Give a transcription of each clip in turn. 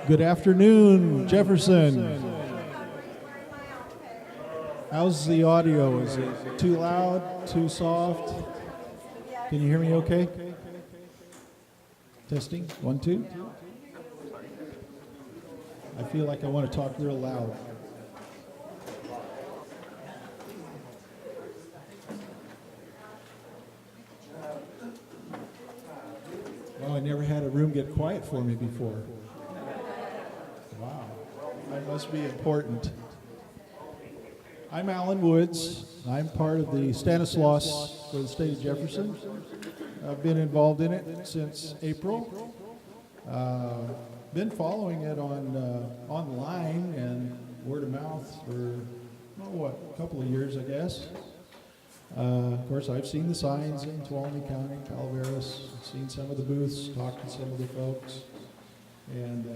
Good afternoon, Jefferson. How's the audio? Is it too loud, too soft? Can you hear me okay? Testing, 1, 2. I feel like I want to talk real loud. Well, I never had a room get quiet for me before. Wow, that must be important. I'm Alan Woods. I'm part of the Stanislaus for the state of Jefferson. I've been involved in it since April. Been following it on online and word of mouth for, a couple of years, I guess. Of course, I've seen the signs in Tuolumne County, Calaveras, seen some of the booths, talked to some of the folks. And,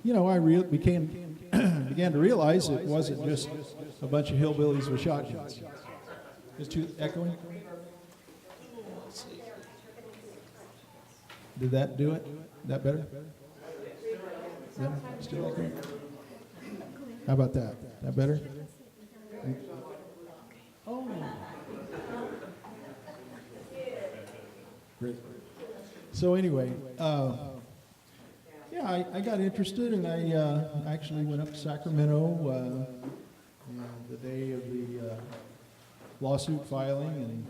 I began to realize it wasn't just a bunch of hillbillies with shotguns. Is too echoing? Did that do it? That better? Yeah, still echoing? How about that? That better? Oh. Great. So anyway, I got interested, and I actually went up to Sacramento the day of the lawsuit filing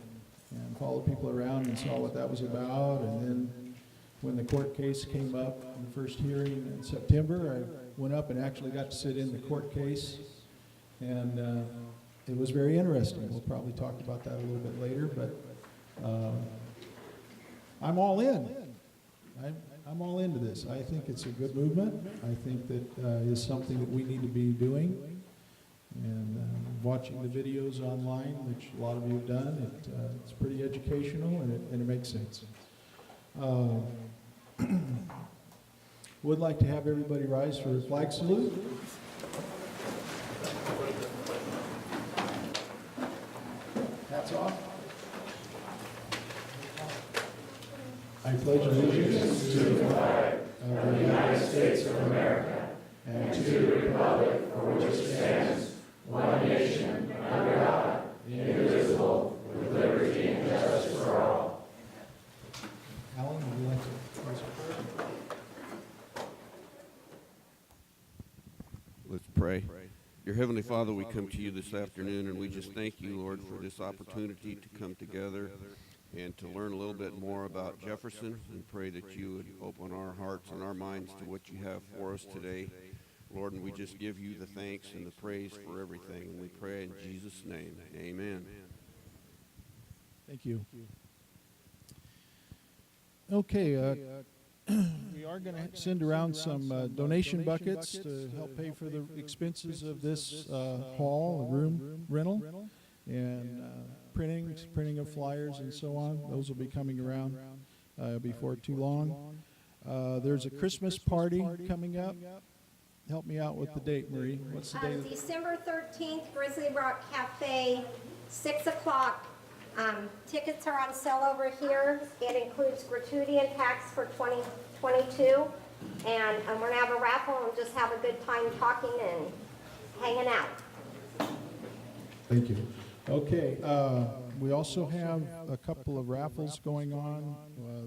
and followed people around and saw what that was about. And then when the court case came up in the first hearing in September, I went up and actually got to sit in the court case. And it was very interesting. We'll probably talk about that a little bit later, but I'm all in. I'm all into this. I think it's a good movement. I think that is something that we need to be doing. And watching the videos online, which a lot of you have done, it's pretty educational and it makes sense. Would like to have everybody rise for a flag salute. Hats off. I pledge allegiance to the flag of the United States of America and to the republic for which it stands, one nation, under God, indivisible, with liberty and justice for all. Alan, would you like to close a prayer? Let's pray. Dear Heavenly Father, we come to you this afternoon, and we just thank you, Lord, for this opportunity to come together and to learn a little bit more about Jefferson, and pray that you would open our hearts and our minds to what you have for us today. Lord, and we just give you the thanks and the praise for everything, and we pray in Jesus' name. Amen. Thank you. Okay, we are going to send around some donation buckets to help pay for the expenses of this hall, room rental, and printing of flyers and so on. Those will be coming around before too long. There's a Christmas party coming up. Help me out with the date, Marie. What's the date? December 13th, Grizzly Rock Cafe, 6 o'clock. Tickets are on sale over here. It includes gratuity and tax for 2022. And we're going to have a raffle and just have a good time talking and hanging out. Thank you. Okay, we also have a couple of raffles going on.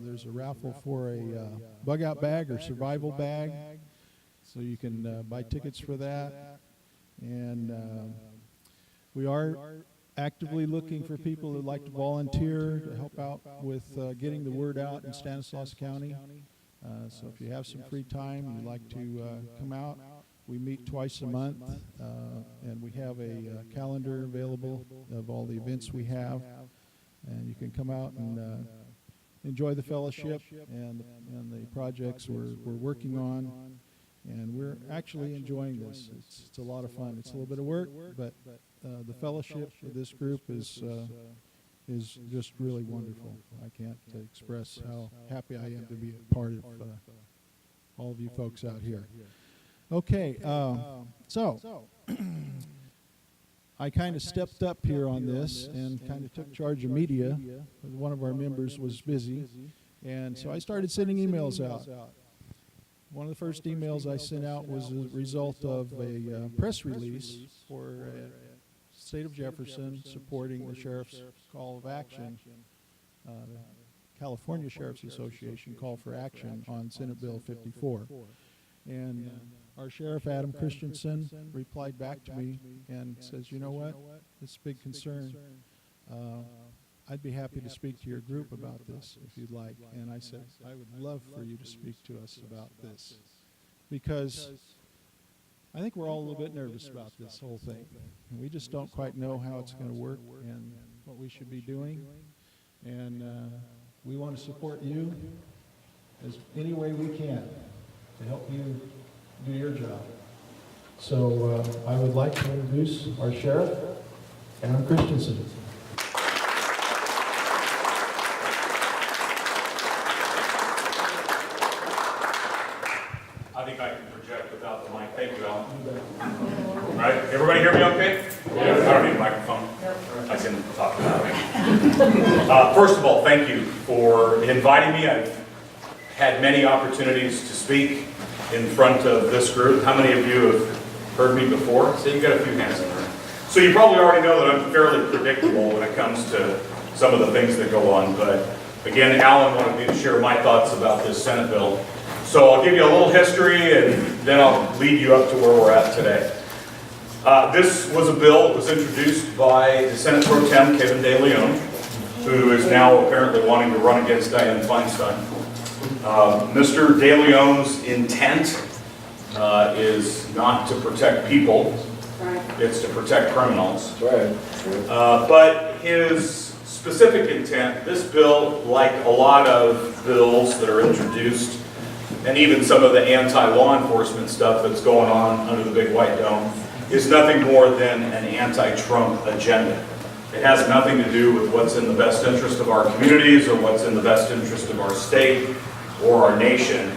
There's a raffle for a bug-out bag or survival bag, so you can buy tickets for that. And we are actively looking for people who'd like to volunteer to help out with getting the word out in Stanislaus County. So if you have some free time and you'd like to come out, we meet twice a month, and we have a calendar available of all the events we have, and you can come out and enjoy the fellowship and the projects we're working on, and we're actually enjoying this. It's a lot of fun. It's a little bit of work, but the fellowship of this group is just really wonderful. I can't express how happy I am to be a part of all of you folks out here. Okay, so I kind of stepped up here on this and kind of took charge of media. One of our members was busy, and so I started sending emails out. one of the first emails I sent out was a result of a press release for state of Jefferson supporting the sheriff's call of action, California Sheriff's Association call for action on Senate Bill 54. And our sheriff, Adam Christianson, replied back to me and says, you know what, it's a big concern. I'd be happy to speak to your group about this if you'd like. And I said, I would love for you to speak to us about this, because I think we're all a little bit nervous about this whole thing. And we just don't quite know how it's going to work and what we should be doing. And we want to support you as any way we can to help you do your job. So I would like to introduce our sheriff, Adam Christianson. I think I can project without the mic. Thank you, Alan. All right, everybody hear me okay? I don't need a microphone. I can talk about it. First of all, thank you for inviting me. I've had many opportunities to speak in front of this group. How many of you have heard me before? So you've got a few hands in there. So you probably already know that I'm fairly predictable when it comes to some of the things that go on. But again, Alan wanted me to share my thoughts about this Senate bill. So I'll give you a little history and then I'll lead you up to where we're at today. This was a bill that was introduced by the Senate Pro Tem, Kevin De Leon, who is now apparently wanting to run against Dianne Feinstein. Mr. De Leon's intent is not to protect people, it's to protect criminals. But his specific intent, this bill, like a lot of bills that are introduced, and even some of the anti-law enforcement stuff that's going on under the big white dome, is nothing more than an anti-Trump agenda. It has nothing to do with what's in the best interest of our communities or what's in the best interest of our state or our nation.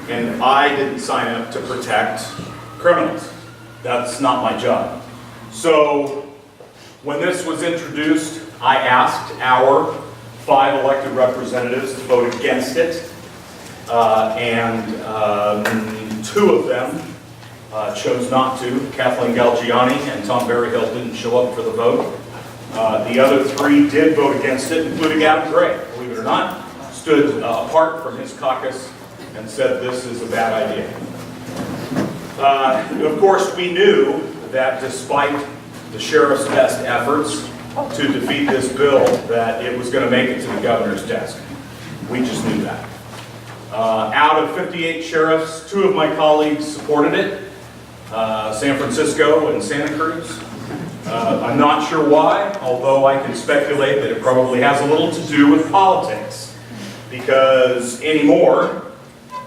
And I didn't sign up to protect criminals. That's not my job. So when this was introduced, I asked our 5 elected representatives to vote against it. And 2 of them chose not to. Kathleen Galgiani and Tom Berryhill didn't show up for the vote. The other 3 did vote against it, including Adam Gray, believe it or not, stood apart from his caucus and said this is a bad idea. Of course, we knew that despite the sheriff's best efforts to defeat this bill, that it was going to make it to the governor's desk. We just knew that. Out of 58 sheriffs, 2 of my colleagues supported it, San Francisco and Santa Cruz. I'm not sure why, although I can speculate that it probably has a little to do with politics. Because anymore,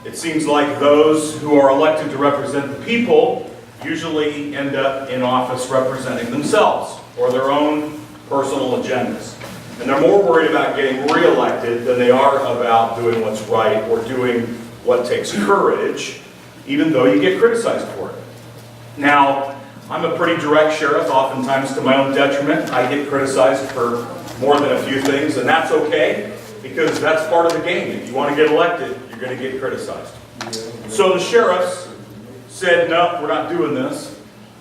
it seems like those who are elected to represent the people usually end up in office representing themselves or their own personal agendas. And they're more worried about getting reelected than they are about doing what's right or doing what takes courage, even though you get criticized for it. Now, I'm a pretty direct sheriff, oftentimes to my own detriment. I get criticized for more than a few things, and that's okay, because that's part of the game. If you want to get elected, you're going to get criticized. So the sheriffs said, no, we're not doing this.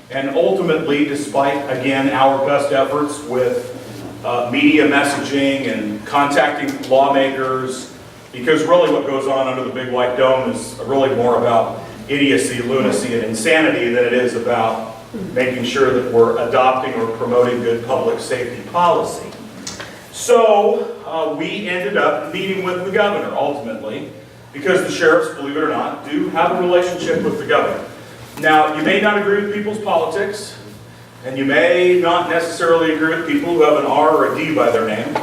And ultimately, despite, again, our best efforts with media messaging and contacting lawmakers, because really what goes on under the big white dome is really more about idiocy, lunacy, and insanity than it is about making sure that we're adopting or promoting good public safety policy. So we ended up meeting with the governor ultimately, because the sheriffs, believe it or not, do have a relationship with the governor. Now, you may not agree with people's politics, and you may not necessarily agree with people who have an R or a D by their name,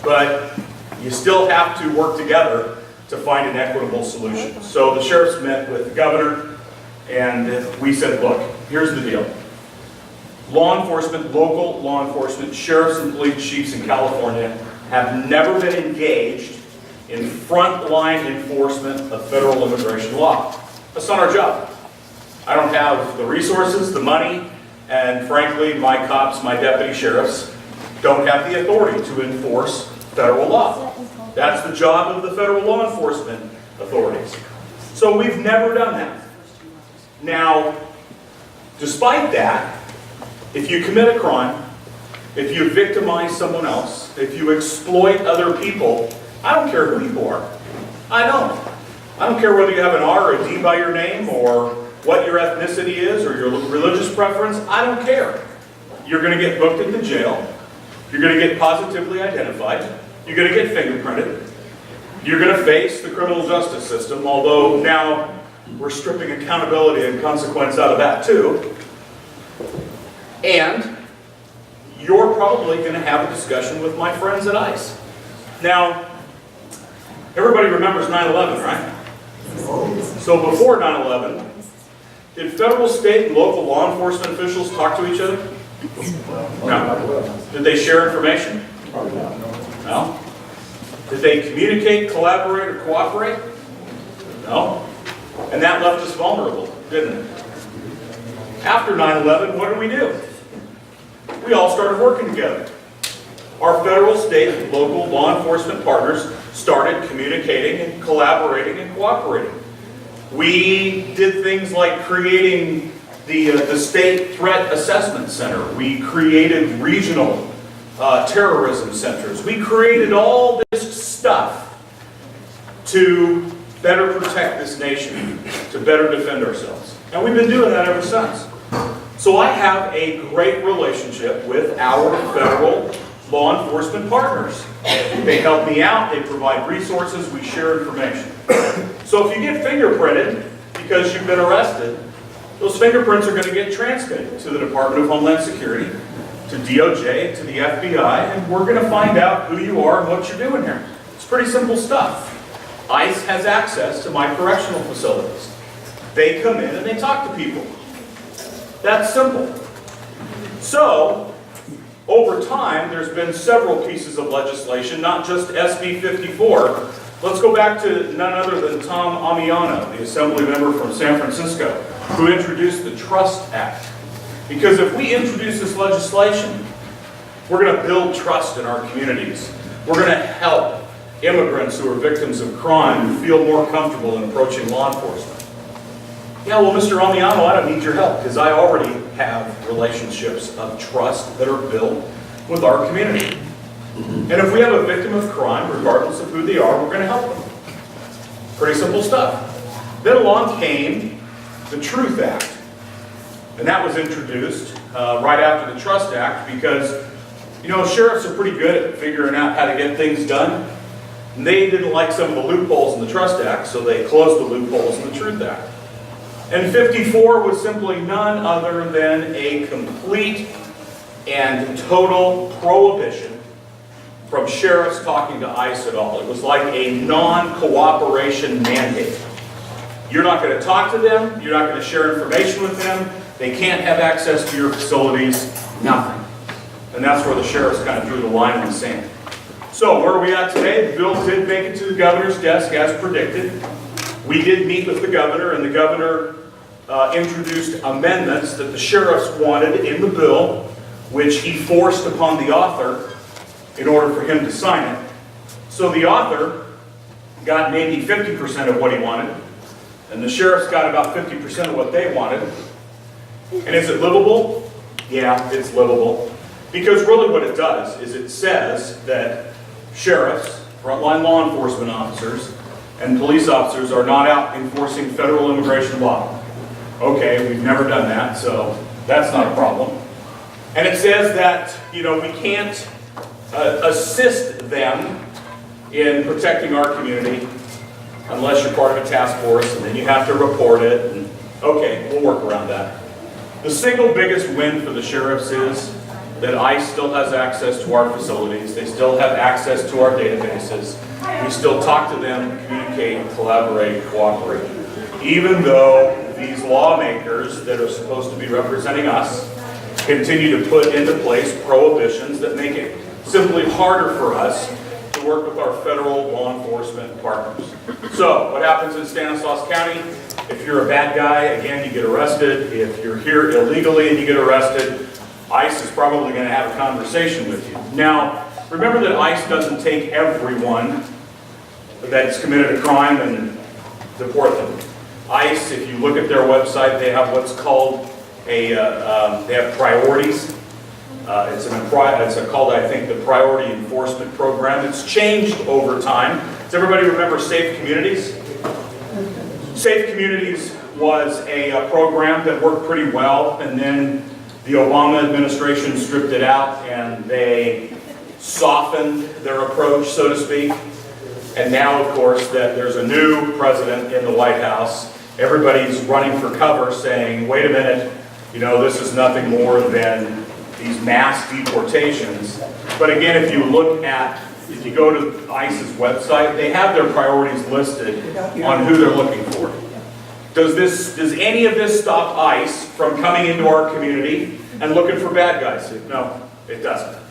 but you still have to work together to find an equitable solution. So the sheriffs met with the governor, and we said, look, here's the deal. Law enforcement, local law enforcement, sheriffs and police chiefs in California have never been engaged in frontline enforcement of federal immigration law. That's not our job. I don't have the resources, the money, and frankly, my cops, my deputy sheriffs, don't have the authority to enforce federal law. That's the job of the federal law enforcement authorities. So we've never done that. Now, despite that, if you commit a crime, if you victimize someone else, if you exploit other people, I don't care who you are. I don't. I don't care whether you have an R or a D by your name or what your ethnicity is or your religious preference. I don't care. You're going to get booked into jail. You're going to get positively identified. You're going to get fingerprinted. You're going to face the criminal justice system, although now we're stripping accountability and consequence out of that too. And you're probably going to have a discussion with my friends at ICE. Now, everybody remembers 9/11, right? So before 9/11, did federal, state, and local law enforcement officials talk to each other? No. Did they share information? No. Did they communicate, collaborate, or cooperate? No. And that left us vulnerable, didn't it? After 9/11, what did we do? We all started working together. Our federal, state, and local law enforcement partners started communicating and collaborating and cooperating. We did things like creating the State Threat Assessment Center. We created regional terrorism centers. We created all this stuff to better protect this nation, to better defend ourselves. And we've been doing that ever since. So I have a great relationship with our federal law enforcement partners. They help me out, they provide resources, we share information. So if you get fingerprinted because you've been arrested, those fingerprints are going to get transmitted to the Department of Homeland Security, to DOJ, to the FBI, and we're going to find out who you are and what you're doing here. It's pretty simple stuff. ICE has access to my correctional facilities. They come in and they talk to people. That's simple. So, over time, there's been several pieces of legislation, not just SB 54. Let's go back to none other than Tom Amiano, the assembly member from San Francisco, who introduced the Trust Act. Because if we introduce this legislation, we're going to build trust in our communities. We're going to help immigrants who are victims of crime feel more comfortable in approaching law enforcement. Yeah, well, Mr. Amiano, I don't need your help because I already have relationships of trust that are built with our community. And if we have a victim of crime, regardless of who they are, we're going to help them. Pretty simple stuff. Then along came the Truth Act. And that was introduced right after the Trust Act because, you know, sheriffs are pretty good at figuring out how to get things done. And they didn't like some of the loopholes in the Trust Act, so they closed the loopholes in the Truth Act. And 54 was simply none other than a complete and total prohibition from sheriffs talking to ICE at all. It was like a non-cooperation mandate. You're not going to talk to them, you're not going to share information with them, they can't have access to your facilities, nothing. And that's where the sheriffs kind of drew the line in the sand. So where are we at today? The bill did make it to the governor's desk as predicted. We did meet with the governor, and the governor introduced amendments that the sheriffs wanted in the bill, which he forced upon the author in order for him to sign it. So the author got maybe 50% of what he wanted, and the sheriffs got about 50% of what they wanted. And is it livable? Yeah, it's livable. Because really what it does is it says that sheriffs, frontline law enforcement officers, and police officers are not out enforcing federal immigration law. Okay, we've never done that, so that's not a problem. And it says that, you know, we can't assist them in protecting our community unless you're part of a task force, and then you have to report it, and okay, we'll work around that. The single biggest win for the sheriffs is that ICE still has access to our facilities, they still have access to our databases, we still talk to them, communicate, collaborate, cooperate. Even though these lawmakers that are supposed to be representing us continue to put into place prohibitions that make it simply harder for us to work with our federal law enforcement partners. So, what happens in Stanislaus County? If you're a bad guy, again, you get arrested. If you're here illegally and you get arrested, ICE is probably going to have a conversation with you. Now, remember that ICE doesn't take everyone that's committed a crime and deport them. ICE, if you look at their website, they have what's called they have priorities. It's called, I think, the Priority Enforcement Program. It's changed over time. Does everybody remember Safe Communities? Safe Communities was a program that worked pretty well, and then the Obama administration stripped it out and they softened their approach, so to speak. And now, of course, that there's a new president in the White House, everybody's running for cover saying, wait a minute, you know, this is nothing more than these mass deportations. But again, if you go to ICE's website, they have their priorities listed on who they're looking for. Does any of this stop ICE from coming into our community and looking for bad guys? No, it doesn't.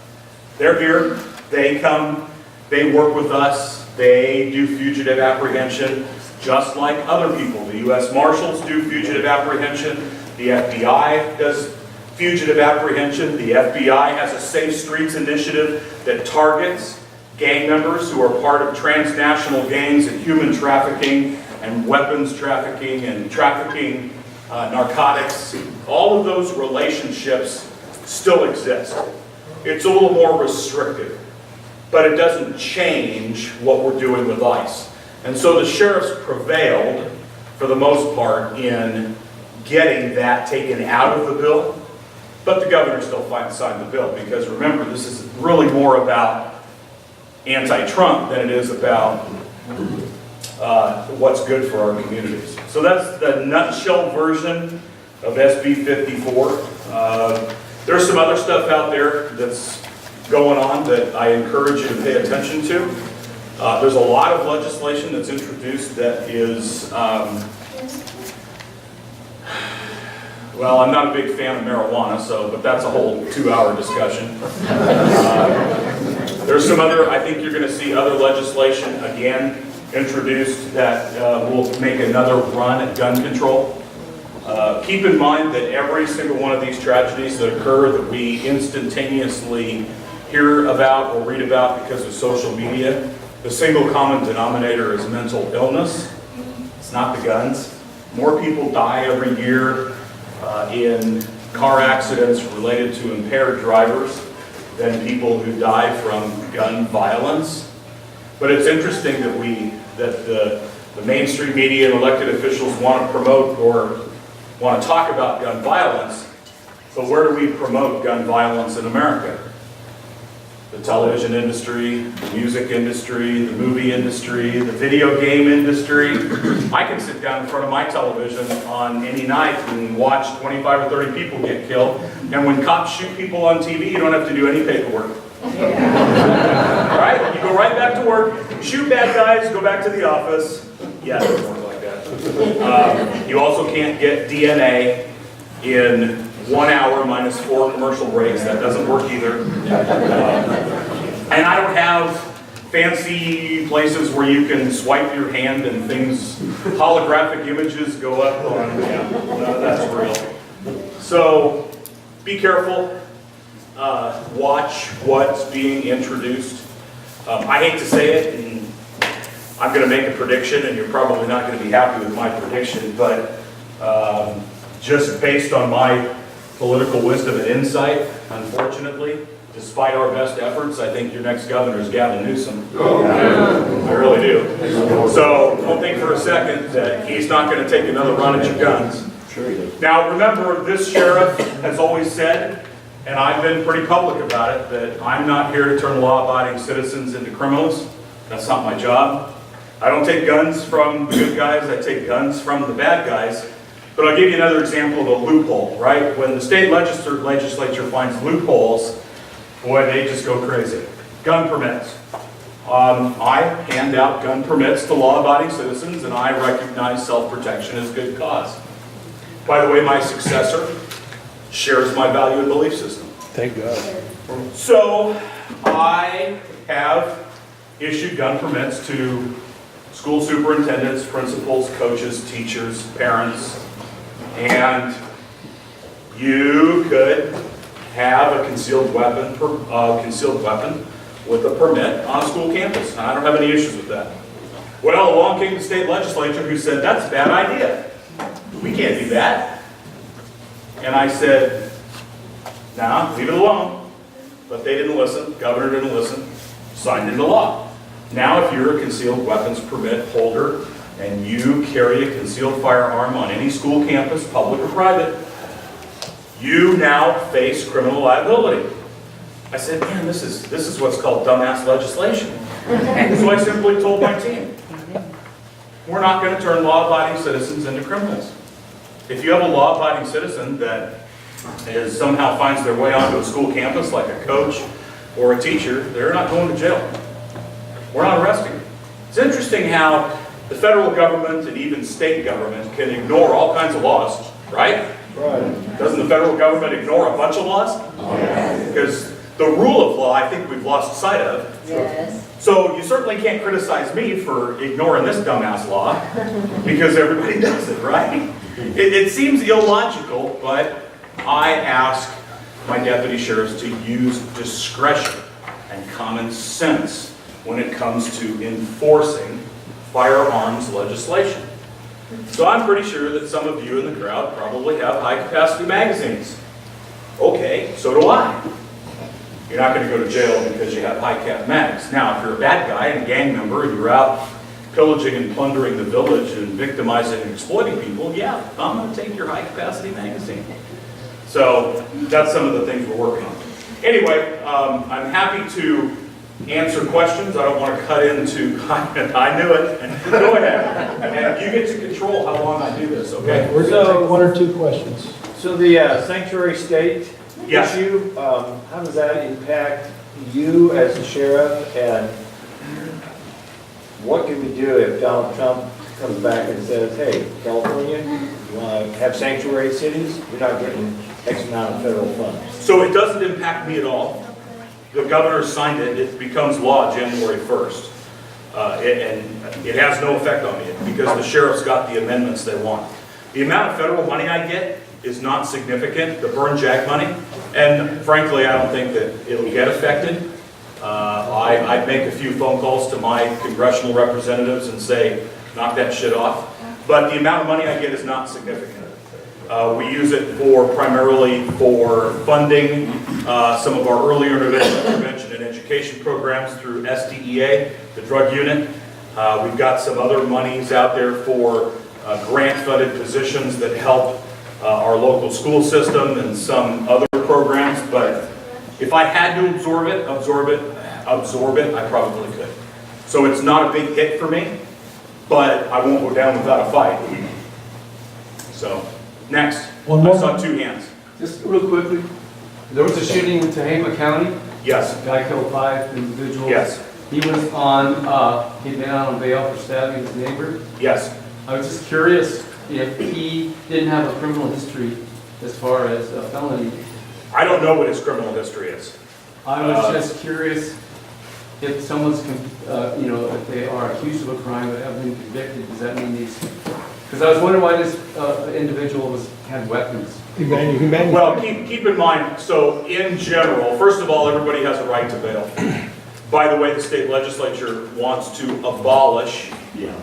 They're here, they come, they work with us, they do fugitive apprehension, just like other people. The U.S. Marshals do fugitive apprehension, the FBI does fugitive apprehension, the FBI has a Safe Streets initiative that targets gang members who are part of transnational gangs and human trafficking and weapons trafficking and trafficking narcotics. All of those relationships still exist. It's a little more restrictive, but it doesn't change what we're doing with ICE. And so the sheriffs prevailed, for the most part, in getting that taken out of the bill, but the governor still signed the bill, because remember, this is really more about anti-Trump than it is about what's good for our communities. So that's the nutshell version of SB 54. There's some other stuff out there that's going on that I encourage you to pay attention to. There's a lot of legislation that's introduced that is, well, I'm not a big fan of marijuana, but that's a whole 2-hour discussion. There's some other, I think you're going to see other legislation, again, introduced that will make another run at gun control. Keep in mind that every single one of these tragedies that occur that we instantaneously hear about or read about because of social media, the single common denominator is mental illness. It's not the guns. More people die every year in car accidents related to impaired drivers than people who die from gun violence. But it's interesting that the mainstream media and elected officials want to promote or want to talk about gun violence, but where do we promote gun violence in America? The television industry, the music industry, the movie industry, the video game industry. I can sit down in front of my television on any night and watch 25 or 30 people get killed, and when cops shoot people on TV, you don't have to do any paperwork. Right? You go right back to work, shoot bad guys, go back to the office. Yeah, it doesn't work like that. You also can't get DNA in 1 hour minus 4 commercial breaks. That doesn't work either. And I don't have fancy places where you can swipe your hand and things, holographic images go up on, none of that's real. So be careful. Watch what's being introduced. I hate to say it, and I'm going to make a prediction, and you're probably not going to be happy with my prediction, but just based on my political wisdom and insight, unfortunately, despite our best efforts, I think your next governor is Gavin Newsom. I really do. So don't think for a second that he's not going to take another run at your guns. Now remember, this sheriff has always said, and I've been pretty public about it, that I'm not here to turn law-abiding citizens into criminals. That's not my job. I don't take guns from the good guys, I take guns from the bad guys. But I'll give you another example of a loophole, right? When the state legislature finds loopholes, boy, they just go crazy. Gun permits. I hand out gun permits to law-abiding citizens, and I recognize self-protection as a good cause. By the way, my successor shares my value and belief system. Thank God. So I have issued gun permits to school superintendents, principals, coaches, teachers, parents, and you could have a concealed weapon with a permit on a school campus. And I don't have any issues with that. Well, along came the state legislature who said, that's a bad idea. We can't do that. And I said, nah, leave it alone. But they didn't listen, governor didn't listen, signed into law. Now if you're a concealed weapons permit holder and you carry a concealed firearm on any school campus, public or private, you now face criminal liability. I said, man, this is what's called dumbass legislation. So I simply told my team, we're not going to turn law-abiding citizens into criminals. If you have a law-abiding citizen that somehow finds their way onto a school campus, like a coach or a teacher, they're not going to jail. We're not arresting them. It's interesting how the federal government and even state government can ignore all kinds of laws, right? Right. Doesn't the federal government ignore a bunch of laws? Yes. Because the rule of law, I think we've lost sight of. Yes. So you certainly can't criticize me for ignoring this dumbass law, because everybody does it, right? It seems illogical, but I ask my deputy sheriffs to use discretion and common sense when it comes to enforcing firearms legislation. So I'm pretty sure that some of you in the crowd probably have high-capacity magazines. Okay, so do I. You're not going to go to jail because you have high-cap mags. Now, if you're a bad guy and a gang member and you're out pillaging and plundering the village and victimizing and exploiting people, yeah, I'm going to take your high-capacity magazine. So that's some of the things we're working on. Anyway, I'm happy to answer questions. I don't want to cut into, I knew it. Go ahead. And you get to control how long I do this, okay? We're going to take one or two questions. So the sanctuary state Yes. issue, how does that impact you as the sheriff? And what can we do if Donald Trump comes back and says, hey, California, you want to have sanctuary cities? You're not getting X amount of federal funds. So it doesn't impact me at all. The governor signed it. It becomes law January 1st. And it has no effect on me because the sheriff's got the amendments they want. The amount of federal money I get is not significant, the burn jag money, and frankly, I don't think that it'll get affected. I'd make a few phone calls to my congressional representatives and say, knock that shit off. But the amount of money I get is not significant. We use it primarily for funding some of our early intervention and education programs through SDEA, the drug unit. We've got some other monies out there for grant-funded positions that help our local school system and some other programs. But if I had to absorb it, I probably could. So it's not a big hit for me, but I won't go down without a fight. So, next. One more. I saw two hands. Just real quickly, there was a shooting in Tehama County. Yes. A guy killed 5 individuals. Yes. He was he'd been out on bail for stabbing his neighbor. Yes. I was just curious if he didn't have a criminal history as far as a felony. I don't know what his criminal history is. I was just curious if someone's, if they are accused of a crime but haven't been convicted, does that mean these? Because I was wondering why this individual had weapons. Well, keep in mind, so in general, first of all, everybody has a right to bail. By the way, the state legislature wants to abolish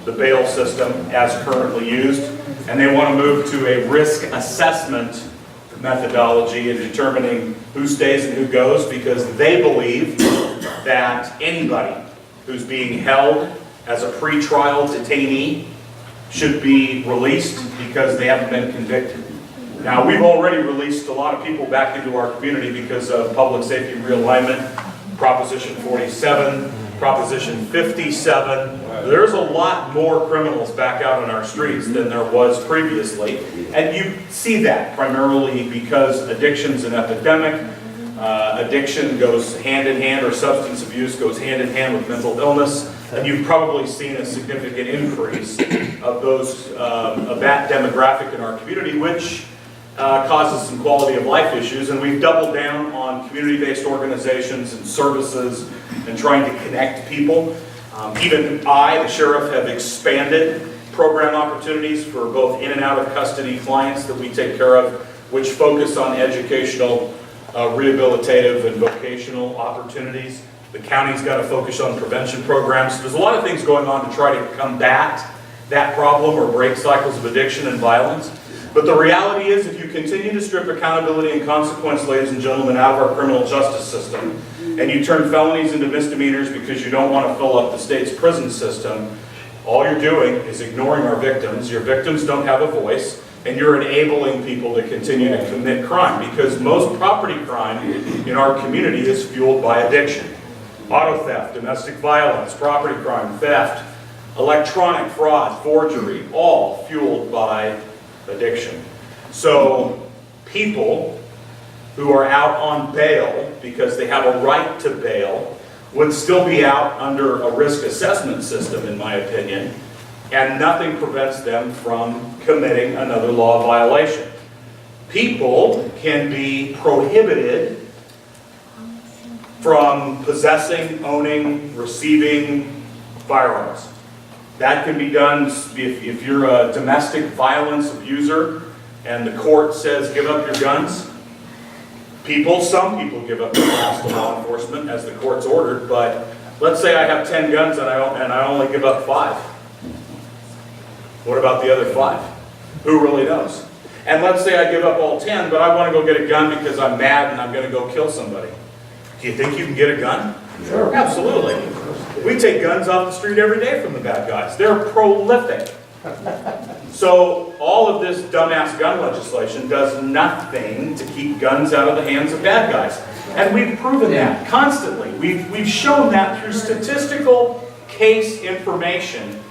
the bail system as currently used, and they want to move to a risk assessment methodology in determining who stays and who goes, because they believe that anybody who's being held as a pretrial detainee should be released because they haven't been convicted. Now, we've already released a lot of people back into our community because of public safety realignment, Proposition 47, Proposition 57. There's a lot more criminals back out on our streets than there was previously. And you see that primarily because addiction's an epidemic. Addiction goes hand in hand, or substance abuse goes hand in hand with mental illness. And you've probably seen a significant increase of that demographic in our community, which causes some quality of life issues. And we've doubled down on community-based organizations and services and trying to connect people. Even I, the sheriff, have expanded program opportunities for both in and out of custody clients that we take care of, which focus on educational, rehabilitative, and vocational opportunities. The county's got to focus on prevention programs. There's a lot of things going on to try to combat that problem or break cycles of addiction and violence. But the reality is, if you continue to strip accountability and consequence, ladies and gentlemen, out of our criminal justice system, and you turn felonies into misdemeanors because you don't want to fill up the state's prison system, all you're doing is ignoring our victims. Your victims don't have a voice, and you're enabling people to continue to commit crime, because most property crime in our community is fueled by addiction. Auto theft, domestic violence, property crime, theft, electronic fraud, forgery, all fueled by addiction. So people who are out on bail because they have a right to bail would still be out under a risk assessment system, in my opinion, and nothing prevents them from committing another law violation. People can be prohibited from possessing, owning, receiving firearms. That can be done if you're a domestic violence abuser and the court says give up your guns. Some people give up their guns to law enforcement as the court's ordered, but let's say I have 10 guns and I only give up 5. What about the other 5? Who really knows? And let's say I give up all 10, but I want to go get a gun because I'm mad and I'm going to go kill somebody. Do you think you can get a gun? Sure. Absolutely. We take guns off the street every day from the bad guys. They're prolific. So all of this dumbass gun legislation does nothing to keep guns out of the hands of bad guys. And we've proven that constantly. We've shown that through statistical case information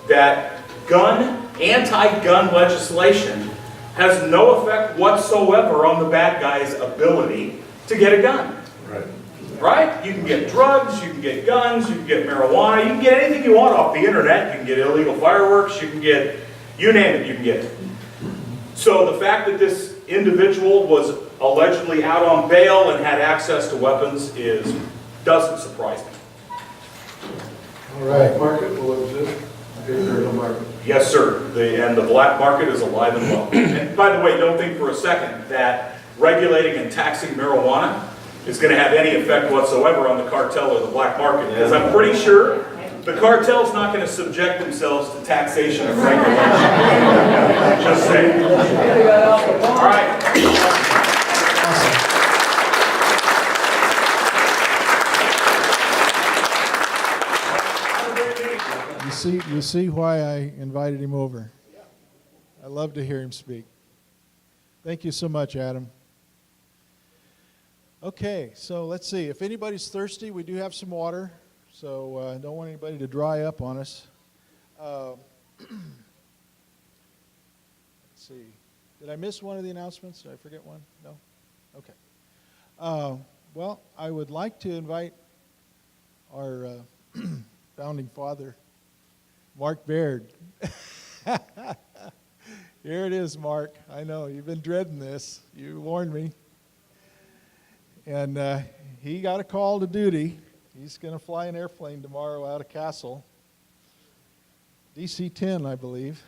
that anti-gun legislation has no effect whatsoever on the bad guy's ability to get a gun. Right? You can get drugs, you can get guns, you can get marijuana, you can get anything you want off the internet. You can get illegal fireworks, you can get, you name it, you can get it. So the fact that this individual was allegedly out on bail and had access to weapons doesn't surprise me. All right. Market will exist. Yes, sir. And the black market is alive and well. And by the way, don't think for a second that regulating and taxing marijuana is going to have any effect whatsoever on the cartel or the black market. Because I'm pretty sure the cartel's not going to subject themselves to taxation of regulation. Just saying. All right. You see why I invited him over. I love to hear him speak. Thank you so much, Adam. Okay, so let's see. If anybody's thirsty, we do have some water, so don't want anybody to dry up on us. Let's see. Did I miss one of the announcements? Did I forget one? No? Okay. Well, I would like to invite our founding father, Mark Baird. Here it is, Mark. I know, you've been dreading this. You warned me. And he got a call to duty. He's going to fly an airplane tomorrow out of Castle. DC-10, I believe.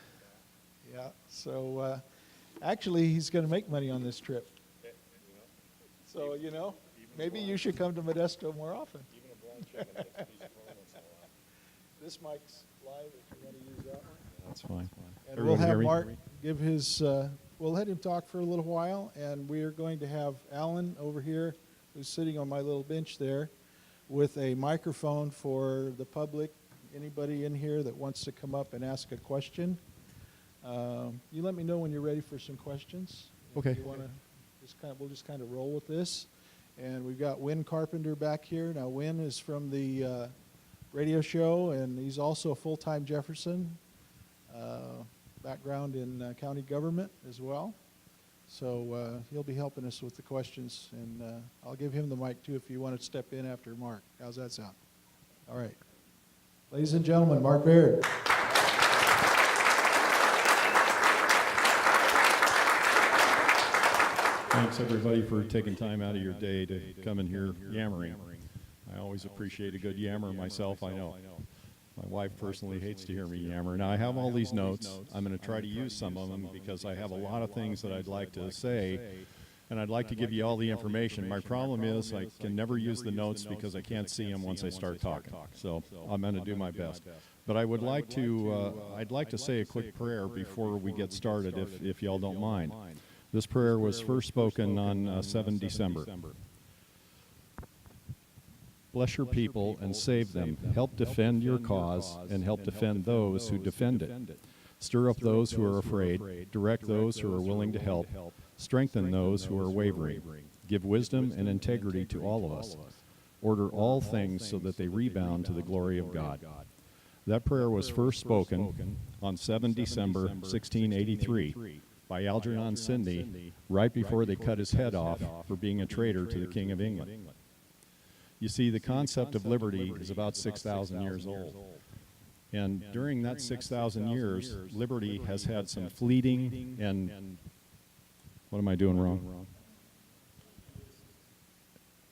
Yeah, so actually he's going to make money on this trip. So, maybe you should come to Modesto more often. This mic's live if you want to use that one. That's fine. And we'll have Mark give his, we'll let him talk for a little while, and we are going to have Alan over here, who's sitting on my little bench there, with a microphone for the public, anybody in here that wants to come up and ask a question. You let me know when you're ready for some questions. Okay. If you want to, we'll just kind of roll with this. And we've got Win Carpenter back here. Now, Win is from the radio show, and he's also a full-time Jefferson, background in county government as well. So he'll be helping us with the questions, and I'll give him the mic too if you want to step in after Mark. How's that sound? All right. Ladies and gentlemen, Mark Baird. Thanks, everybody, for taking time out of your day to come in here yammering. I always appreciate a good yammer myself, I know. My wife personally hates to hear me yammer. Now, I have all these notes. I'm going to try to use some of them because I have a lot of things that I'd like to say, and I'd like to give you all the information. My problem is I can never use the notes because I can't see them once I start talking. So I'm going to do my best. But I would like to, I'd like to say a quick prayer before we get started, if y'all don't mind. This prayer was first spoken on 7 December. Bless your people and save them. Help defend your cause and help defend those who defend it. Stir up those who are afraid. Direct those who are willing to help. Strengthen those who are wavering. Give wisdom and integrity to all of us. Order all things so that they rebound to the glory of God. That prayer was first spoken on 7 December 1683 by Algernon Sidney right before they cut his head off for being a traitor to the King of England. You see, the concept of liberty is about 6,000 years old. And during that 6,000 years, liberty has had some fleeting and, what am I doing wrong?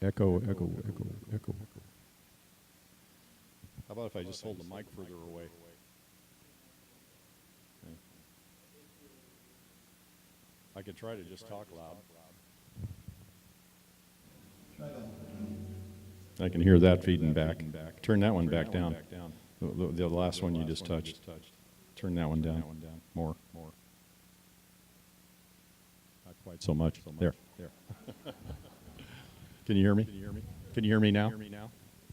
Echo. How about if I just hold the mic further away? Okay. I could try to just talk loud. I can hear that feeding back. Turn that one back down. The last one you just touched. Turn that one down. More. Not quite so much. There. Can you hear me? Can you hear me now? Can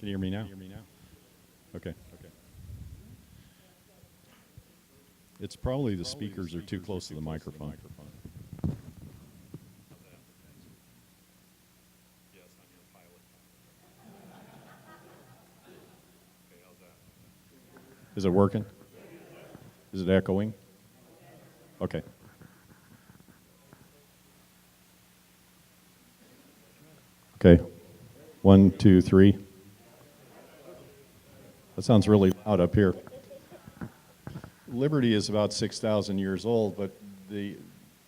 you hear me now? Okay. It's probably the speakers are too close to the microphone. Is it working? Is it echoing? Okay. Okay. 1, 2, 3. That sounds really loud up here. Liberty is about 6,000 years old, but the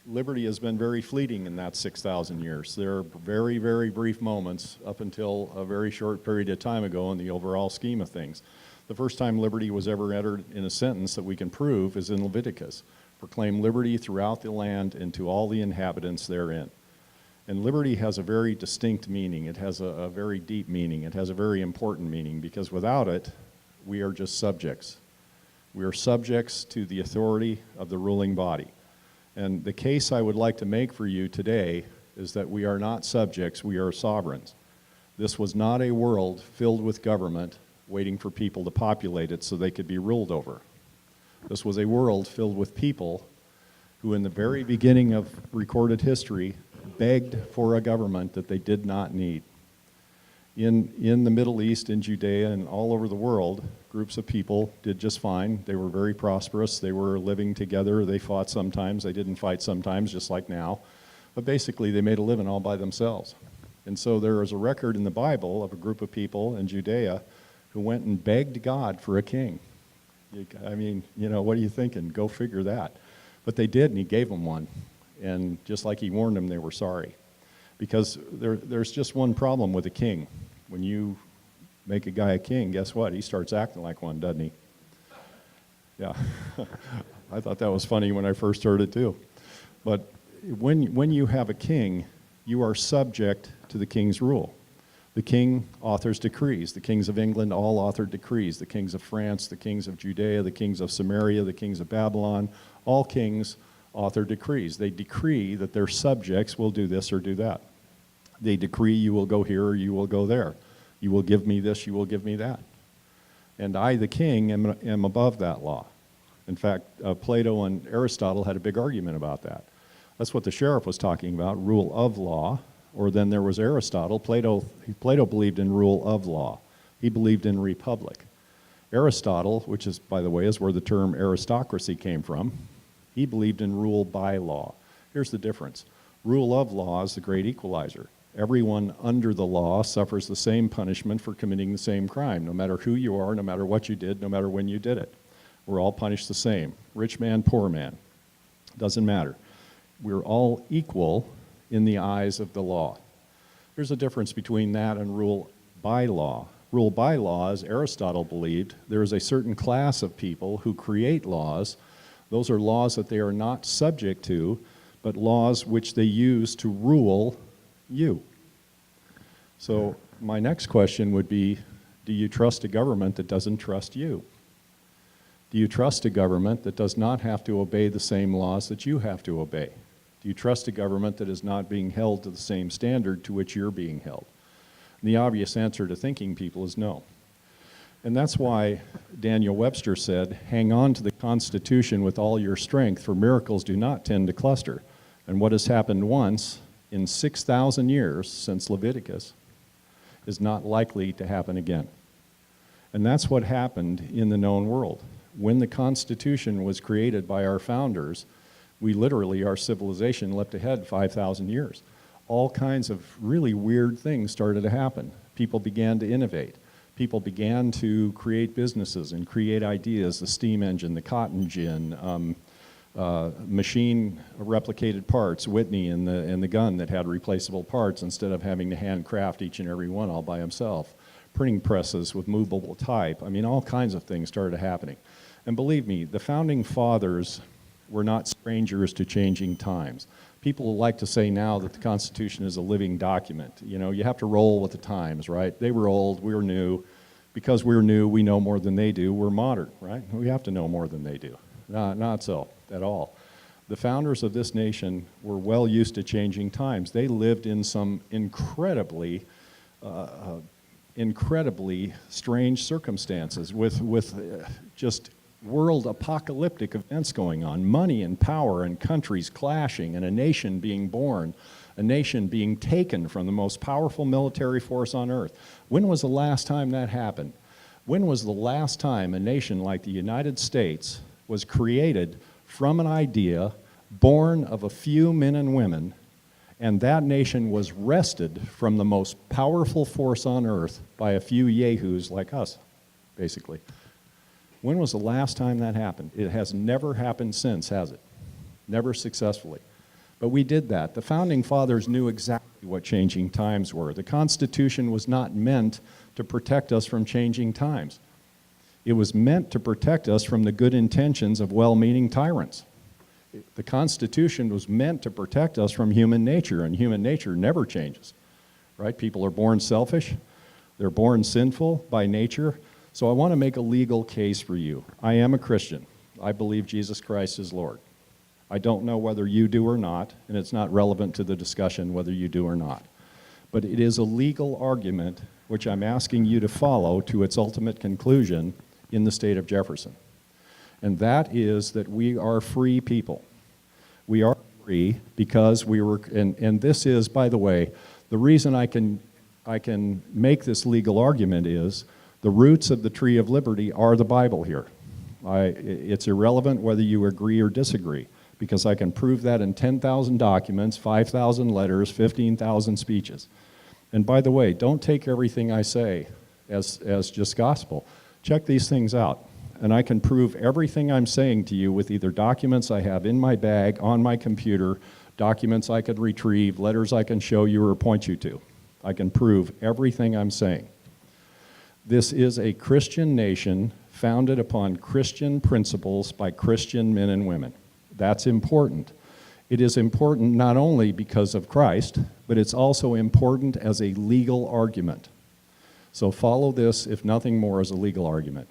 liberty has been very fleeting in that 6,000 years. There are very, very brief moments up until a very short period of time ago in the overall scheme of things. The first time liberty was ever uttered in a sentence that we can prove is in Leviticus. Proclaim liberty throughout the land and to all the inhabitants therein. And liberty has a very distinct meaning. It has a very deep meaning. It has a very important meaning, because without it, we are just subjects. We are subjects to the authority of the ruling body. And the case I would like to make for you today is that we are not subjects, we are sovereigns. This was not a world filled with government waiting for people to populate it so they could be ruled over. This was a world filled with people who in the very beginning of recorded history begged for a government that they did not need. In the Middle East, in Judea, and all over the world, groups of people did just fine. They were very prosperous. They were living together. They fought sometimes. They didn't fight sometimes, just like now. But basically, they made a living all by themselves. And so there is a record in the Bible of a group of people in Judea who went and begged God for a king. I mean, you know, what are you thinking? Go figure that. But they did, and he gave them one. And just like he warned them, they were sorry. Because there's just one problem with a king. When you make a guy a king, guess what? He starts acting like one, doesn't he? Yeah. I thought that was funny when I first heard it too. But when you have a king, you are subject to the king's rule. The king authors decrees. The kings of England all authored decrees. The kings of France, the kings of Judea, the kings of Samaria, the kings of Babylon, all kings author decrees. They decree that their subjects will do this or do that. They decree you will go here or you will go there. You will give me this, you will give me that. And I, the king, am above that law. In fact, Plato and Aristotle had a big argument about that. That's what the sheriff was talking about, rule of law. Or then there was Aristotle. Plato believed in rule of law. He believed in republic. Aristotle, which is, by the way, is where the term aristocracy came from, he believed in rule by law. Here's the difference. Rule of law is the great equalizer. Everyone under the law suffers the same punishment for committing the same crime, no matter who you are, no matter what you did, no matter when you did it. We're all punished the same. Rich man, poor man. Doesn't matter. We're all equal in the eyes of the law. There's a difference between that and rule by law. Rule by law, as Aristotle believed, there is a certain class of people who create laws. Those are laws that they are not subject to, but laws which they use to rule you. So my next question would be, do you trust a government that doesn't trust you? Do you trust a government that does not have to obey the same laws that you have to obey? Do you trust a government that is not being held to the same standard to which you're being held? And the obvious answer to thinking people is no. And that's why Daniel Webster said, hang on to the Constitution with all your strength, for miracles do not tend to cluster. And what has happened once in 6,000 years since Leviticus is not likely to happen again. And that's what happened in the known world. When the Constitution was created by our founders, we literally, our civilization leapt ahead 5,000 years. All kinds of really weird things started to happen. People began to innovate. People began to create businesses and create ideas, the steam engine, the cotton gin, machine replicated parts, Whitney and the gun that had replaceable parts instead of having to handcraft each and every one all by himself. Printing presses with movable type. I mean, all kinds of things started happening. And believe me, the founding fathers were not strangers to changing times. People like to say now that the Constitution is a living document. You know, you have to roll with the times, right? They were old, we were new. Because we're new, we know more than they do. We're modern, right? We have to know more than they do. Not so at all. The founders of this nation were well used to changing times. They lived in some incredibly strange circumstances with just world apocalyptic events going on, money and power and countries clashing and a nation being born, a nation being taken from the most powerful military force on earth. When was the last time that happened? When was the last time a nation like the United States was created from an idea born of a few men and women, and that nation was wrested from the most powerful force on earth by a few yahoos like us, basically? When was the last time that happened? It has never happened since, has it? Never successfully. But we did that. The founding fathers knew exactly what changing times were. The Constitution was not meant to protect us from changing times. It was meant to protect us from the good intentions of well-meaning tyrants. The Constitution was meant to protect us from human nature, and human nature never changes, right? People are born selfish. They're born sinful by nature. So I want to make a legal case for you. I am a Christian. I believe Jesus Christ is Lord. I don't know whether you do or not, and it's not relevant to the discussion whether you do or not. But it is a legal argument which I'm asking you to follow to its ultimate conclusion in the state of Jefferson. And that is that we are free people. We are free because we were, and this is, by the way, the reason I can make this legal argument is the roots of the tree of liberty are the Bible here. It's irrelevant whether you agree or disagree, because I can prove that in 10,000 documents, 5,000 letters, 15,000 speeches. And by the way, don't take everything I say as just gospel. Check these things out. And I can prove everything I'm saying to you with either documents I have in my bag, on my computer, documents I could retrieve, letters I can show you or point you to. I can prove everything I'm saying. This is a Christian nation founded upon Christian principles by Christian men and women. That's important. It is important not only because of Christ, but it's also important as a legal argument. So follow this, if nothing more, as a legal argument.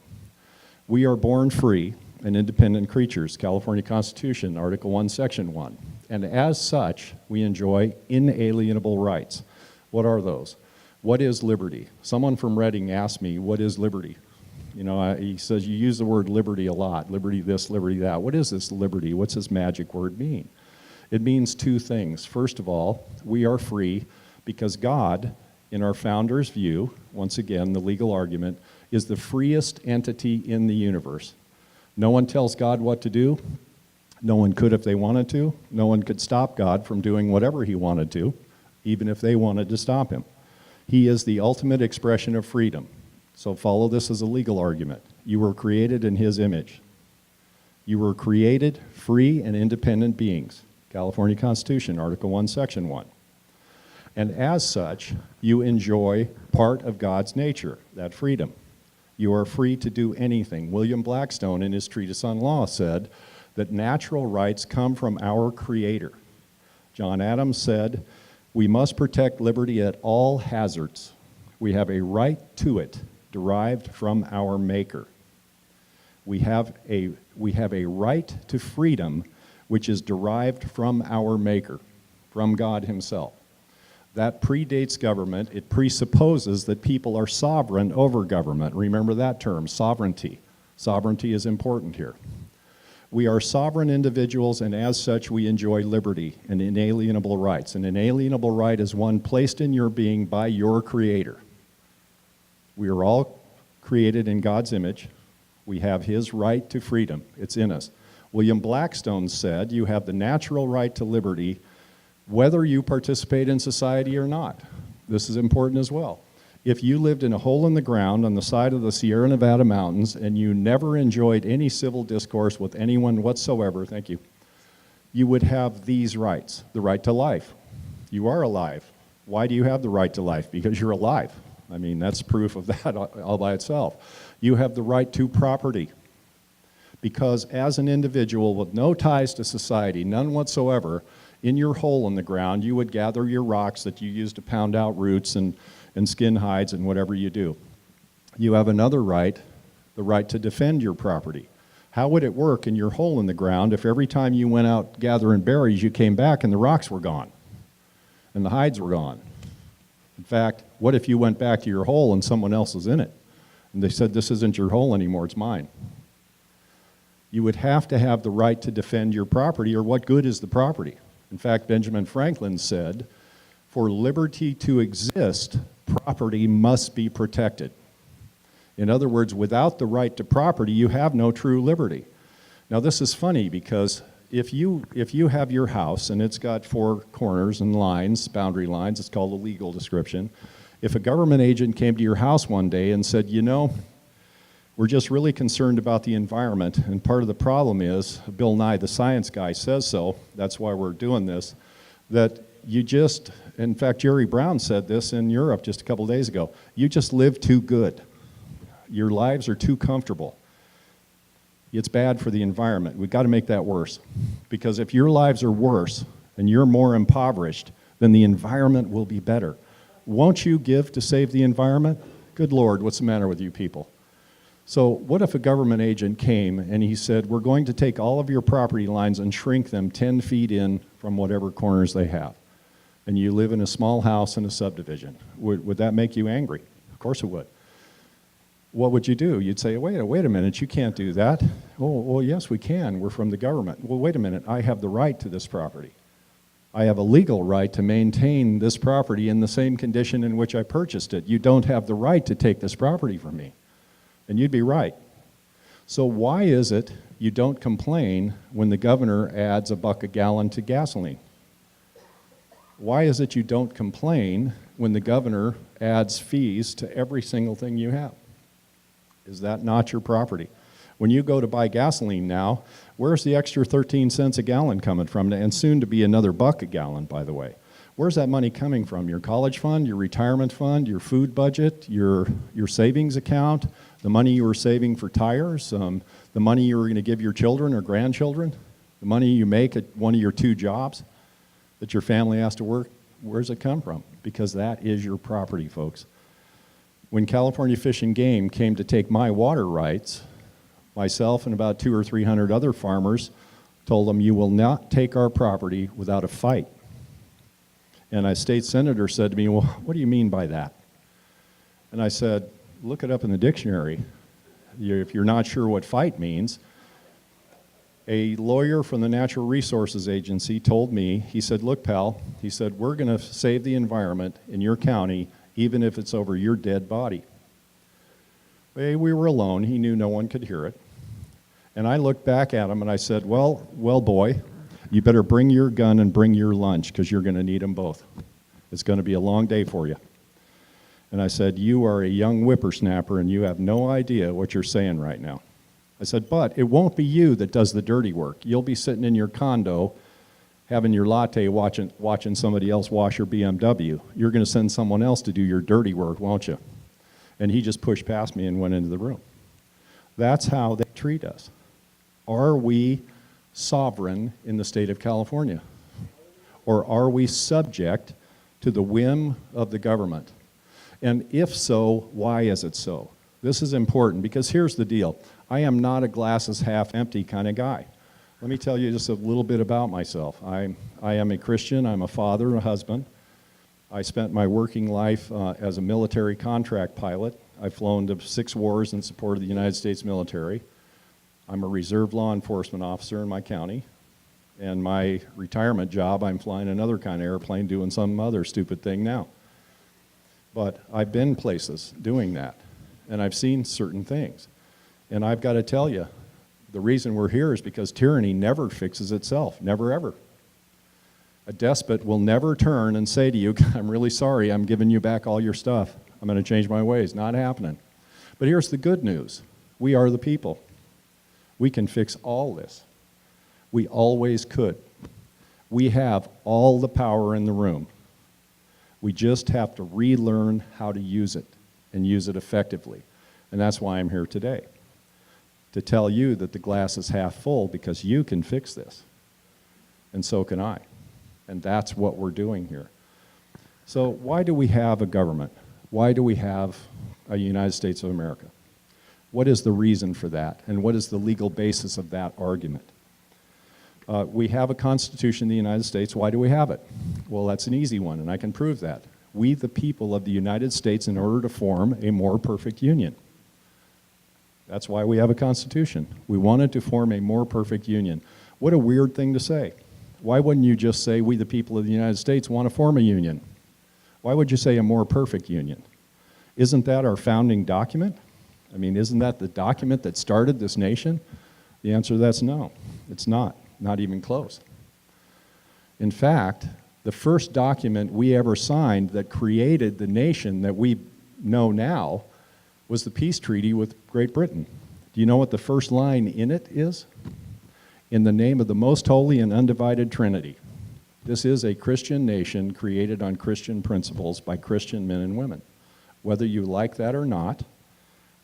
We are born free and independent creatures, California Constitution, Article 1, Section 1. And as such, we enjoy inalienable rights. What are those? What is liberty? Someone from Reading asked me, what is liberty? You know, he says, you use the word liberty a lot. Liberty this, liberty that. What is this liberty? What's this magic word mean? It means two things. First of all, we are free because God, in our founders' view, once again, the legal argument, is the freest entity in the universe. No one tells God what to do. No one could if they wanted to. No one could stop God from doing whatever he wanted to, even if they wanted to stop him. He is the ultimate expression of freedom. So follow this as a legal argument. You were created in his image. You were created free and independent beings. California Constitution, Article 1, Section 1. And as such, you enjoy part of God's nature, that freedom. You are free to do anything. William Blackstone, in his treatise on law, said that natural rights come from our Creator. John Adams said, we must protect liberty at all hazards. We have a right to it derived from our Maker. We have a right to freedom which is derived from our Maker, from God himself. That predates government. It presupposes that people are sovereign over government. Remember that term, sovereignty. Sovereignty is important here. We are sovereign individuals, and as such, we enjoy liberty and inalienable rights. An inalienable right is one placed in your being by your Creator. We are all created in God's image. We have his right to freedom. It's in us. William Blackstone said, you have the natural right to liberty whether you participate in society or not. This is important as well. If you lived in a hole in the ground on the side of the Sierra Nevada mountains and you never enjoyed any civil discourse with anyone whatsoever, thank you, you would have these rights. The right to life. You are alive. Why do you have the right to life? Because you're alive. I mean, that's proof of that all by itself. You have the right to property. Because as an individual with no ties to society, none whatsoever, in your hole in the ground, you would gather your rocks that you use to pound out roots and skin hides and whatever you do. You have another right, the right to defend your property. How would it work in your hole in the ground if every time you went out gathering berries, you came back and the rocks were gone and the hides were gone? In fact, what if you went back to your hole and someone else was in it? And they said, this isn't your hole anymore, it's mine. You would have to have the right to defend your property, or what good is the property? In fact, Benjamin Franklin said, for liberty to exist, property must be protected. In other words, without the right to property, you have no true liberty. Now this is funny because if you have your house and it's got 4 corners and lines, boundary lines, it's called a legal description. If a government agent came to your house one day and said, you know, we're just really concerned about the environment, and part of the problem is, Bill Nye, the science guy, says so, that's why we're doing this, that you just, in fact, Jerry Brown said this in Europe just a couple days ago, you just live too good. Your lives are too comfortable. It's bad for the environment. We've got to make that worse. Because if your lives are worse and you're more impoverished, then the environment will be better. Won't you give to save the environment? Good Lord, what's the matter with you people? So what if a government agent came and he said, we're going to take all of your property lines and shrink them 10 feet in from whatever corners they have, and you live in a small house in a subdivision? Would that make you angry? Of course it would. What would you do? You'd say, wait a minute, you can't do that. Oh, well, yes, we can. We're from the government. Well, wait a minute, I have the right to this property. I have a legal right to maintain this property in the same condition in which I purchased it. You don't have the right to take this property from me. And you'd be right. So why is it you don't complain when the governor adds $1 a gallon to gasoline? Why is it you don't complain when the governor adds fees to every single thing you have? Is that not your property? When you go to buy gasoline now, where's the extra 13 cents a gallon coming from? And soon to be another $1 a gallon, by the way. Where's that money coming from? Your college fund, your retirement fund, your food budget, your savings account, the money you were saving for tires, the money you were going to give your children or grandchildren, the money you make at one of your 2 jobs that your family has to work. Where's it come from? Because that is your property, folks. When California Fish and Game came to take my water rights, myself and about 200 or 300 other farmers told them, you will not take our property without a fight. And a state senator said to me, well, what do you mean by that? And I said, look it up in the dictionary. If you're not sure what fight means, a lawyer from the Natural Resources Agency told me, he said, look, pal, he said, we're going to save the environment in your county even if it's over your dead body. We were alone. He knew no one could hear it. And I looked back at him and I said, well, boy, you better bring your gun and bring your lunch because you're going to need them both. It's going to be a long day for you. And I said, you are a young whippersnapper and you have no idea what you're saying right now. I said, but it won't be you that does the dirty work. You'll be sitting in your condo having your latte watching somebody else wash your BMW. You're going to send someone else to do your dirty work, won't you? And he just pushed past me and went into the room. That's how they treat us. Are we sovereign in the state of California? Or are we subject to the whim of the government? And if so, why is it so? This is important because here's the deal. I am not a glasses half empty kind of guy. Let me tell you just a little bit about myself. I am a Christian, I'm a father, a husband. I spent my working life as a military contract pilot. I've flown to 6 wars in support of the United States military. I'm a reserve law enforcement officer in my county. And my retirement job, I'm flying another kind of airplane doing some other stupid thing now. But I've been places doing that, and I've seen certain things. And I've got to tell you, the reason we're here is because tyranny never fixes itself, never ever. A despot will never turn and say to you, I'm really sorry, I'm giving you back all your stuff. I'm going to change my ways. Not happening. But here's the good news. We are the people. We can fix all this. We always could. We have all the power in the room. We just have to relearn how to use it and use it effectively. And that's why I'm here today, to tell you that the glass is half full because you can fix this. And so can I. And that's what we're doing here. So why do we have a government? Why do we have a United States of America? What is the reason for that? And what is the legal basis of that argument? We have a Constitution of the United States. Why do we have it? Well, that's an easy one, and I can prove that. We, the people of the United States, in order to form a more perfect union. That's why we have a Constitution. We wanted to form a more perfect union. What a weird thing to say. Why wouldn't you just say, we, the people of the United States, want to form a union? Why would you say a more perfect union? Isn't that our founding document? I mean, isn't that the document that started this nation? The answer to that's no. It's not. Not even close. In fact, the first document we ever signed that created the nation that we know now was the peace treaty with Great Britain. Do you know what the first line in it is? In the name of the most holy and undivided Trinity. This is a Christian nation created on Christian principles by Christian men and women. Whether you like that or not,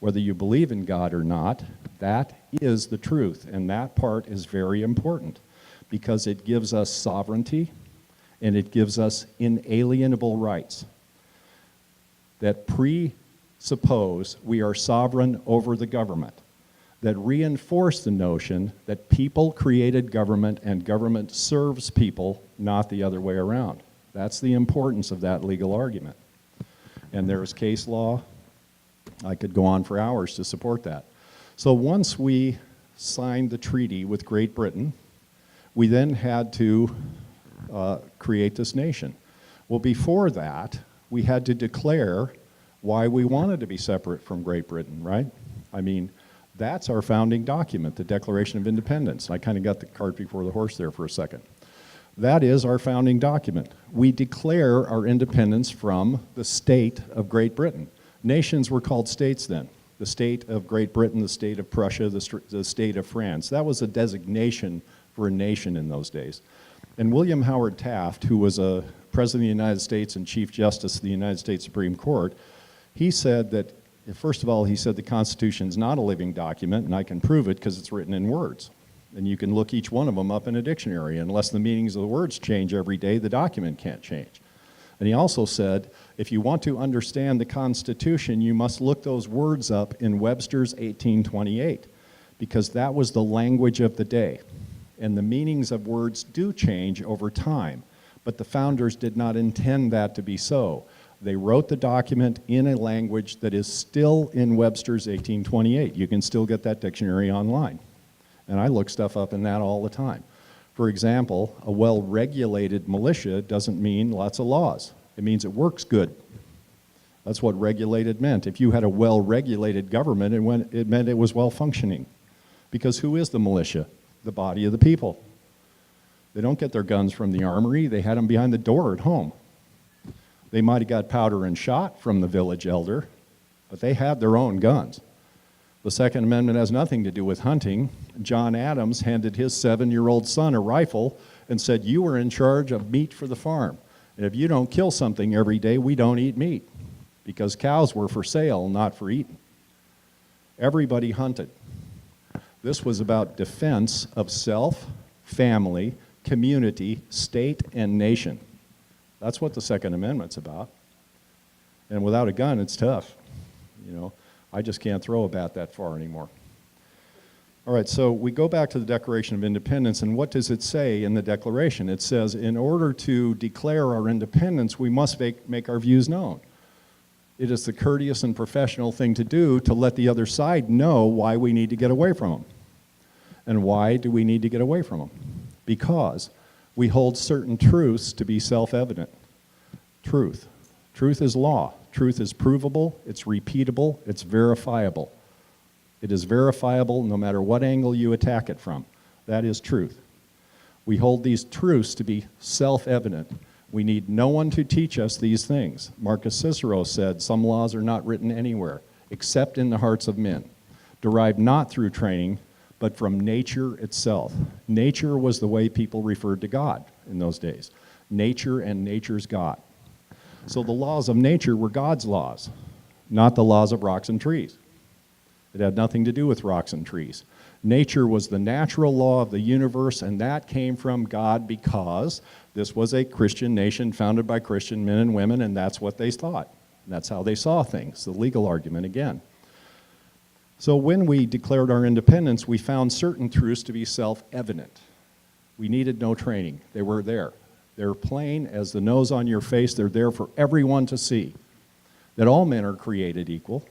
whether you believe in God or not, that is the truth, and that part is very important because it gives us sovereignty and it gives us inalienable rights that presuppose we are sovereign over the government, that reinforce the notion that people created government and government serves people, not the other way around. That's the importance of that legal argument. And there is case law. I could go on for hours to support that. So once we signed the treaty with Great Britain, we then had to create this nation. Well, before that, we had to declare why we wanted to be separate from Great Britain, right? I mean, that's our founding document, the Declaration of Independence. I kind of got the cart before the horse there for a second. That is our founding document. We declare our independence from the state of Great Britain. Nations were called states then. The state of Great Britain, the state of Prussia, the state of France. That was a designation for a nation in those days. And William Howard Taft, who was a President of the United States and Chief Justice of the United States Supreme Court, he said that, first of all, he said the Constitution is not a living document, and I can prove it because it's written in words. And you can look each one of them up in a dictionary. Unless the meanings of the words change every day, the document can't change. And he also said, if you want to understand the Constitution, you must look those words up in Webster's 1828, because that was the language of the day. And the meanings of words do change over time, but the founders did not intend that to be so. They wrote the document in a language that is still in Webster's 1828. You can still get that dictionary online. And I look stuff up in that all the time. For example, a well-regulated militia doesn't mean lots of laws. It means it works good. That's what regulated meant. If you had a well-regulated government, it meant it was well-functioning. Because who is the militia? The body of the people. They don't get their guns from the armory. They had them behind the door at home. They might have got powder and shot from the village elder, but they had their own guns. The Second Amendment has nothing to do with hunting. John Adams handed his 7-year-old son a rifle and said, you are in charge of meat for the farm. And if you don't kill something every day, we don't eat meat. Because cows were for sale, not for eating. Everybody hunted. This was about defense of self, family, community, state, and nation. That's what the Second Amendment's about. And without a gun, it's tough. You know, I just can't throw a bat that far anymore. All right, so we go back to the Declaration of Independence, and what does it say in the Declaration? It says, in order to declare our independence, we must make our views known. It is the courteous and professional thing to do to let the other side know why we need to get away from them. And why do we need to get away from them? Because we hold certain truths to be self-evident. Truth. Truth is law. Truth is provable, it's repeatable, it's verifiable. It is verifiable no matter what angle you attack it from. That is truth. We hold these truths to be self-evident. We need no one to teach us these things. Marcus Cicero said, some laws are not written anywhere, except in the hearts of men, derived not through training, but from nature itself. Nature was the way people referred to God in those days. Nature and nature's God. So the laws of nature were God's laws, not the laws of rocks and trees. It had nothing to do with rocks and trees. Nature was the natural law of the universe, and that came from God because this was a Christian nation founded by Christian men and women, and that's what they thought. That's how they saw things, the legal argument again. So when we declared our independence, we found certain truths to be self-evident. We needed no training. They were there. They're plain as the nose on your face. They're there for everyone to see. That all men are created equal,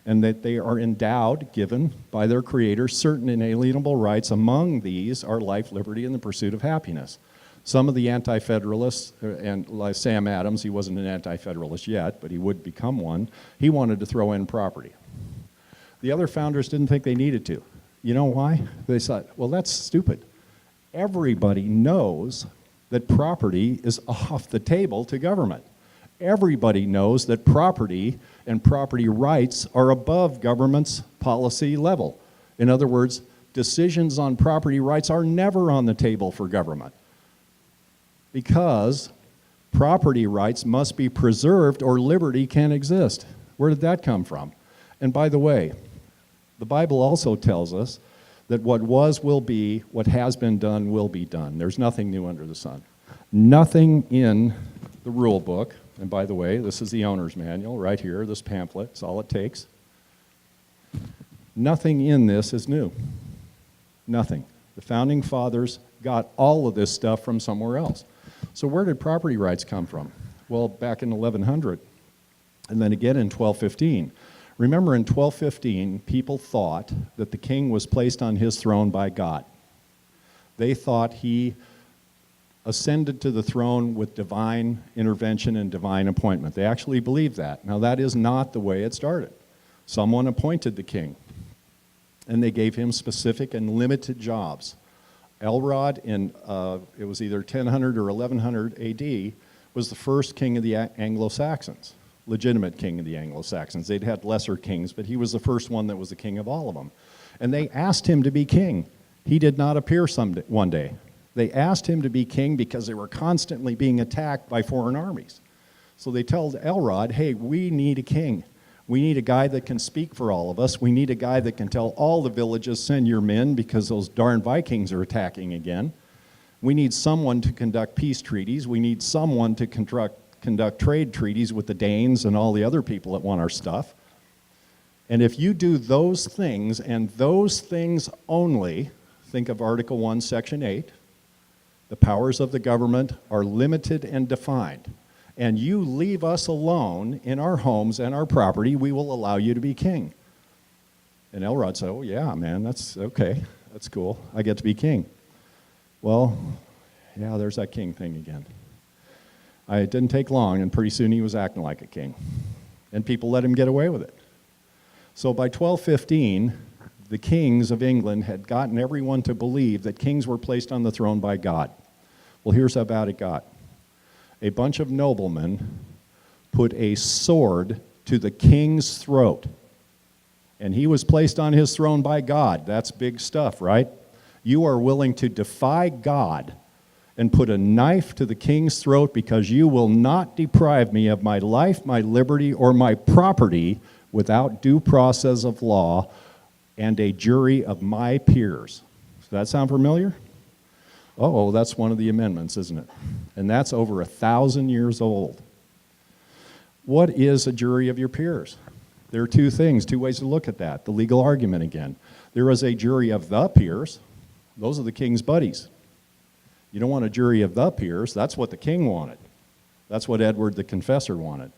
and that they are endowed, given by their Creator, certain inalienable rights. Among these are life, liberty, and the pursuit of happiness. Some of the anti-federalists, and like Sam Adams, he wasn't an anti-federalist yet, but he would become one, he wanted to throw in property. The other founders didn't think they needed to. You know why? They thought, well, that's stupid. Everybody knows that property is off the table to government. Everybody knows that property and property rights are above government's policy level. In other words, decisions on property rights are never on the table for government because property rights must be preserved or liberty can't exist. Where did that come from? And by the way, the Bible also tells us that what was will be, what has been done will be done. There's nothing new under the sun. Nothing in the rule book, and by the way, this is the owner's manual right here, this pamphlet, it's all it takes. Nothing in this is new. Nothing. The founding fathers got all of this stuff from somewhere else. So where did property rights come from? Well, back in 1100, and then again in 1215. Remember in 1215, people thought that the king was placed on his throne by God. They thought he ascended to the throne with divine intervention and divine appointment. They actually believed that. Now that is not the way it started. Someone appointed the king, and they gave him specific and limited jobs. Elrod in, it was either 1000 or 1100 AD, was the first king of the Anglo-Saxons, legitimate king of the Anglo-Saxons. They'd had lesser kings, but he was the first one that was the king of all of them. And they asked him to be king. He did not appear one day. They asked him to be king because they were constantly being attacked by foreign armies. So they told Elrod, hey, we need a king. We need a guy that can speak for all of us. We need a guy that can tell all the villages, send your men because those darn Vikings are attacking again. We need someone to conduct peace treaties. We need someone to conduct trade treaties with the Danes and all the other people that want our stuff. And if you do those things and those things only, think of Article 1, Section 8, the powers of the government are limited and defined. And you leave us alone in our homes and our property, we will allow you to be king. And Elrod said, oh yeah, man, that's okay. That's cool. I get to be king. Well, yeah, there's that king thing again. It didn't take long, and pretty soon he was acting like a king. And people let him get away with it. So by 1215, the kings of England had gotten everyone to believe that kings were placed on the throne by God. Well, here's how bad it got. A bunch of noblemen put a sword to the king's throat. And he was placed on his throne by God. That's big stuff, right? You are willing to defy God and put a knife to the king's throat because you will not deprive me of my life, my liberty, or my property without due process of law and a jury of my peers. Does that sound familiar? Oh, that's one of the amendments, isn't it? And that's over 1,000 years old. What is a jury of your peers? There are two things, two ways to look at that. The legal argument again. There is a jury of the peers. Those are the king's buddies. You don't want a jury of the peers. That's what the king wanted. That's what Edward the Confessor wanted.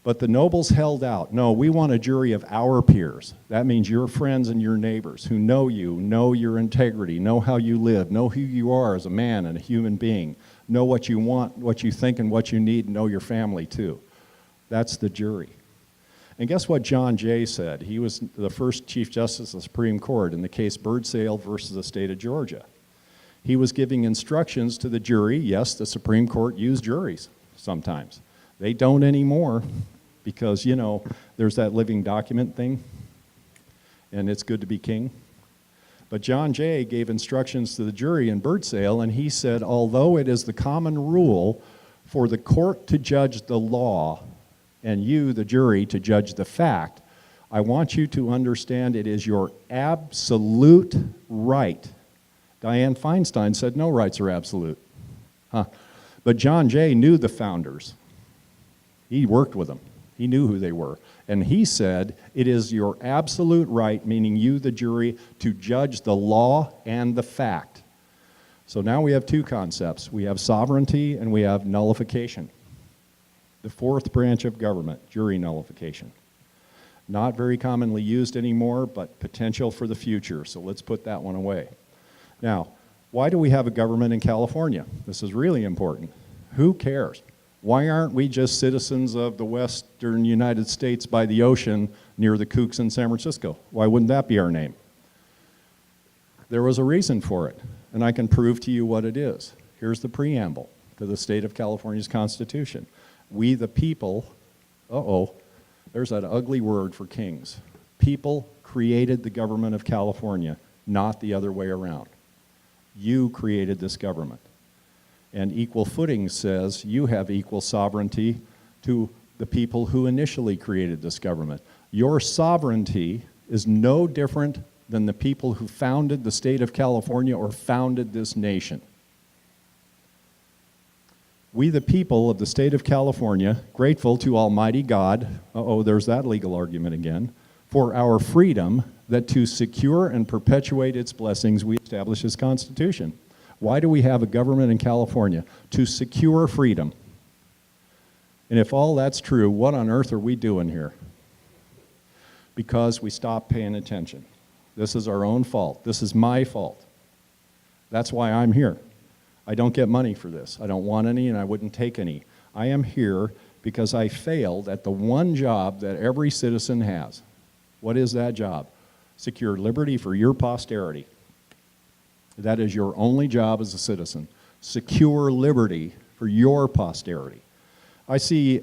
But the nobles held out. No, we want a jury of our peers. That means your friends and your neighbors who know you, know your integrity, know how you live, know who you are as a man and a human being, know what you want, what you think, and what you need, and know your family too. That's the jury. And guess what John Jay said? He was the first Chief Justice of the Supreme Court in the case Baird versus the state of Georgia. He was giving instructions to the jury. Yes, the Supreme Court used juries sometimes. They don't anymore because, you know, there's that living document thing, and it's good to be king. But John Jay gave instructions to the jury in Birdsale, and he said, although it is the common rule for the court to judge the law and you, the jury, to judge the fact, I want you to understand it is your absolute right. Dianne Feinstein said no rights are absolute. But John Jay knew the founders. He worked with them. He knew who they were. And he said, it is your absolute right, meaning you, the jury, to judge the law and the fact. So now we have two concepts. We have sovereignty and we have nullification. The fourth branch of government, jury nullification. Not very commonly used anymore, but potential for the future. So let's put that one away. Now, why do we have a government in California? This is really important. Who cares? Why aren't we just citizens of the western United States by the ocean near the Kooks in San Francisco? Why wouldn't that be our name? There was a reason for it, and I can prove to you what it is. Here's the preamble to the state of California's Constitution. We the people, there's that ugly word for kings. People created the government of California, not the other way around. You created this government. And equal footing says you have equal sovereignty to the people who initially created this government. Your sovereignty is no different than the people who founded the state of California or founded this nation. We the people of the state of California, grateful to Almighty God, there's that legal argument again, for our freedom that to secure and perpetuate its blessings we establish this Constitution. Why do we have a government in California? To secure freedom. And if all that's true, what on earth are we doing here? Because we stopped paying attention. This is our own fault. This is my fault. That's why I'm here. I don't get money for this. I don't want any and I wouldn't take any. I am here because I failed at the one job that every citizen has. What is that job? Secure liberty for your posterity. That is your only job as a citizen. Secure liberty for your posterity. I see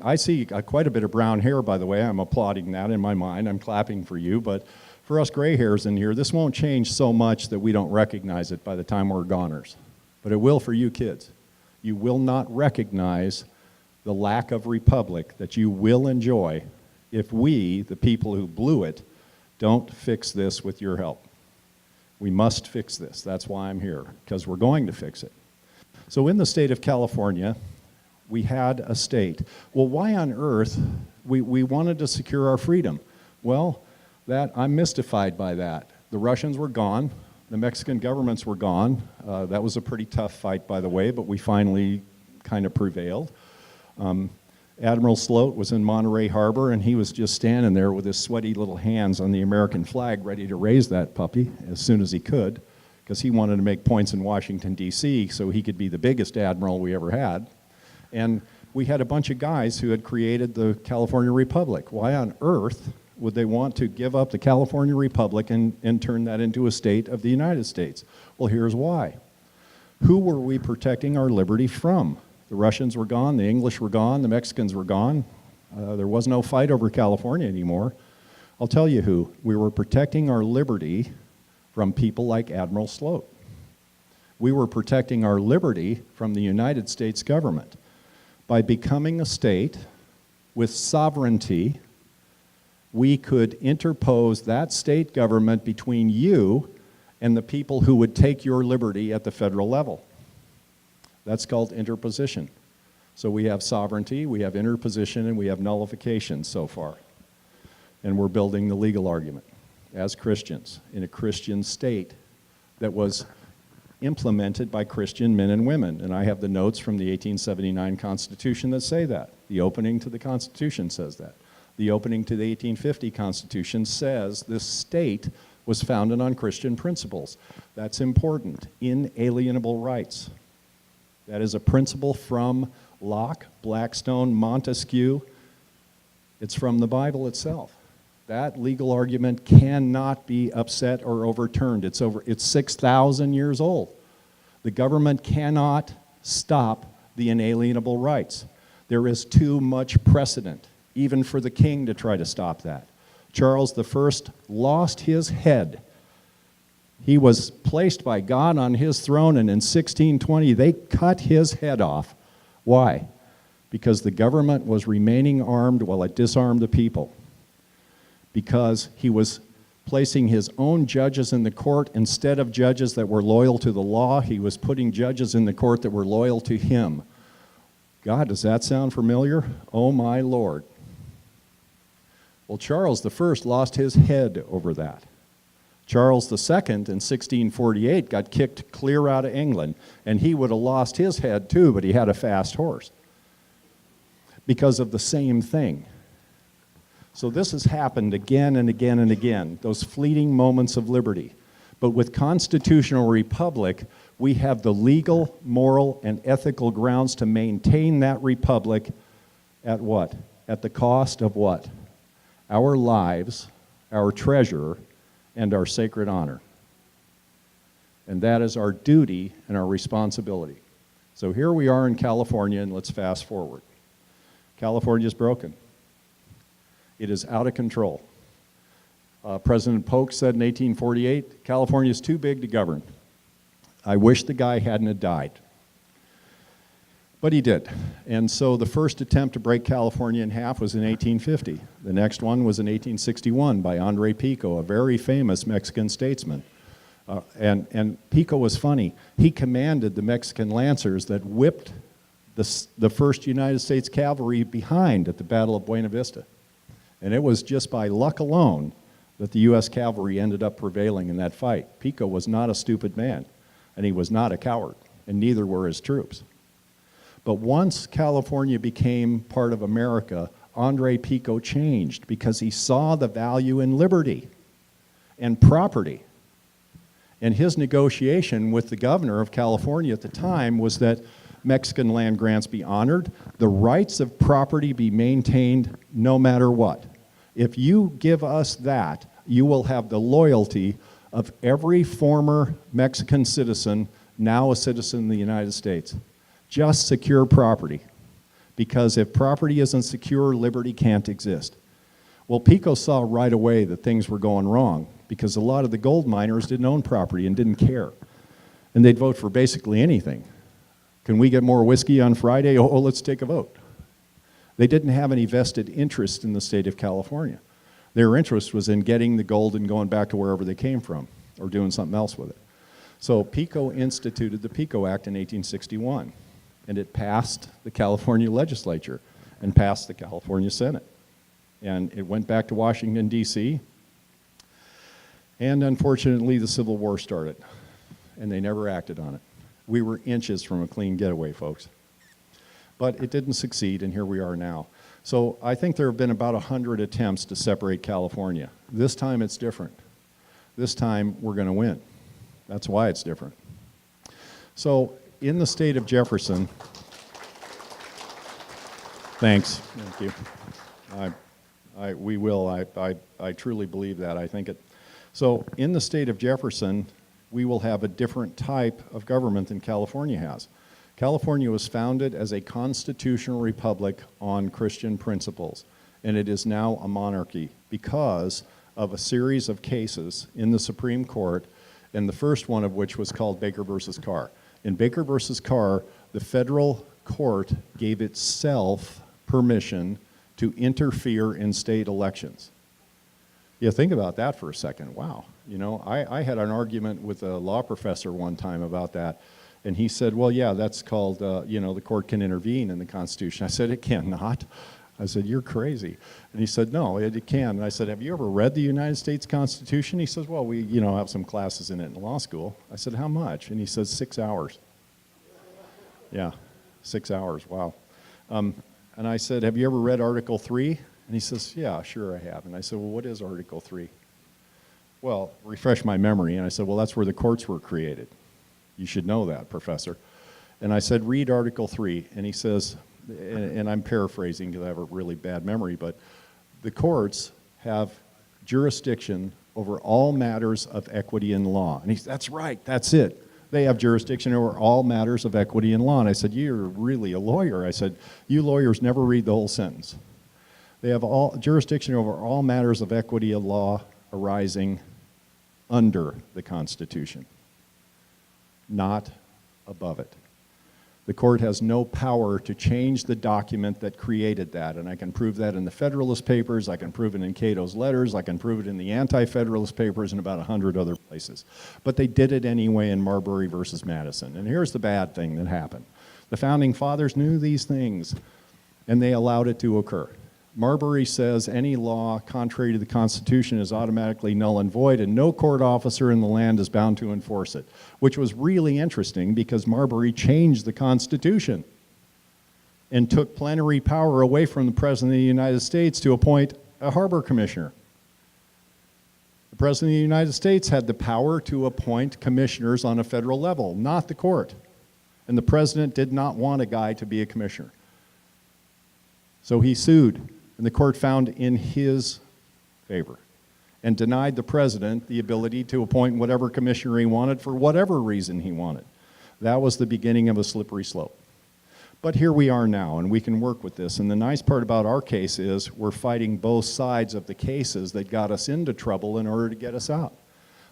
quite a bit of brown hair, by the way. I'm applauding that in my mind. I'm clapping for you. But for us gray hairs in here, this won't change so much that we don't recognize it by the time we're goners. But it will for you kids. You will not recognize the lack of republic that you will enjoy if we, the people who blew it, don't fix this with your help. We must fix this. That's why I'm here, because we're going to fix it. So in the state of California, we had a state. Well, why on earth we wanted to secure our freedom? Well, I'm mystified by that. The Russians were gone. The Mexican governments were gone. That was a pretty tough fight, by the way, but we finally kind of prevailed. Admiral Sloat was in Monterey Harbor, and he was just standing there with his sweaty little hands on the American flag, ready to raise that puppy as soon as he could, because he wanted to make points in Washington, D.C., so he could be the biggest admiral we ever had. And we had a bunch of guys who had created the California Republic. Why on earth would they want to give up the California Republic and turn that into a state of the United States? Well, here's why. Who were we protecting our liberty from? The Russians were gone, the English were gone, the Mexicans were gone. There was no fight over California anymore. I'll tell you who. We were protecting our liberty from people like Admiral Sloat. We were protecting our liberty from the United States government. By becoming a state with sovereignty, we could interpose that state government between you and the people who would take your liberty at the federal level. That's called interposition. So we have sovereignty, we have interposition, and we have nullification so far. And we're building the legal argument as Christians in a Christian state that was implemented by Christian men and women. And I have the notes from the 1879 Constitution that say that. The opening to the Constitution says that. The opening to the 1850 Constitution says this state was founded on Christian principles. That's important. Inalienable rights. That is a principle from Locke, Blackstone, Montesquieu. It's from the Bible itself. That legal argument cannot be upset or overturned. It's 6,000 years old. The government cannot stop the inalienable rights. There is too much precedent, even for the king to try to stop that. Charles I lost his head. He was placed by God on his throne, and in 1620 they cut his head off. Why? Because the government was remaining armed while it disarmed the people. Because he was placing his own judges in the court instead of judges that were loyal to the law. He was putting judges in the court that were loyal to him. God, does that sound familiar? Oh my Lord. Well, Charles I lost his head over that. Charles II in 1648 got kicked clear out of England, and he would have lost his head too, but he had a fast horse because of the same thing. So this has happened again and again and again, those fleeting moments of liberty. But with constitutional republic, we have the legal, moral, and ethical grounds to maintain that republic at what? At the cost of what? Our lives, our treasure, and our sacred honor. And that is our duty and our responsibility. So here we are in California, and let's fast forward. California's broken. It is out of control. President Polk said in 1848, California is too big to govern. I wish the guy hadn't have died. But he did. And so the first attempt to break California in half was in 1850. The next one was in 1861 by Andre Pico, a very famous Mexican statesman. And Pico was funny. He commanded the Mexican lancers that whipped the first United States cavalry behind at the Battle of Buena Vista. And it was just by luck alone that the U.S. cavalry ended up prevailing in that fight. Pico was not a stupid man, and he was not a coward, and neither were his troops. But once California became part of America, Andre Pico changed because he saw the value in liberty and property. And his negotiation with the governor of California at the time was that Mexican land grants be honored, the rights of property be maintained no matter what. If you give us that, you will have the loyalty of every former Mexican citizen, now a citizen of the United States. Just secure property. Because if property isn't secure, liberty can't exist. Well, Pico saw right away that things were going wrong because a lot of the gold miners didn't own property and didn't care. And they'd vote for basically anything. Can we get more whiskey on Friday? Oh, let's take a vote. They didn't have any vested interest in the state of California. Their interest was in getting the gold and going back to wherever they came from or doing something else with it. So Pico instituted the Pico Act in 1861, and it passed the California legislature and passed the California Senate. And it went back to Washington, D.C., and unfortunately the Civil War started, and they never acted on it. We were inches from a clean getaway, folks. But it didn't succeed, and here we are now. So I think there have been about 100 attempts to separate California. This time it's different. This time we're going to win. That's why it's different. So in the state of Jefferson, thanks, thank you. We will, I truly believe that. I think it. So in the state of Jefferson, we will have a different type of government than California has. California was founded as a constitutional republic on Christian principles, and it is now a monarchy because of a series of cases in the Supreme Court, and the first one of which was called Baker versus Carr. In Baker versus Carr, the federal court gave itself permission to interfere in state elections. Yeah, think about that for a second. Wow. You know, I had an argument with a law professor one time about that, and he said, well, yeah, that's called, you know, the court can intervene in the Constitution. I said, it cannot. I said, you're crazy. And he said, no, it can. And I said, have you ever read the United States Constitution? He says, well, we have some classes in it in law school. I said, how much? And he says, 6 hours. Yeah, 6 hours, wow. And I said, have you ever read Article 3? And he says, yeah, sure I have. And I said, well, what is Article 3? Well, refresh my memory. And I said, well, that's where the courts were created. You should know that, Professor. And I said, read Article 3. And he says, and I'm paraphrasing because I have a really bad memory, but the courts have jurisdiction over all matters of equity in law. And he said, that's right, that's it. They have jurisdiction over all matters of equity in law. And I said, you're really a lawyer. I said, you lawyers never read the whole sentence. They have all jurisdiction over all matters of equity of law arising under the Constitution, not above it. The court has no power to change the document that created that, and I can prove that in the Federalist Papers, I can prove it in Cato's letters, I can prove it in the Anti-Federalist Papers, and about 100 other places. But they did it anyway in Marbury versus Madison. And here's the bad thing that happened. The Founding Fathers knew these things, and they allowed it to occur. Marbury says any law contrary to the Constitution is automatically null and void, and no court officer in the land is bound to enforce it, which was really interesting because Marbury changed the Constitution and took plenary power away from the President of the United States to appoint a harbor commissioner. The President of the United States had the power to appoint commissioners on a federal level, not the court. And the President did not want a guy to be a commissioner. So he sued. And the court found in his favor and denied the president the ability to appoint whatever commissioner he wanted for whatever reason he wanted. That was the beginning of a slippery slope. But here we are now, and we can work with this. And the nice part about our case is we're fighting both sides of the cases that got us into trouble in order to get us out.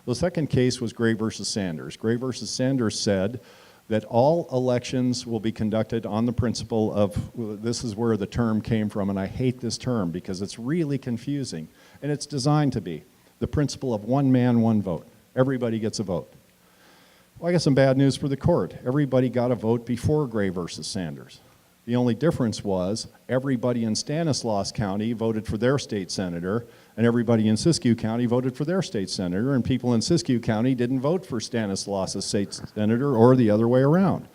The second case was Gray versus Sanders. Gray versus Sanders said that all elections will be conducted on the principle of, this is where the term came from, and I hate this term because it's really confusing, and it's designed to be, the principle of one man, one vote. Everybody gets a vote. Well, I got some bad news for the court. Everybody got a vote before Gray versus Sanders. The only difference was everybody in Stanislaus County voted for their state senator, and everybody in Siskiyou County voted for their state senator, and people in Siskiyou County didn't vote for Stanislaus' state senator or the other way around.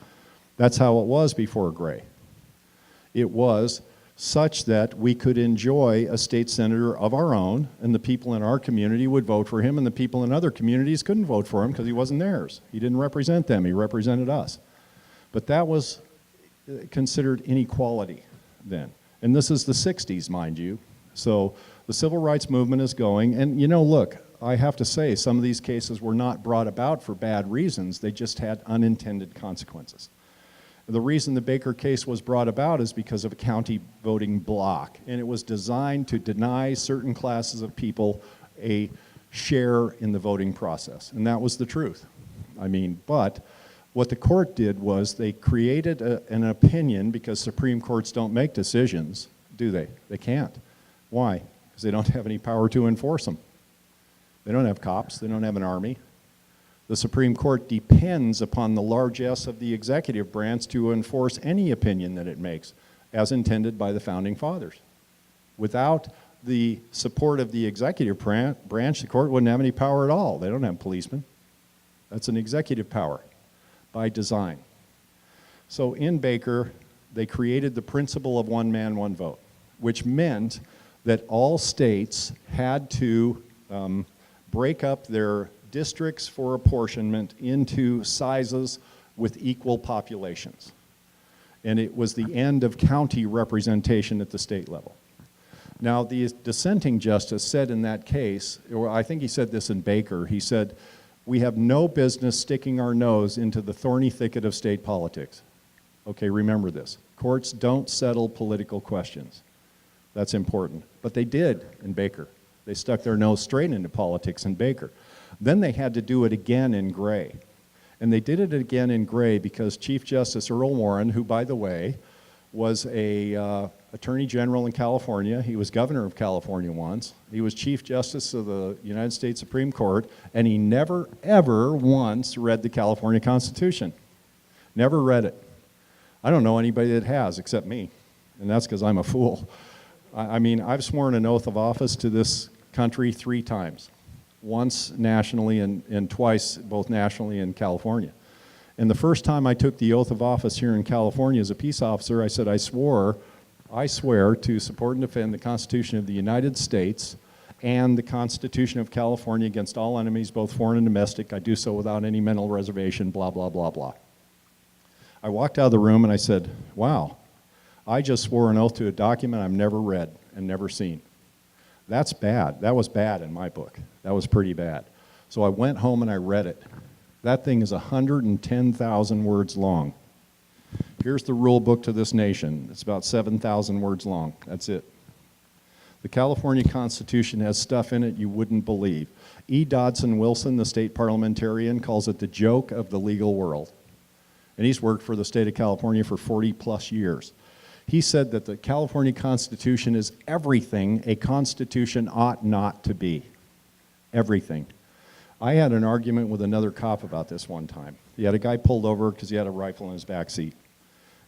That's how it was before Gray. It was such that we could enjoy a state senator of our own, and the people in our community would vote for him, and the people in other communities couldn't vote for him because he wasn't theirs. He didn't represent them, he represented us. But that was considered inequality then. And this is the 60s, mind you. So the civil rights movement is going, and look, I have to say, some of these cases were not brought about for bad reasons, they just had unintended consequences. The reason the Baker case was brought about is because of a county voting block, and it was designed to deny certain classes of people a share in the voting process, and that was the truth. But what the court did was they created an opinion, because Supreme Courts don't make decisions, do they? They can't. Why? Because they don't have any power to enforce them. They don't have cops, they don't have an army. The Supreme Court depends upon the largesse of the executive branch to enforce any opinion that it makes, as intended by the Founding Fathers. Without the support of the executive branch, the court wouldn't have any power at all. They don't have policemen. That's an executive power by design. So in Baker, they created the principle of one man, one vote, which meant that all states had to break up their districts for apportionment into sizes with equal populations. And it was the end of county representation at the state level. Now, the dissenting justice said in that case, or I think he said this in Baker, he said, we have no business sticking our nose into the thorny thicket of state politics. Okay, remember this. Courts don't settle political questions. That's important. But they did in Baker. They stuck their nose straight into politics in Baker. Then they had to do it again in Gray. And they did it again in Gray because Chief Justice Earl Warren, who, by the way, was a Attorney General in California. He was governor of California once. He was Chief Justice of the United States Supreme Court, and he never, ever once read the California Constitution. Never read it. I don't know anybody that has, except me, and that's because I'm a fool. I mean, I've sworn an oath of office to this country 3 times. Once nationally and twice both nationally in California. And the first time I took the oath of office here in California as a peace officer, I said, I swear to support and defend the Constitution of the United States and the Constitution of California against all enemies, both foreign and domestic. I do so without any mental reservation, blah, blah, blah, blah. I walked out of the room and I said, wow, I just swore an oath to a document I've never read and never seen. That's bad. That was bad in my book. That was pretty bad. So I went home and I read it. That thing is 110,000 words long. Here's the rule book to this nation. It's about 7,000 words long. That's it. The California Constitution has stuff in it you wouldn't believe. E. Dodson Wilson, the state parliamentarian, calls it the joke of the legal world. And he's worked for the state of California for 40 plus years. He said that the California Constitution is everything a constitution ought not to be. Everything. I had an argument with another cop about this one time. He had a guy pulled over because he had a rifle in his back seat.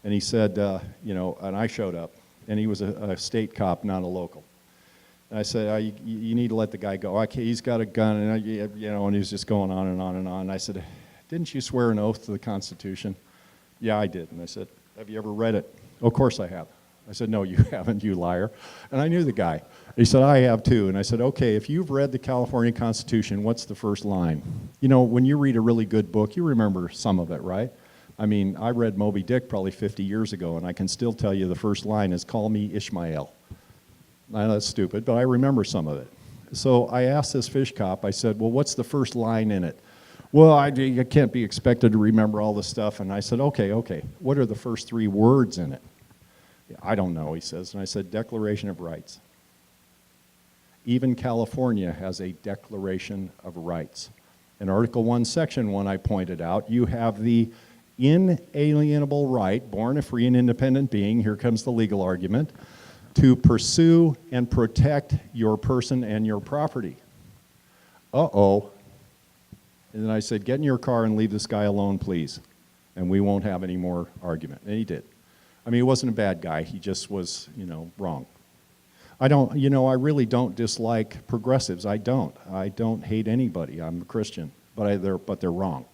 And he said, and I showed up, and he was a state cop, not a local. And I said, you need to let the guy go. Okay, he's got a gun, and and he was just going on and on and on. And I said, didn't you swear an oath to the Constitution? Yeah, I did. And I said, have you ever read it? Oh, of course I have. I said, no, you haven't, you liar. And I knew the guy. He said, I have too. And I said, okay, if you've read the California Constitution, what's the first line? You know, when you read a really good book, you remember some of it, right? I mean, I read Moby Dick probably 50 years ago, and I can still tell you the first line is, call me Ishmael. I know that's stupid, but I remember some of it. So I asked this fish cop, I said, well, what's the first line in it? Well, I can't be expected to remember all the stuff. And I said, okay, what are the first 3 words in it? I don't know, he says. And I said, Declaration of Rights. Even California has a Declaration of Rights. In Article 1, Section 1, I pointed out, you have the inalienable right, born a free and independent being, here comes the legal argument, to pursue and protect your person and your property. Uh-oh. And then I said, get in your car and leave this guy alone, please. And we won't have any more argument. And he did. I mean, he wasn't a bad guy. He just was, wrong. I really don't dislike progressives. I don't hate anybody. I'm a Christian. But they're wrong.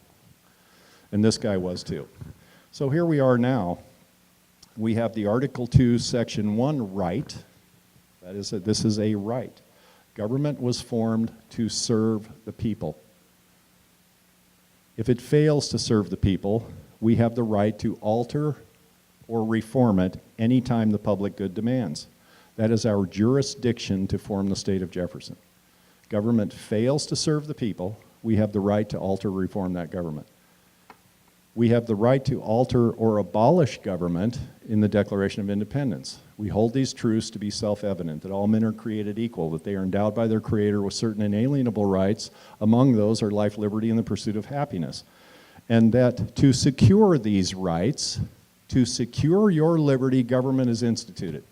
And this guy was too. So here we are now. We have the Article 2, Section 1 right. That is, this is a right. Government was formed to serve the people. If it fails to serve the people, we have the right to alter or reform it anytime the public good demands. That is our jurisdiction to form the state of Jefferson. Government fails to serve the people, we have the right to alter or reform that government. We have the right to alter or abolish government in the Declaration of Independence. We hold these truths to be self-evident, that all men are created equal, that they are endowed by their Creator with certain inalienable rights. Among those are life, liberty, and the pursuit of happiness. And that to secure these rights, to secure your liberty, government is instituted.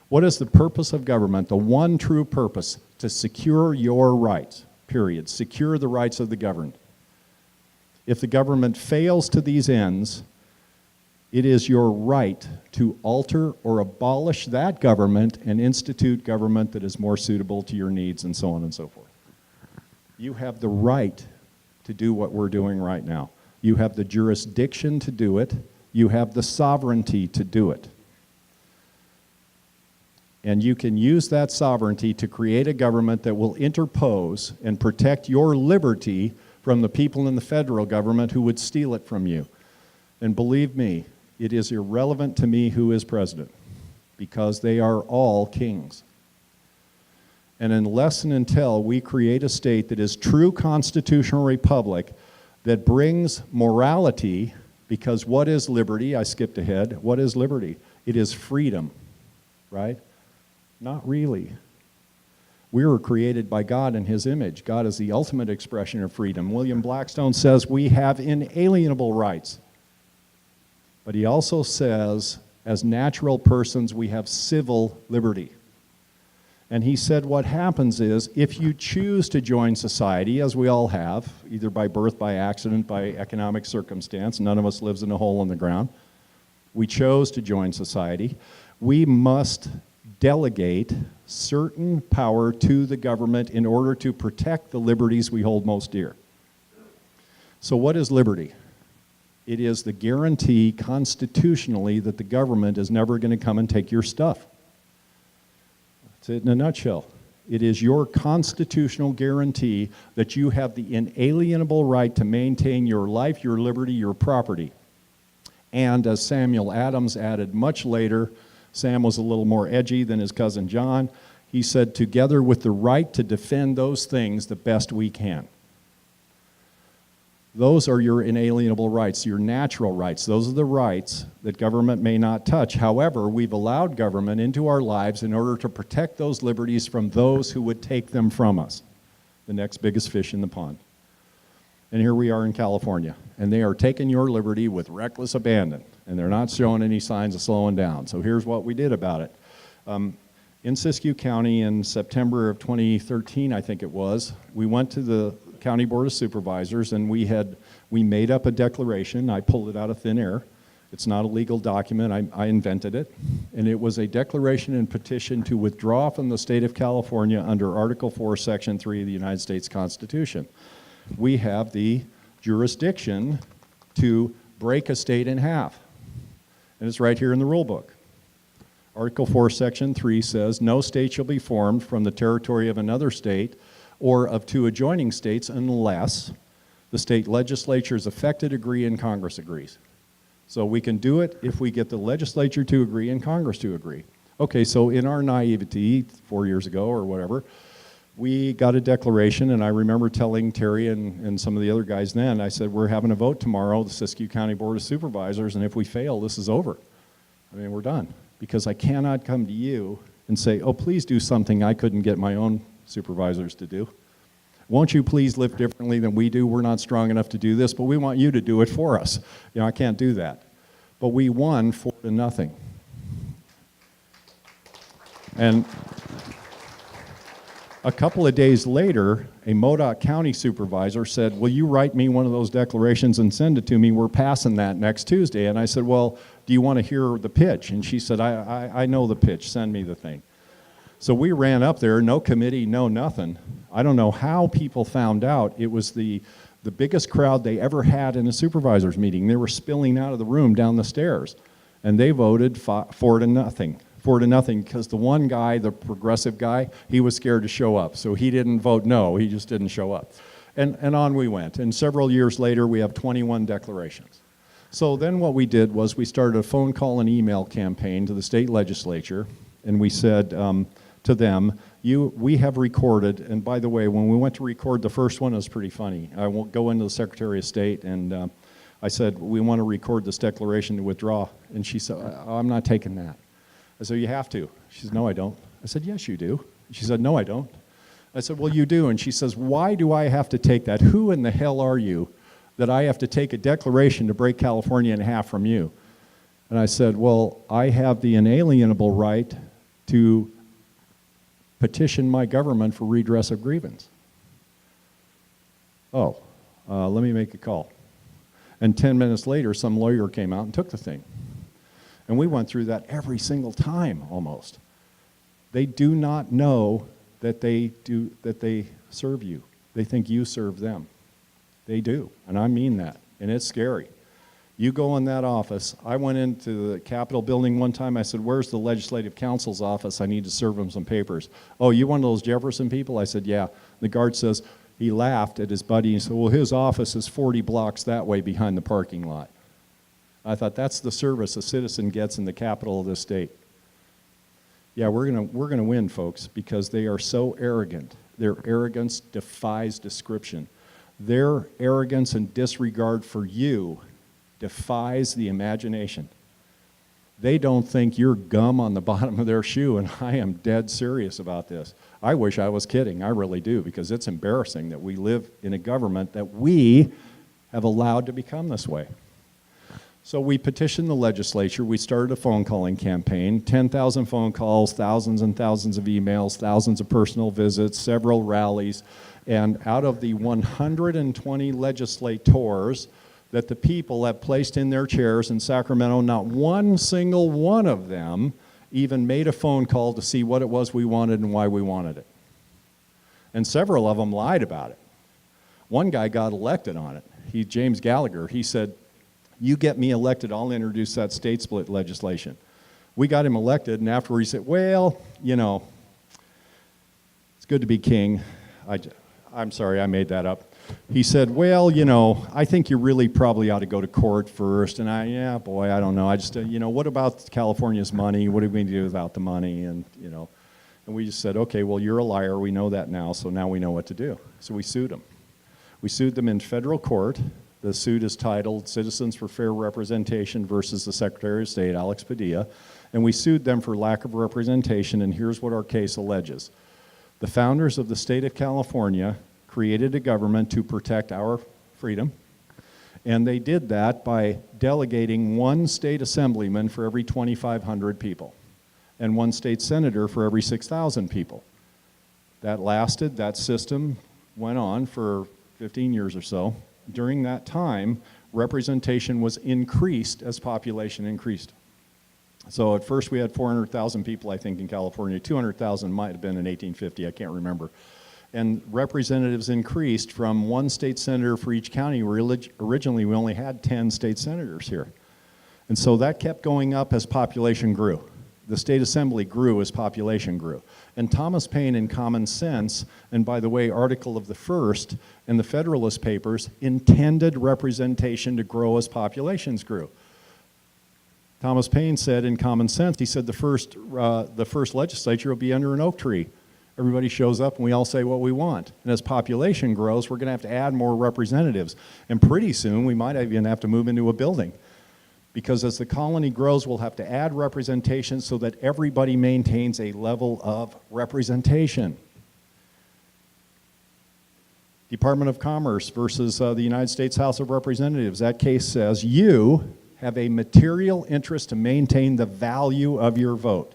What is the purpose of government? The one true purpose, to secure your rights, period. Secure the rights of the governed. If the government fails to these ends, it is your right to alter or abolish that government and institute government that is more suitable to your needs, and so on and so forth. You have the right to do what we're doing right now. You have the jurisdiction to do it. You have the sovereignty to do it. And you can use that sovereignty to create a government that will interpose and protect your liberty from the people in the federal government who would steal it from you. And believe me, it is irrelevant to me who is president, because they are all kings. And unless and until we create a state that is true constitutional republic, that brings morality, because what is liberty? I skipped ahead. What is liberty? It is freedom, right? Not really. We were created by God in His image. God is the ultimate expression of freedom. William Blackstone says we have inalienable rights. But he also says, as natural persons, we have civil liberty. And he said what happens is, if you choose to join society, as we all have, either by birth, by accident, by economic circumstance, none of us lives in a hole in the ground, we chose to join society, we must delegate certain power to the government in order to protect the liberties we hold most dear. So what is liberty? It is the guarantee constitutionally that the government is never going to come and take your stuff. That's it in a nutshell. It is your constitutional guarantee that you have the inalienable right to maintain your life, your liberty, your property. And as Samuel Adams added much later, Sam was a little more edgy than his cousin John. He said, together with the right to defend those things the best we can. Those are your inalienable rights, your natural rights. Those are the rights that government may not touch. However, we've allowed government into our lives in order to protect those liberties from those who would take them from us. The next biggest fish in the pond. And here we are in California, and they are taking your liberty with reckless abandon, and they're not showing any signs of slowing down. So here's what we did about it. In Siskiyou County in September of 2013, I think it was, we went to the County Board of Supervisors, and we made up a declaration. I pulled it out of thin air. It's not a legal document. I invented it. And it was a declaration and petition to withdraw from the state of California under Article 4, Section 3 of the United States Constitution. We have the jurisdiction to break a state in half. And it's right here in the rule book. Article 4, Section 3 says, no state shall be formed from the territory of another state or of two adjoining states unless the state legislatures affected agree and Congress agrees. So we can do it if we get the legislature to agree and Congress to agree. Okay, so in our naivety 4 years ago or whatever, we got a declaration, and I remember telling Terry and some of the other guys then, I said, we're having a vote tomorrow, the Siskiyou County Board of Supervisors, and if we fail, this is over. I mean, we're done. Because I cannot come to you and say, oh, please do something I couldn't get my own supervisors to do. Won't you please live differently than we do? We're not strong enough to do this, but we want you to do it for us. You know, I can't do that. But we won 4-0. And a couple of days later, a Modoc County supervisor said, will you write me one of those declarations and send it to me? We're passing that next Tuesday. And I said, well, do you want to hear the pitch? And she said, I know the pitch. Send me the thing. So we ran up there, no committee, no nothing. I don't know how people found out. It was the biggest crowd they ever had in a supervisors meeting. They were spilling out of the room down the stairs. And they voted 4-0. 4-0 because the one guy, the progressive guy, he was scared to show up. So he didn't vote no, he just didn't show up. And on we went. And several years later, we have 21 declarations. So then what we did was we started a phone call and email campaign to the state legislature, and we said to them, we have recorded, and by the way, when we went to record the first one, it was pretty funny. I won't go into the Secretary of State, and I said, we want to record this declaration to withdraw. And she said, I'm not taking that. I said, you have to. She said, no, I don't. I said, yes, you do. She said, no, I don't. I said, well, you do. And she says, why do I have to take that? Who in the hell are you that I have to take a declaration to break California in half from you? And I said, well, I have the inalienable right to petition my government for redress of grievance. Oh, let me make a call. And 10 minutes later, some lawyer came out and took the thing. And we went through that every single time, almost. They do not know that they serve you. They think you serve them. They do, and I mean that, and it's scary. You go in that office. I went into the Capitol building one time. I said, where's the Legislative Council's office? I need to serve them some papers. Oh, you one of those Jefferson people? I said, yeah. The guard says, he laughed at his buddy and said, well, his office is 40 blocks that way behind the parking lot. I thought that's the service a citizen gets in the capital of this state. Yeah, we're gonna win, folks, because they are so arrogant. Their arrogance defies description. Their arrogance and disregard for you defies the imagination. They don't think you're gum on the bottom of their shoe, and I am dead serious about this. I wish I was kidding, I really do, because it's embarrassing that we live in a government that we have allowed to become this way. So we petitioned the legislature. We started a phone calling campaign, 10,000 phone calls, thousands and thousands of emails, thousands of personal visits, several rallies. And out of the 120 legislators that the people have placed in their chairs in Sacramento, not one single one of them even made a phone call to see what it was we wanted and why we wanted it. And several of them lied about it. One guy got elected on it. James Gallagher, he said, "You get me elected, I'll introduce that state split legislation." We got him elected, and afterward he said, "Well, you know, it's good to be king." I'm sorry, I made that up. He said, "Well, you know, I think you really probably ought to go to court first." And yeah, boy, I don't know. I just, you know, what about California's money? What are we going to do without the money? And, you know, and we just said, okay, well, you're a liar. We know that now, so now we know what to do. So we sued him. We sued them in federal court. The suit is titled Citizens for Fair Representation versus the Secretary of State, Alex Padilla. And we sued them for lack of representation, and here's what our case alleges. The founders of the state of California created a government to protect our freedom, and they did that by delegating one state assemblyman for every 2,500 people and one state senator for every 6,000 people. That system went on for 15 years or so. During that time, representation was increased as population increased. So at first we had 400,000 people, I think, in California. 200,000 might have been in 1850, I can't remember. And representatives increased from one state senator for each county. Originally, we only had 10 state senators here. And so that kept going up as population grew. The state assembly grew as population grew. And Thomas Paine in Common Sense, and by the way, Article of the First and the Federalist Papers, intended representation to grow as populations grew. Thomas Paine said in Common Sense, he said the first legislature will be under an oak tree. Everybody shows up and we all say what we want. And as population grows, we're going to have to add more representatives. And pretty soon, we might even have to move into a building. Because as the colony grows, we'll have to add representation so that everybody maintains a level of representation. Department of Commerce versus the United States House of Representatives. That case says you have a material interest to maintain the value of your vote.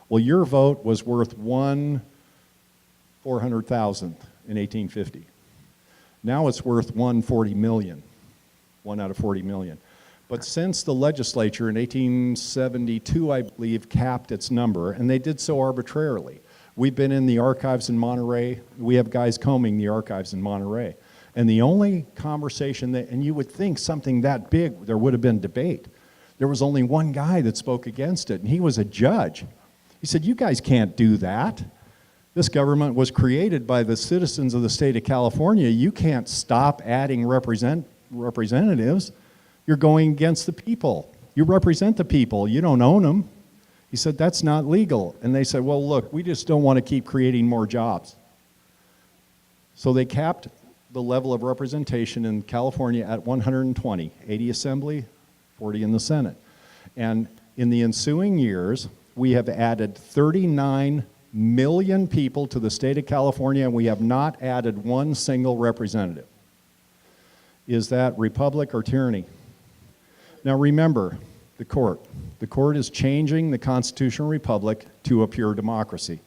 Well, your vote was worth 1/400,000 in 1850. Now it's worth 1/40 million, 1 out of 40 million. But since the legislature in 1872, I believe, capped its number, and they did so arbitrarily. We've been in the archives in Monterey. We have guys combing the archives in Monterey. And the only conversation and you would think something that big, there would have been debate. There was only one guy that spoke against it, and he was a judge. He said, "You guys can't do that. This government was created by the citizens of the state of California. You can't stop adding representatives. You're going against the people. You represent the people. You don't own them." He said, "That's not legal." And they said, "Well, look, we just don't want to keep creating more jobs." So they capped the level of representation in California at 120, 80 Assembly, 40 in the Senate. And in the ensuing years, we have added 39 million people to the state of California, and we have not added one single representative. Is that republic or tyranny? Now remember, the court. The court is changing the constitutional republic to a pure democracy.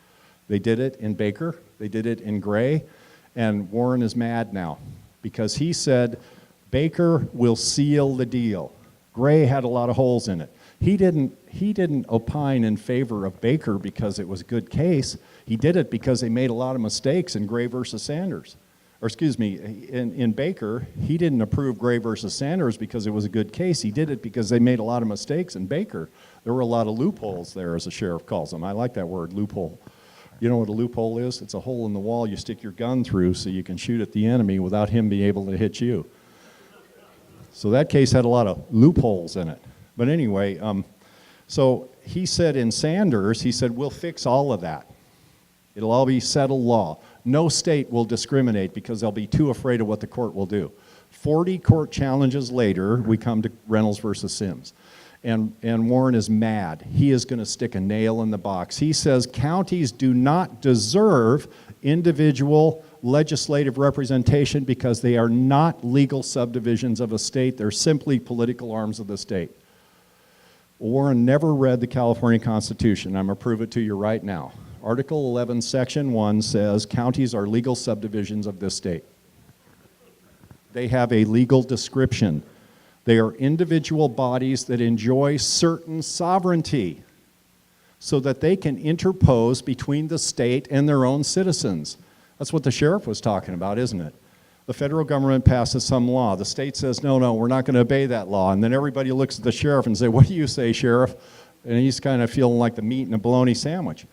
They did it in Baker, they did it in Gray, and Warren is mad now because he said Baker will seal the deal. Gray had a lot of holes in it. He didn't opine in favor of Baker because it was a good case. He did it because they made a lot of mistakes in Gray versus Sanders. Or excuse me, in Baker, he didn't approve Gray versus Sanders because it was a good case. He did it because they made a lot of mistakes in Baker. There were a lot of loopholes there, as the sheriff calls them. I like that word, loophole. You know what a loophole is? It's a hole in the wall you stick your gun through so you can shoot at the enemy without him being able to hit you. So that case had a lot of loopholes in it. But anyway, so he said in Sanders, he said, "We'll fix all of that. It'll all be settled law. No state will discriminate because they'll be too afraid of what the court will do." 40 court challenges later, we come to Reynolds versus Sims. And Warren is mad. He is going to stick a nail in the box. He says counties do not deserve individual legislative representation because they are not legal subdivisions of a state. They're simply political arms of the state. Warren never read the California Constitution. I'm going to prove it to you right now. Article 11, Section 1 says counties are legal subdivisions of this state. They have a legal description. They are individual bodies that enjoy certain sovereignty. so that they can interpose between the state and their own citizens. That's what the sheriff was talking about, isn't it? The federal government passes some law. The state says, no, we're not going to obey that law. And then everybody looks at the sheriff and say, what do you say, sheriff? And he's kind of feeling like the meat in a bologna sandwich.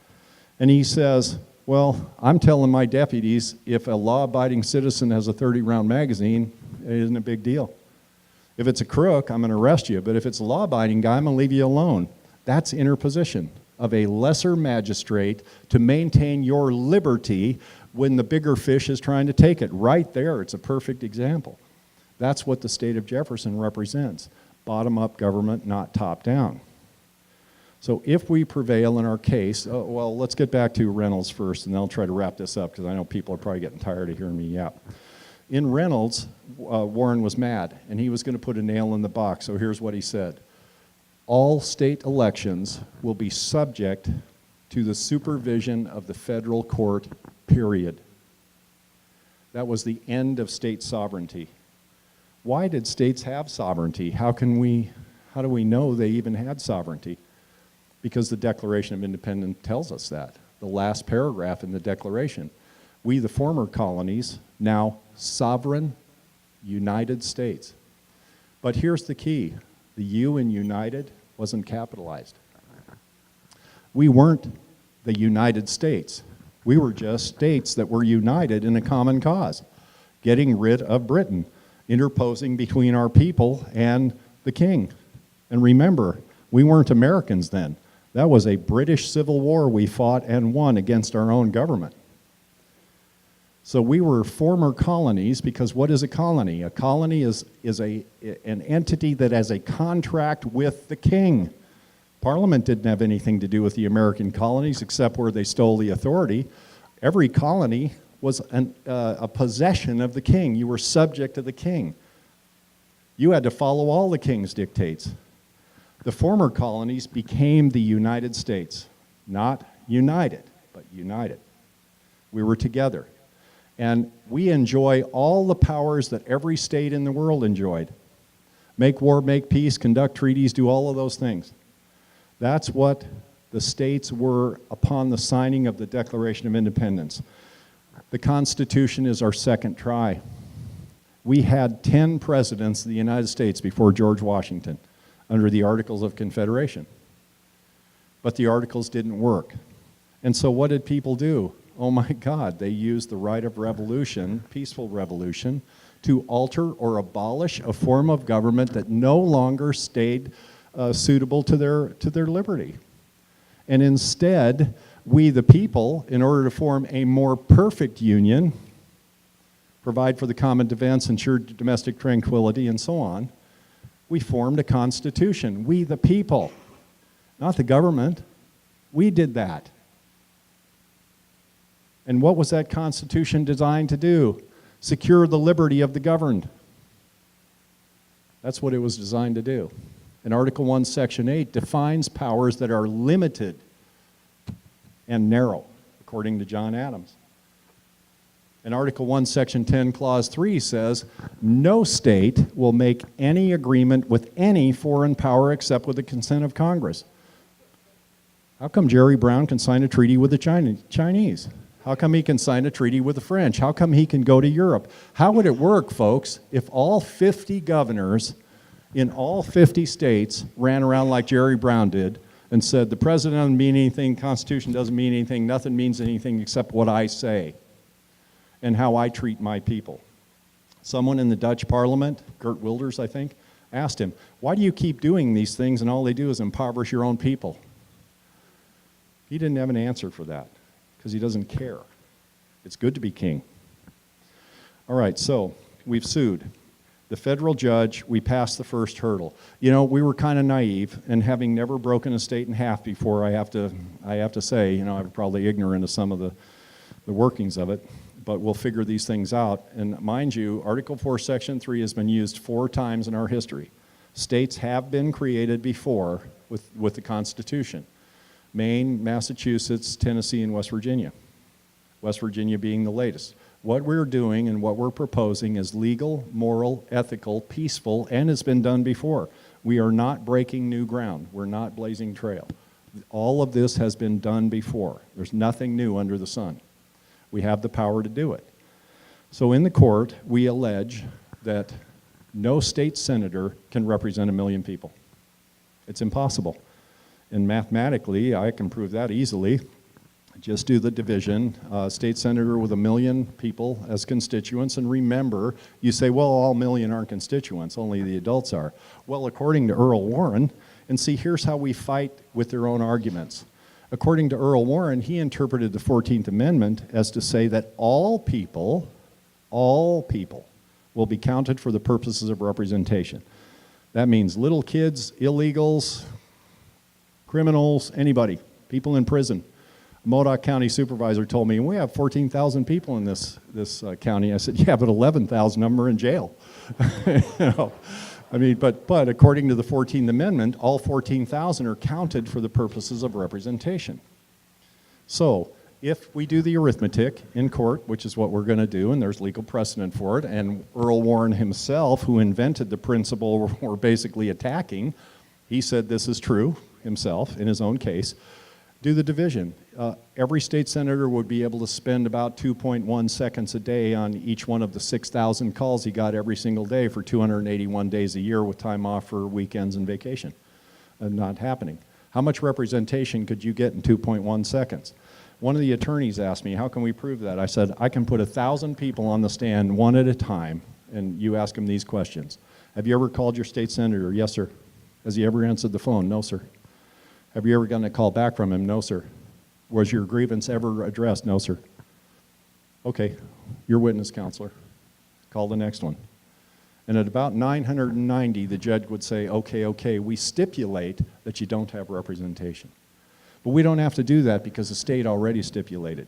And he says, well, I'm telling my deputies, if a law-abiding citizen has a 30-round magazine, it isn't a big deal. If it's a crook, I'm going to arrest you. But if it's a law-abiding guy, I'm going to leave you alone. That's interposition of a lesser magistrate to maintain your liberty when the bigger fish is trying to take it. Right there, it's a perfect example. That's what the state of Jefferson represents. Bottom-up government, not top-down. So if we prevail in our case, well, let's get back to Reynolds first, and then I'll try to wrap this up because I know people are probably getting tired of hearing me yap. In Reynolds, Warren was mad, and he was going to put a nail in the box, so here's what he said. All state elections will be subject to the supervision of the federal court, period. That was the end of state sovereignty. Why did states have sovereignty? How do we know they even had sovereignty? Because the Declaration of Independence tells us that. The last paragraph in the Declaration. We, the former colonies, now sovereign United States. But here's the key. The U in United wasn't capitalized. We weren't the United States. We were just states that were united in a common cause, getting rid of Britain, interposing between our people and the king. And remember, we weren't Americans then. That was a British Civil War we fought and won against our own government. So we were former colonies because what is a colony? A colony is an entity that has a contract with the king. Parliament didn't have anything to do with the American colonies except where they stole the authority. Every colony was a possession of the king. You were subject to the king. You had to follow all the king's dictates. The former colonies became the United States. Not united, but united. We were together. And we enjoy all the powers that every state in the world enjoyed. Make war, make peace, conduct treaties, do all of those things. That's what the states were upon the signing of the Declaration of Independence. The Constitution is our second try. We had 10 presidents of the United States before George Washington under the Articles of Confederation. But the Articles didn't work. And so what did people do? Oh my God, they used the right of revolution, peaceful revolution, to alter or abolish a form of government that no longer stayed suitable to their liberty. And instead, we the people, in order to form a more perfect union, provide for the common defense, ensure domestic tranquility, and so on, we formed a constitution. We the people, not the government. We did that. And what was that Constitution designed to do? Secure the liberty of the governed. That's what it was designed to do. And Article 1, Section 8 defines powers that are limited and narrow, according to John Adams. And Article 1, Section 10, Clause 3 says, no state will make any agreement with any foreign power except with the consent of Congress. How come Jerry Brown can sign a treaty with the Chinese? How come he can sign a treaty with the French? How come he can go to Europe? How would it work, folks, if all 50 governors in all 50 states ran around like Jerry Brown did and said, the president doesn't mean anything, Constitution doesn't mean anything, nothing means anything except what I say and how I treat my people? Someone in the Dutch parliament, Geert Wilders, I think, asked him, why do you keep doing these things and all they do is impoverish your own people? He didn't have an answer for that, because he doesn't care. It's good to be king. All right, so we've sued. The federal judge, we passed the first hurdle. You know, we were kind of naive, and having never broken a state in half before, I have to say, you know, I'm probably ignorant of some of the workings of it, but we'll figure these things out. And mind you, Article 4, Section 3 has been used 4 times in our history. States have been created before with the Constitution. Maine, Massachusetts, Tennessee, and West Virginia. West Virginia being the latest. What we're doing and what we're proposing is legal, moral, ethical, peaceful, and has been done before. We are not breaking new ground. We're not blazing trail. All of this has been done before. There's nothing new under the sun. We have the power to do it. So in the court, we allege that no state senator can represent 1 million people. It's impossible. And mathematically, I can prove that easily. Just do the division, state senator with 1 million people as constituents, and remember, you say, well, all 1 million aren't constituents, only the adults are. Well, according to Earl Warren, and see, here's how we fight with their own arguments. According to Earl Warren, he interpreted the 14th Amendment as to say that all people will be counted for the purposes of representation. That means little kids, illegals, criminals, anybody, people in prison. Modoc County supervisor told me, we have 14,000 people in this county. I said, yeah, but 11,000 of them are in jail. You know? I mean, but according to the 14th Amendment, all 14,000 are counted for the purposes of representation. So if we do the arithmetic in court, which is what we're going to do, and there's legal precedent for it, and Earl Warren himself, who invented the principle we're basically attacking, he said this is true himself in his own case. Do the division. Every state senator would be able to spend about 2.1 seconds a day on each one of the 6,000 calls he got every single day for 281 days a year with time off for weekends and vacation. Not happening. How much representation could you get in 2.1 seconds? One of the attorneys asked me, how can we prove that? I said, I can put 1,000 people on the stand one at a time, and you ask them these questions. Have you ever called your state senator? Yes, sir. Has he ever answered the phone? No, sir. Have you ever gotten a call back from him? No, sir. Was your grievance ever addressed? No, sir. Okay, your witness, counselor. Call the next one. And at about 990, the judge would say, okay, we stipulate that you don't have representation. But we don't have to do that because the state already stipulated.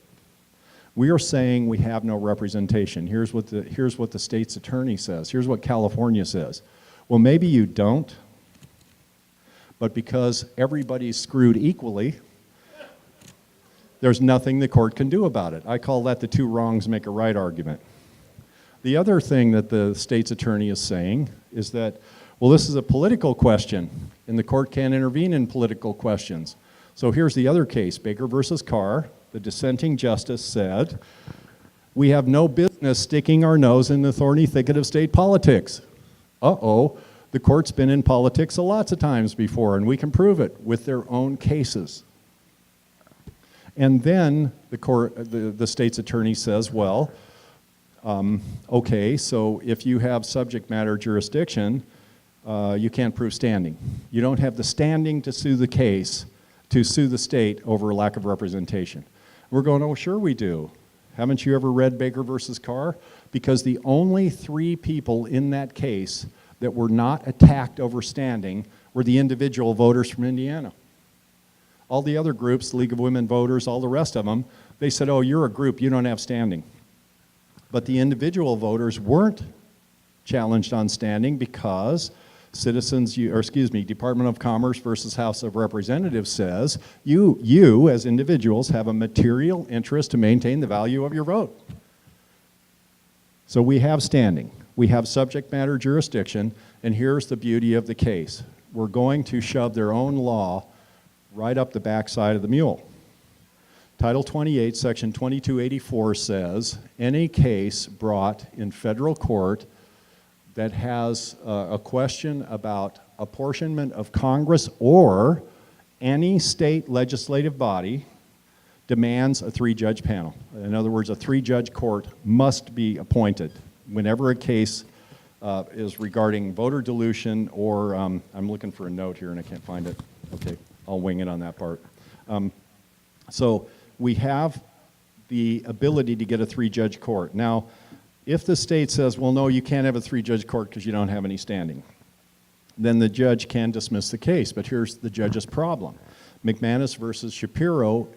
We are saying we have no representation. Here's what the state's attorney says. Here's what California says. Well, maybe you don't, but because everybody's screwed equally, there's nothing the court can do about it. I call that the two wrongs make a right argument. The other thing that the state's attorney is saying is that, well, this is a political question, and the court can't intervene in political questions. So here's the other case, Baker versus Carr. The dissenting justice said, we have no business sticking our nose in the thorny thicket of state politics. Uh-oh, the court's been in politics lots of times before, and we can prove it with their own cases. And then the state's attorney says, well, okay, so if you have subject matter jurisdiction, you can't prove standing. You don't have the standing to sue the case, to sue the state over lack of representation. We're going, oh, sure we do. Haven't you ever read Baker versus Carr? Because the only 3 people in that case that were not attacked over standing were the individual voters from Indiana. All the other groups, the League of Women Voters, all the rest of them, they said, oh, you're a group, you don't have standing. But the individual voters weren't challenged on standing because Department of Commerce versus House of Representatives says, you as individuals have a material interest to maintain the value of your vote. So we have standing. We have subject matter jurisdiction, and here's the beauty of the case. We're going to shove their own law right up the backside of the mule. Title 28, Section 2284 says, any case brought in federal court that has a question about apportionment of Congress or any state legislative body demands a 3-judge panel. In other words, a 3-judge court must be appointed whenever a case is regarding voter dilution or, I'm looking for a note here and I can't find it. Okay, I'll wing it on that part. So we have the ability to get a 3-judge court. Now, if the state says, well, no, you can't have a 3-judge court because you don't have any standing, then the judge can dismiss the case. But here's the judge's problem. McManus versus Shapiro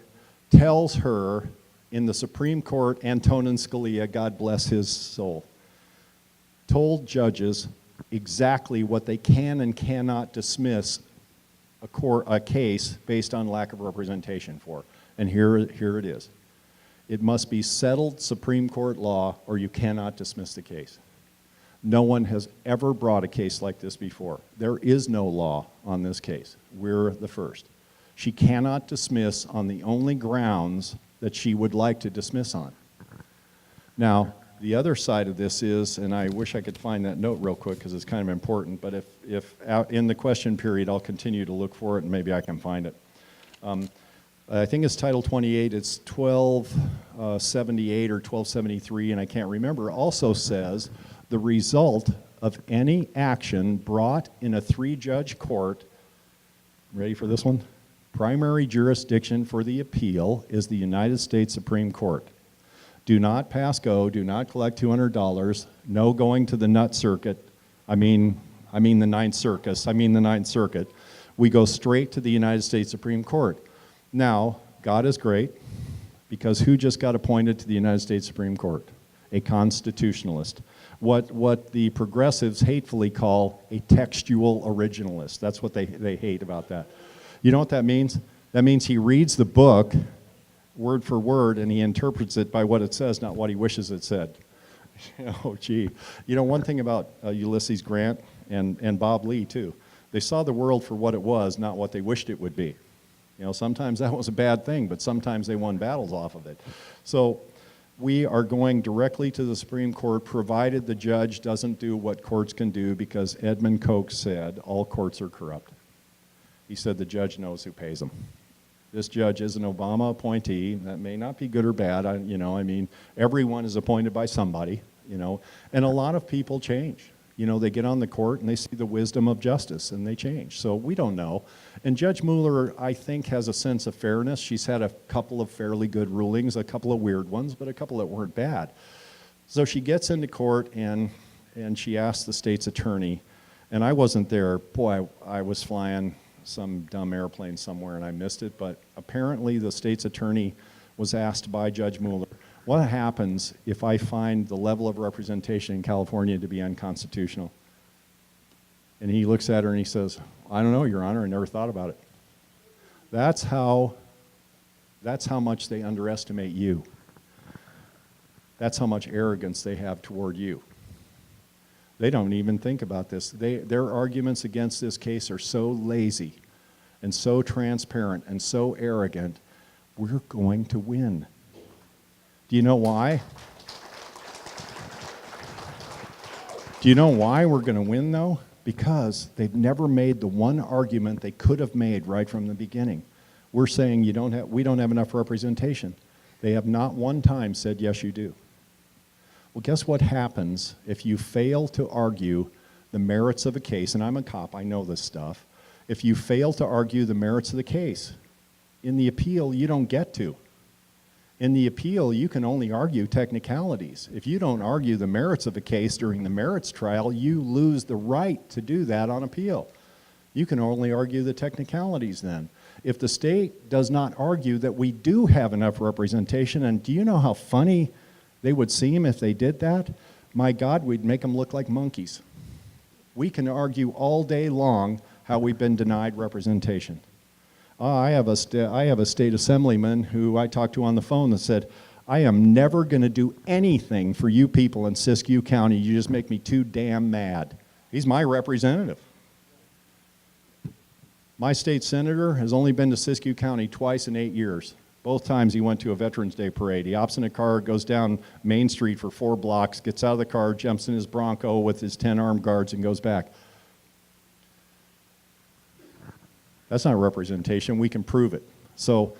tells her in the Supreme Court, Antonin Scalia, God bless his soul, told judges exactly what they can and cannot dismiss a case based on lack of representation for. And here it is. It must be settled Supreme Court law or you cannot dismiss the case. No one has ever brought a case like this before. There is no law on this case. We're the first. She cannot dismiss on the only grounds that she would like to dismiss on. Now, the other side of this is, and I wish I could find that note real quick because it's kind of important, but if out in the question period, I'll continue to look for it and maybe I can find it. I think it's Title 28, it's 1278 or 1273, and I can't remember, also says the result of any action brought in a 3-judge court, ready for this one? Primary jurisdiction for the appeal is the United States Supreme Court. Do not pass go, do not collect $200, no going to the nut circuit, I mean the Ninth Circuit. We go straight to the United States Supreme Court. Now, God is great, because who just got appointed to the United States Supreme Court? A constitutionalist. What the progressives hatefully call a textual originalist. That's what they hate about that. You know what that means? That means he reads the book word for word and he interprets it by what it says, not what he wishes it said. Oh, gee. You know, one thing about Ulysses Grant and Bob Lee, too, they saw the world for what it was, not what they wished it would be. You know, sometimes that was a bad thing, but sometimes they won battles off of it. So we are going directly to the Supreme Court, provided the judge doesn't do what courts can do, because Edmund Koch said all courts are corrupt. He said the judge knows who pays them. This judge is an Obama appointee. That may not be good or bad. Everyone is appointed by somebody, and a lot of people change. They get on the court and they see the wisdom of justice and they change. So we don't know. And Judge Mueller, I think, has a sense of fairness. She's had a couple of fairly good rulings, a couple of weird ones, but a couple that weren't bad. So she gets into court and she asks the state's attorney, and I wasn't there. Boy, I was flying some dumb airplane somewhere and I missed it, but apparently the state's attorney was asked by Judge Mueller, what happens if I find the level of representation in California to be unconstitutional? And he looks at her and he says, I don't know, Your Honor, I never thought about it. That's how much they underestimate you. That's how much arrogance they have toward you. They don't even think about this. Their arguments against this case are so lazy and so transparent and so arrogant, we're going to win. Do you know why? Do you know why we're going to win, though? Because they've never made the one argument they could have made right from the beginning. We're saying we don't have enough representation. They have not one time said, yes, you do. Well, guess what happens if you fail to argue the merits of a case? And I'm a cop, I know this stuff. If you fail to argue the merits of the case, in the appeal, you don't get to. In the appeal, you can only argue technicalities. If you don't argue the merits of a case during the merits trial, you lose the right to do that on appeal. You can only argue the technicalities then. If the state does not argue that we do have enough representation, and do you know how funny they would seem if they did that? My God, we'd make them look like monkeys. We can argue all day long how we've been denied representation. I have a state assemblyman who I talked to on the phone that said, I am never going to do anything for you people in Siskiyou County. You just make me too damn mad. He's my representative. My state senator has only been to Siskiyou County twice in 8 years. Both times he went to a Veterans Day parade. He hops in a car, goes down Main Street for 4 blocks, gets out of the car, jumps in his Bronco with his 10 armed guards and goes back. That's not representation. We can prove it. So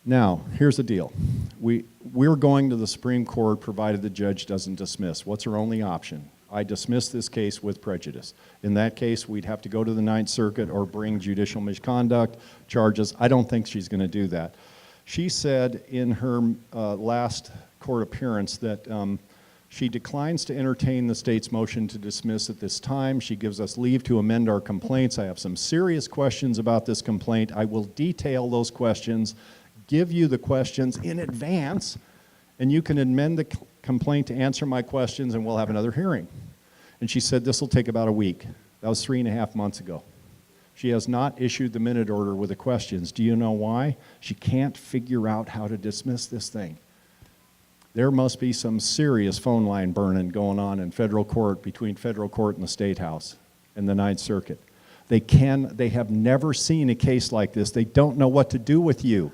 now, here's the deal. We're going to the Supreme Court provided the judge doesn't dismiss. What's our only option? I dismiss this case with prejudice. In that case, we'd have to go to the Ninth Circuit or bring judicial misconduct charges. I don't think she's going to do that. She said in her last court appearance that she declines to entertain the state's motion to dismiss at this time. She gives us leave to amend our complaints. I have some serious questions about this complaint. I will detail those questions, give you the questions in advance, and you can amend the complaint to answer my questions, and we'll have another hearing. And she said this will take about a week. That was 3.5 months ago. She has not issued the minute order with the questions. Do you know why? She can't figure out how to dismiss this thing. There must be some serious phone line burning going on in federal court between federal court and the State House and the Ninth Circuit. They have never seen a case like this. They don't know what to do with you.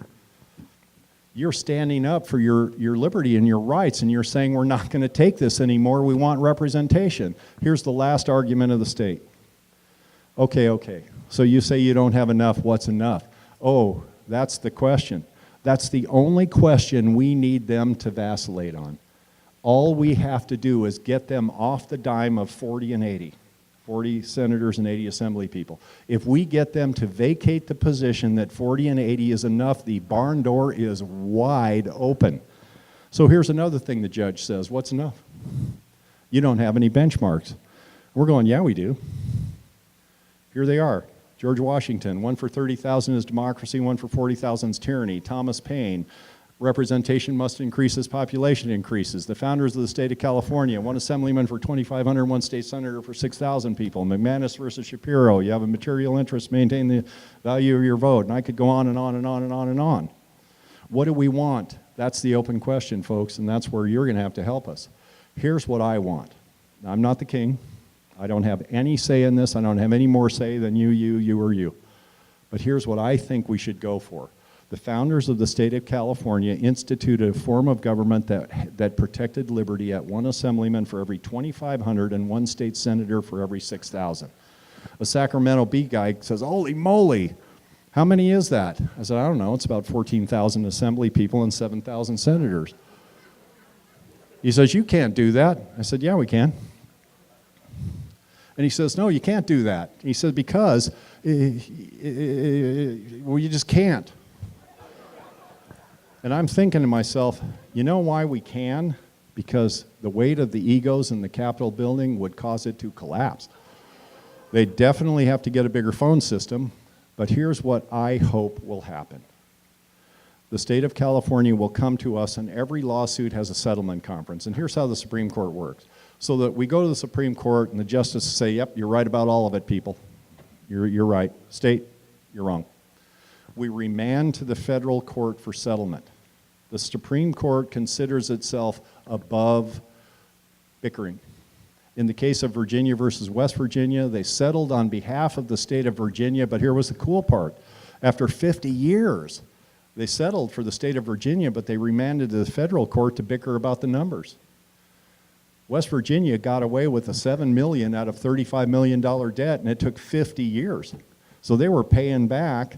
You're standing up for your liberty and your rights, and you're saying, we're not going to take this anymore. We want representation. Here's the last argument of the state. Okay. So you say you don't have enough. What's enough? Oh, that's the question. That's the only question we need them to vacillate on. All we have to do is get them off the dime of 40 and 80. 40 senators and 80 assembly people. If we get them to vacate the position that 40 and 80 is enough, the barn door is wide open. So here's another thing the judge says, what's enough? You don't have any benchmarks. We're going, yeah, we do. Here they are. George Washington, 1 for 30,000 is democracy, 1 for 40,000 is tyranny. Thomas Paine, representation must increase as population increases. The founders of the state of California, 1 assemblyman for 2,500, 1 state senator for 6,000 people. McManus versus Shapiro, you have a material interest, maintain the value of your vote. And I could go on and on and on and on and on. What do we want? That's the open question, folks, and that's where you're going to help us. Here's what I want. Now, I'm not the king. I don't have any say in this. I don't have any more say than you, or you. But here's what I think we should go for. The founders of the state of California instituted a form of government that protected liberty at 1 assemblyman for every 2,500 and 1 state senator for every 6,000. A Sacramento Bee guy says, holy moly, how many is that? I said, I don't know, it's about 14,000 assembly people and 7,000 senators. He says, you can't do that. I said, yeah, we can. And he says, no, you can't do that. He said, because, well, you just can't. And I'm thinking to myself, you know why we can? Because the weight of the egos in the Capitol building would cause it to collapse. They definitely have to get a bigger phone system, but here's what I hope will happen. The state of California will come to us, and every lawsuit has a settlement conference. And here's how the Supreme Court works. So that we go to the Supreme Court, and the justices say, yep, you're right about all of it, people. You're right. State, you're wrong. We remand to the federal court for settlement. The Supreme Court considers itself above bickering. In the case of Virginia versus West Virginia, they settled on behalf of the state of Virginia, but here was the cool part. After 50 years, they settled for the state of Virginia, but they remanded to the federal court to bicker about the numbers. West Virginia got away with a $7 million out of $35 million debt, and it took 50 years. So they were paying back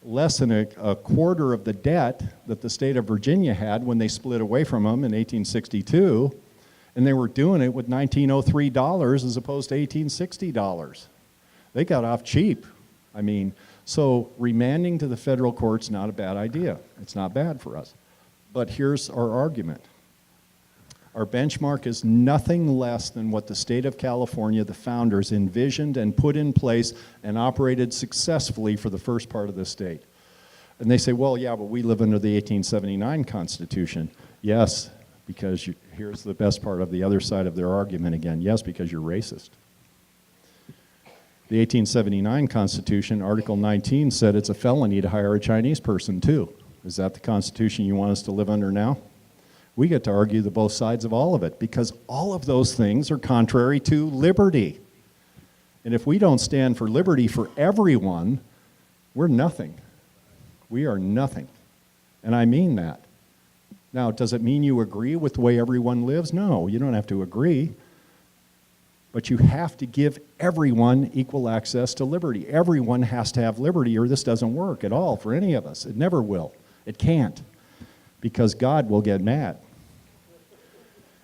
less than a quarter of the debt that the state of Virginia had when they split away from them in 1862, and they were doing it with $1903 as opposed to $1860. They got off cheap. I mean, so remanding to the federal court's not a bad idea. It's not bad for us. But here's our argument. Our benchmark is nothing less than what the state of California, the founders, envisioned and put in place and operated successfully for the first part of the state. And they say, well, yeah, but we live under the 1879 Constitution. Yes, because here's the best part of the other side of their argument again. Yes, because you're racist. The 1879 Constitution, Article 19, said it's a felony to hire a Chinese person too. Is that the Constitution you want us to live under now? We get to argue the both sides of all of it because all of those things are contrary to liberty. And if we don't stand for liberty for everyone, we're nothing. We are nothing. And I mean that. Now, does it mean you agree with the way everyone lives? No, you don't have to agree. But you have to give everyone equal access to liberty. Everyone has to have liberty or this doesn't work at all for any of us. It never will. It can't. Because God will get mad.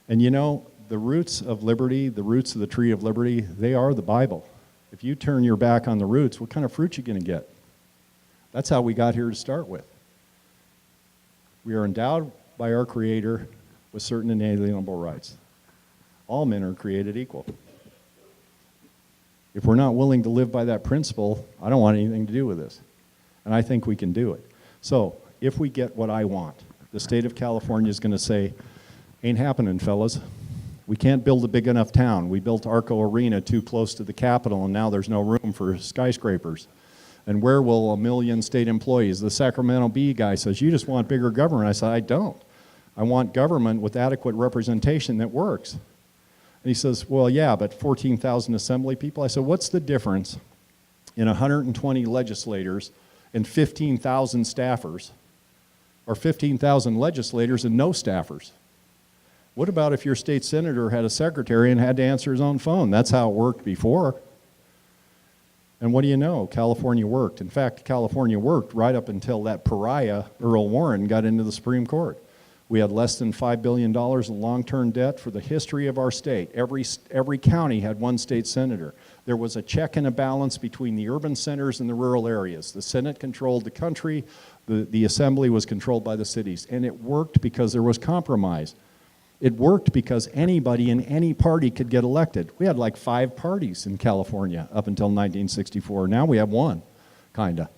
And you know, the roots of liberty, the roots of the tree of liberty, they are the Bible. If you turn your back on the roots, what kind of fruit are you going to get? That's how we got here to start with. We are endowed by our Creator with certain inalienable rights. All men are created equal. If we're not willing to live by that principle, I don't want anything to do with this. And I think we can do it. So, if we get what I want, the state of California is going to say, ain't happening, fellas. We can't build a big enough town. We built Arco Arena too close to the Capitol, and now there's no room for skyscrapers. And where will 1 million state employees? The Sacramento Bee guy says, you just want bigger government. I said, I don't. I want government with adequate representation that works. And he says, well, yeah, but 14,000 assembly people. I said, what's the difference and 120 legislators and 15,000 staffers, or 15,000 legislators and no staffers? What about if your state senator had a secretary and had to answer his own phone? That's how it worked before. And what do you know? California worked. In fact, California worked right up until that pariah, Earl Warren, got into the Supreme Court. We had less than $5 billion in long-term debt for the history of our state. Every county had one state senator. There was a check and a balance between the urban centers and the rural areas. The Senate controlled the country. The Assembly was controlled by the cities. And it worked because there was compromise. It worked because anybody in any party could get elected. We had like 5 parties in California up until 1964. Now we have one, kinda.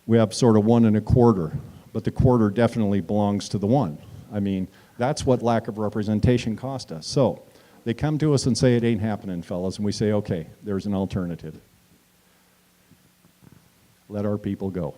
We have sort of 1 1/4, but the quarter definitely belongs to the 1. I mean, that's what lack of representation cost us. So they come to us and say, it ain't happening, fellas, and we say, okay, there's an alternative. Let our people go.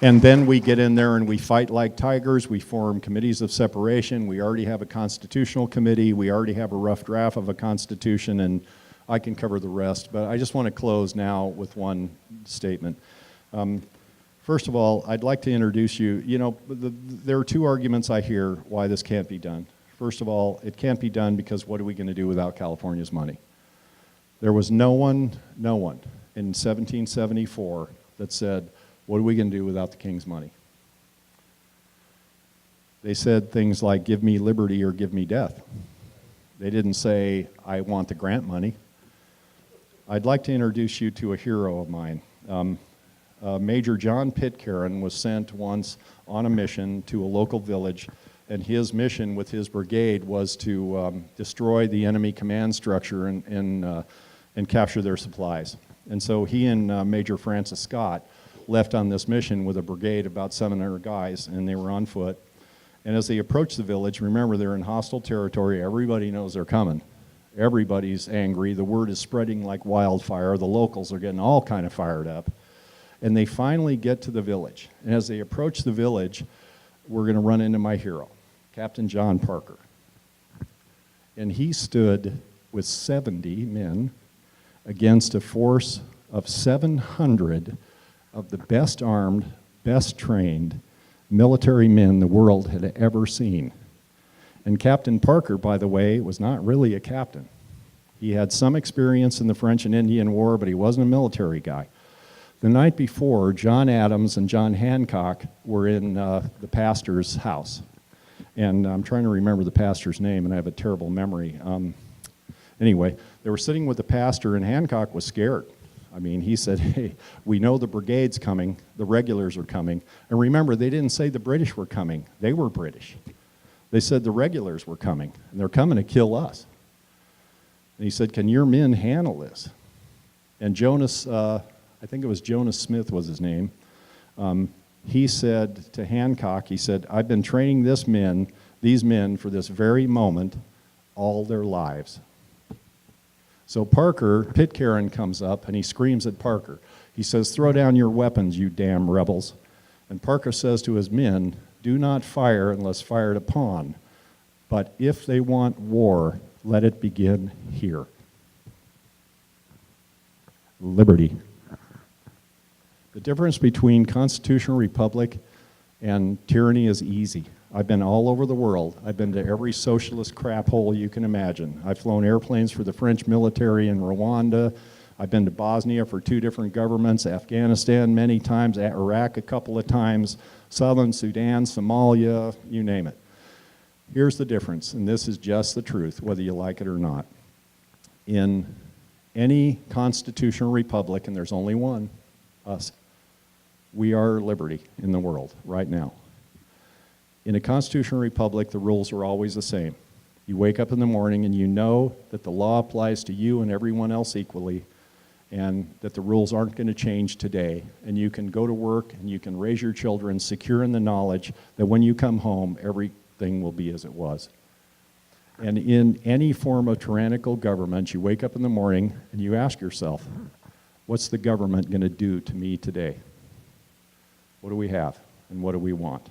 And then we get in there and we fight like tigers. We form committees of separation. We already have a constitutional committee. We already have a rough draft of a constitution, and I can cover the rest. But I just want to close now with one statement. First of all, I'd like to introduce you. You know, there are 2 arguments I hear why this can't be done. First of all, it can't be done because what are we going to do without California's money? There was no one in 1774 that said, what are we going to do without the king's money? They said things like, give me liberty or give me death. They didn't say, I want the grant money. I'd like to introduce you to a hero of mine. Major John Pitcairn was sent once on a mission to a local village, and his mission with his brigade was to destroy the enemy command structure and capture their supplies. And so he and Major Francis Scott left on this mission with a brigade, about 700 guys, and they were on foot. And as they approached the village, remember they're in hostile territory, everybody knows they're coming. Everybody's angry, the word is spreading like wildfire, the locals are getting all kind of fired up. And they finally get to the village. And as they approach the village, we're going to run into my hero, Captain John Parker. And he stood with 70 men against a force of 700 of the best armed, best trained military men the world had ever seen. And Captain Parker, by the way, was not really a captain. He had some experience in the French and Indian War, but he wasn't a military guy. The night before, John Adams and John Hancock were in the pastor's house. And I'm trying to remember the pastor's name, and I have a terrible memory. Anyway, they were sitting with the pastor, and Hancock was scared. I mean, he said, hey, we know the brigade's coming, the regulars are coming. And remember, they didn't say the British were coming. They were British. They said the regulars were coming, and they're coming to kill us. And he said, can your men handle this? And Jonas, I think it was Jonas Smith was his name, he said to Hancock, he said, I've been training these men for this very moment all their lives. So Pitcairn comes up and he screams at Parker. He says, throw down your weapons, you damn rebels. And Parker says to his men, do not fire unless fired upon. But if they want war, let it begin here. Liberty. The difference between constitutional republic and tyranny is easy. I've been all over the world. I've been to every socialist crap hole you can imagine. I've flown airplanes for the French military in Rwanda. I've been to Bosnia for 2 different governments, Afghanistan many times, Iraq a couple of times, Southern Sudan, Somalia, you name it. Here's the difference, and this is just the truth, whether you like it or not. In any constitutional republic, and there's only one, us, we are liberty in the world right now. In a constitutional republic, the rules are always the same. You wake up in the morning and you know that the law applies to you and everyone else equally, and that the rules aren't going to change today. And you can go to work and you can raise your children secure in the knowledge that when you come home, everything will be as it was. And in any form of tyrannical government, you wake up in the morning and you ask yourself, what's the government going to do to me today? What do we have and what do we want?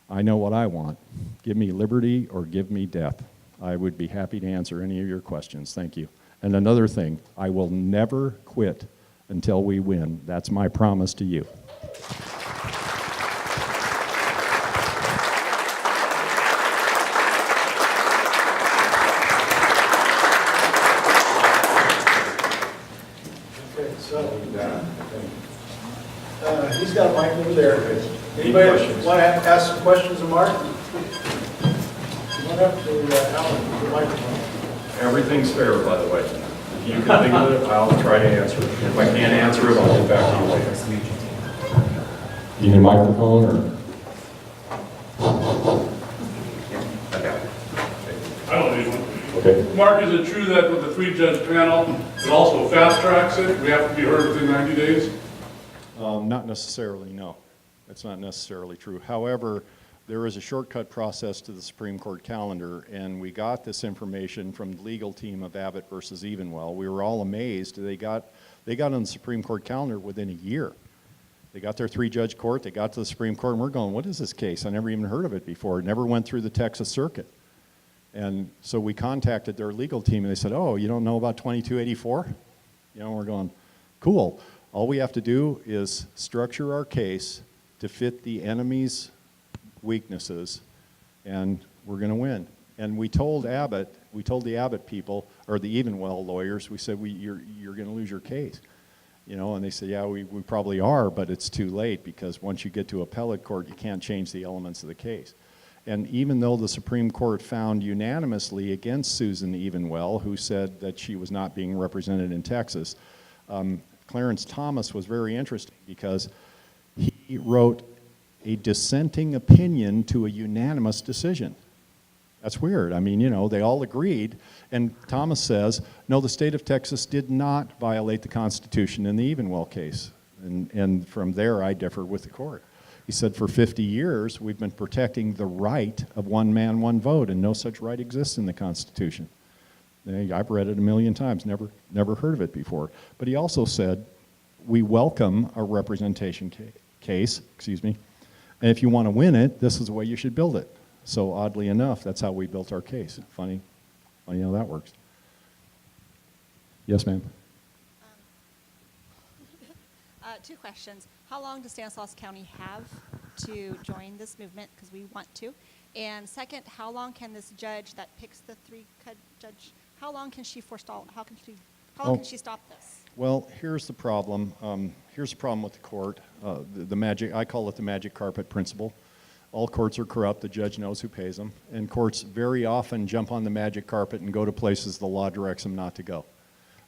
I know what I want. Give me liberty or give me death. I would be happy to answer any of your questions. Thank you. And another thing, I will never quit until we win. That's my promise to you. Okay, so, he's got a mic over there. Anybody want to ask some questions of Mark? Come on up to Alan, the microphone. Everything's fair, by the way. If you can think of it, I'll try to answer it. If I can't answer it, I'll get back to you later. You need a microphone or? I got it. I don't need one. Okay. Mark, is it true that with the three-judge panel, it also fast-tracks it? We have to be heard within 90 days? Not necessarily, no. That's not necessarily true. However, there is a shortcut process to the Supreme Court calendar, and we got this information from the legal team of Abbott versus Evenwell. We were all amazed. They got on the Supreme Court calendar within a year. They got their three-judge court, they got to the Supreme Court, and we're going, what is this case? I never even heard of it before. It never went through the Texas Circuit. And so we contacted their legal team, and they said, oh, you don't know about 2284? You know, we're going, cool. All we have to do is structure our case to fit the enemy's weaknesses, and we're going to win. And we told the Abbott people, or the Evenwell lawyers, we said, you're going to lose your case. You know, and they said, yeah, we probably are, but it's too late, because once you get to appellate court, you can't change the elements of the case. And even though the Supreme Court found unanimously against Susan Evenwell, who said that she was not being represented in Texas, Clarence Thomas was very interesting, because he wrote a dissenting opinion to a unanimous decision. That's weird. I mean, you know, they all agreed, and Thomas says, no, the state of Texas did not violate the Constitution in the Evenwell case. And from there, I differ with the court. He said, for 50 years, we've been protecting the right of one man, one vote, and no such right exists in the Constitution. I've read it a million times, never heard of it before. But he also said, we welcome a representation case, and if you want to win it, this is the way you should build it. So oddly enough, that's how we built our case. Funny how that works. Yes, ma'am. Two questions. How long does Stanislaus County have to join this movement? Because we want to. And second, how long can this judge that picks the judge, how long can she forestall? How long can she stop this? Well, here's the problem. Here's the problem with the court. I call it the magic carpet principle. All courts are corrupt. The judge knows who pays them. And courts very often jump on the magic carpet and go to places the law directs them not to go.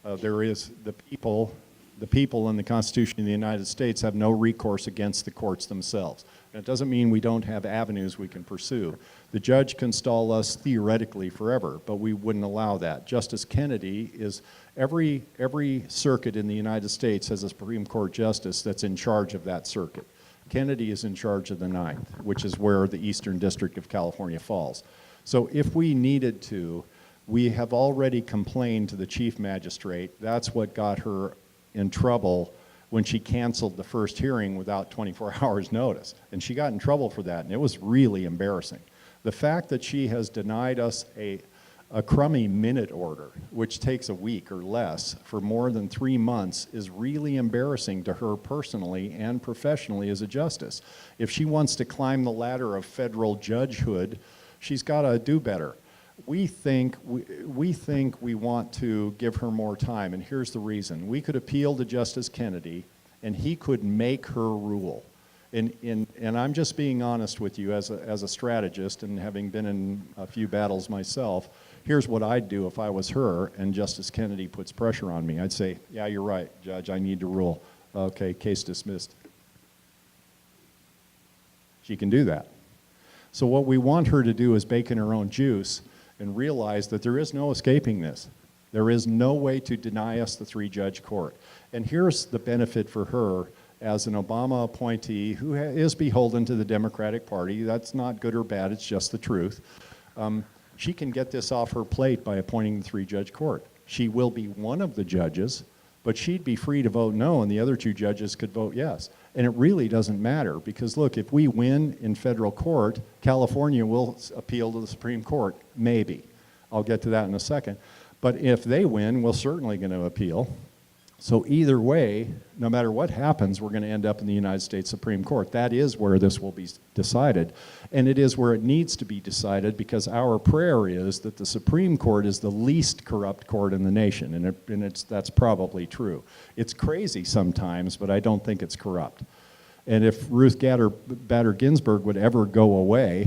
There is the people in the Constitution of the United States have no recourse against the courts themselves. And it doesn't mean we don't have avenues we can pursue. The judge can stall us theoretically forever, but we wouldn't allow that. Justice Kennedy is, every circuit in the United States has a Supreme Court justice that's in charge of that circuit. Kennedy is in charge of the Ninth, which is where the Eastern District of California falls. So if we needed to, we have already complained to the chief magistrate. That's what got her in trouble when she canceled the first hearing without 24 hours notice. And she got in trouble for that, and it was really embarrassing. The fact that she has denied us a crummy minute order, which takes a week or less for more than 3 months, is really embarrassing to her personally and professionally as a justice. If she wants to climb the ladder of federal judgehood, she's got to do better. We think we want to give her more time, and here's the reason. We could appeal to Justice Kennedy, and he could make her rule. And I'm just being honest with you as a strategist, and having been in a few battles myself. Here's what I'd do if I was her and Justice Kennedy puts pressure on me. I'd say, yeah, you're right, Judge, I need to rule. Okay, case dismissed. She can do that. So what we want her to do is bake in her own juice and realize that there is no escaping this. There is no way to deny us the three-judge court. And here's the benefit for her as an Obama appointee who is beholden to the Democratic Party. That's not good or bad, it's just the truth. She can get this off her plate by appointing the three-judge court. She will be one of the judges, But she'd be free to vote no, and the other two judges could vote yes. And it really doesn't matter, because look, if we win in federal court, California will appeal to the Supreme Court, maybe. I'll get to that in a second. But if they win, we're certainly going to appeal. So either way, no matter what happens, we're going to end up in the United States Supreme Court. That is where this will be decided. And it is where it needs to be decided, because our prayer is that the Supreme Court is the least corrupt court in the nation. And that's probably true. It's crazy sometimes, but I don't think it's corrupt. And if Ruth Bader Ginsburg would ever go away,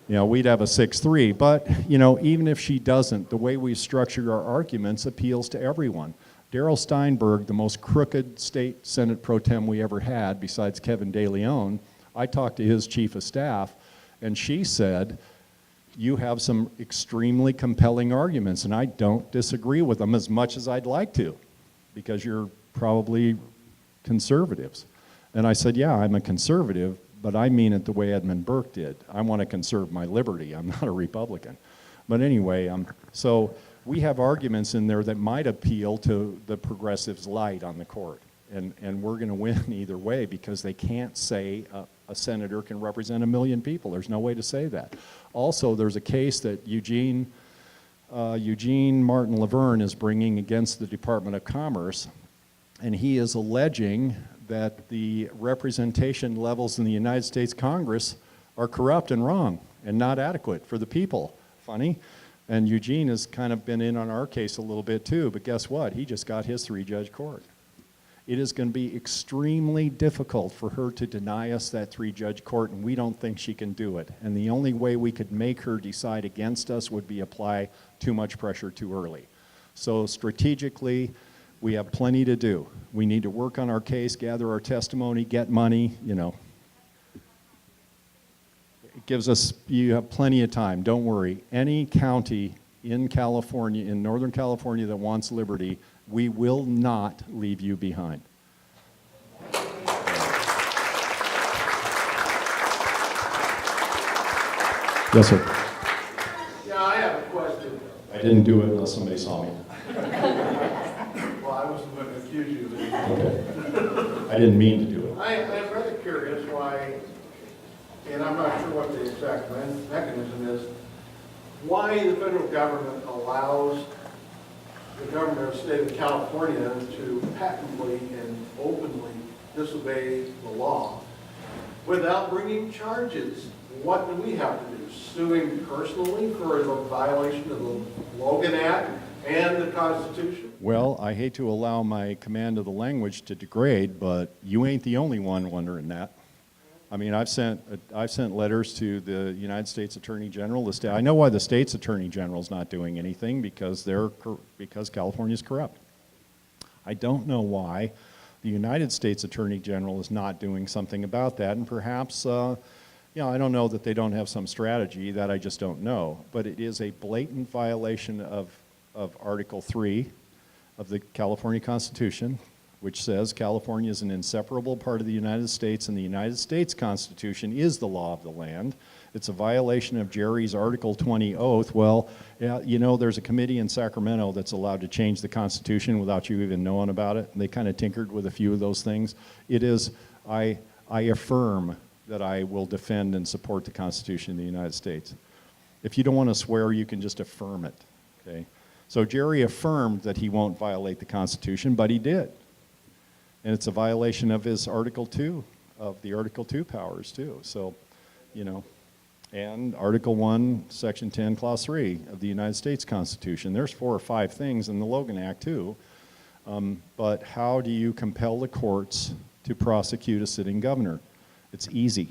you know, we'd have a 6-3. But, you know, even if she doesn't, the way we've structured our arguments appeals to everyone. Darrell Steinberg, the most crooked state Senate pro tem we ever had, besides Kevin De Leon, I talked to his chief of staff, and she said, you have some extremely compelling arguments, and I don't disagree with them as much as I'd like to, because you're probably conservatives. And I said, yeah, I'm a conservative, but I mean it the way Edmund Burke did. I want to conserve my liberty. I'm not a Republican. But anyway, so we have arguments in there that might appeal to the progressives light on the court. And we're going to win either way, because they can't say a senator can represent 1 million people. There's no way to say that. Also, there's a case that Eugene Martin Laverne is bringing against the Department of Commerce, and he is alleging that the representation levels in the United States Congress are corrupt and wrong and not adequate for the people. Funny. And Eugene has kind of been in on our case a little bit too, but guess what? He just got his 3-judge court. It is going to be extremely difficult for her to deny us that 3-judge court, and we don't think she can do it. And the only way we could make her decide against us would be apply too much pressure too early. So strategically, we have plenty to do. We need to work on our case, gather our testimony, get money, you know. It gives us, you have plenty of time, don't worry. Any county in California, in Northern California that wants liberty, we will not leave you behind. Yes, sir. Yeah, I have a question. I didn't do it unless somebody saw me. Well, I wasn't going to accuse you of anything. Okay. I didn't mean to do it. I'm rather curious why, and I'm not sure what the exact mechanism is, why the federal government allows the governor of the state of California to patently and openly disobey the law without bringing charges. What do we have to do? Sue him personally for the violation of the Logan Act and the Constitution? Well, I hate to allow my command of the language to degrade, but you ain't the only one wondering that. I mean, I've sent letters to the United States Attorney General. I know why the state's Attorney General's not doing anything, because California's corrupt. I don't know why the United States Attorney General is not doing something about that, and perhaps, I don't know that they don't have some strategy, that I just don't know. But it is a blatant violation of Article 3 of the California Constitution, which says California is an inseparable part of the United States, and the United States Constitution is the law of the land. It's a violation of Jerry's Article 20 oath. Well, yeah, there's a committee in Sacramento that's allowed to change the Constitution without you even knowing about it. They kind of tinkered with a few of those things. It is, I affirm that I will defend and support the Constitution of the United States. If you don't want to swear, you can just affirm it, okay? So Jerry affirmed that he won't violate the Constitution, but he did. And it's a violation of his Article 2, of the Article 2 powers too. So, and Article 1, Section 10, Clause 3 of the United States Constitution. There's 4 or 5 things in the Logan Act too. But how do you compel the courts to prosecute a sitting governor? It's easy.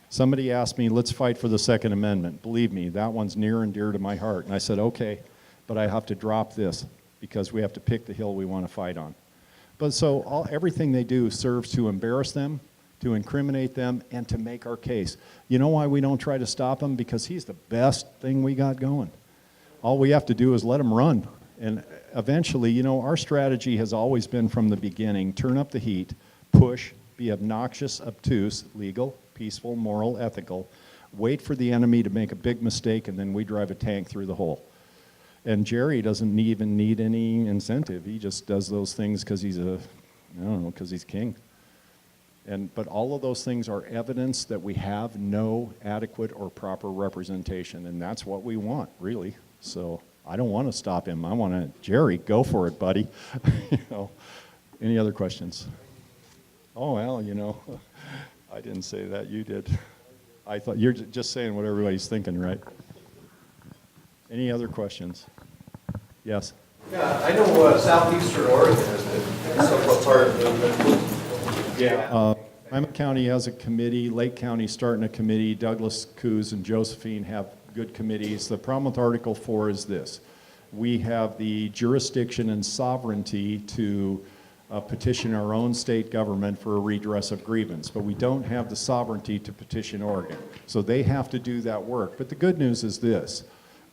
Somebody asked me, let's fight for the Second Amendment. Believe me, that one's near and dear to my heart. And I said, okay, but I have to drop this, because we have to pick the hill we want to fight on. But so everything they do serves to embarrass them, to incriminate them, and to make our case. You know why we don't try to stop him? Because he's the best thing we got going. All we have to do is let him run. And eventually, our strategy has always been from the beginning, turn up the heat, push, be obnoxious, obtuse, legal, peaceful, moral, ethical, wait for the enemy to make a big mistake, and then we drive a tank through the hole. And Jerry doesn't even need any incentive. He just does those things because he's because he's king. But all of those things are evidence that we have no adequate or proper representation, and that's what we want, really. So I don't want to stop him. I want to, Jerry, go for it, buddy. Any other questions? Oh, well, I didn't say that. You did. I thought you're just saying what everybody's thinking, right? Any other questions? Yes. Yeah, I know southeastern Oregon has been somewhat part of the movement. Yeah. Klamath County has a committee. Lake County's starting a committee. Douglas, Coos, and Josephine have good committees. The problem with Article 4 is this. We have the jurisdiction and sovereignty to petition our own state government for a redress of grievance, but we don't have the sovereignty to petition Oregon. So they have to do that work. But the good news is this.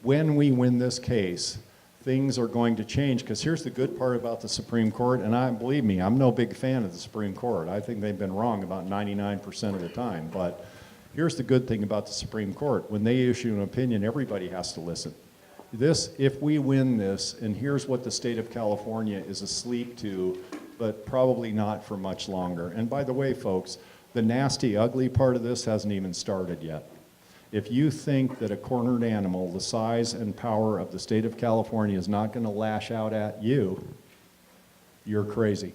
When we win this case, things are going to change, because here's the good part about the Supreme Court, and believe me, I'm no big fan of the Supreme Court. I think they've been wrong about 99% of the time, but here's the good thing about the Supreme Court. When they issue an opinion, everybody has to listen. If we win this, and here's what the state of California is asleep to, but probably not for much longer. And by the way, folks, the nasty, ugly part of this hasn't even started yet. If you think that a cornered animal the size and power of the state of California is not going to lash out at you, you're crazy.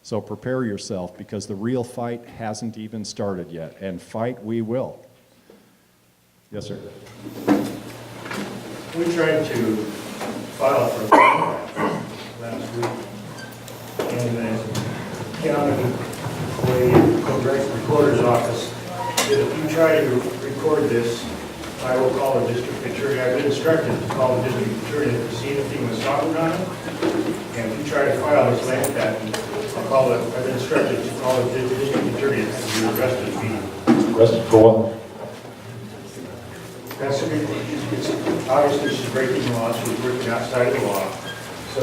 So prepare yourself, because the real fight hasn't even started yet, and fight we will. Yes, sir. We tried to file for last week, and the county recorder's office said if you try to record this, I will call the district attorney. I've been instructed to call the district attorney to see anything was talking on it. And if you try to file this land patent, I've been instructed to call the district attorney and be arrested immediately. Arrested for what? That's obviously she's breaking the law. She's working outside of the law. So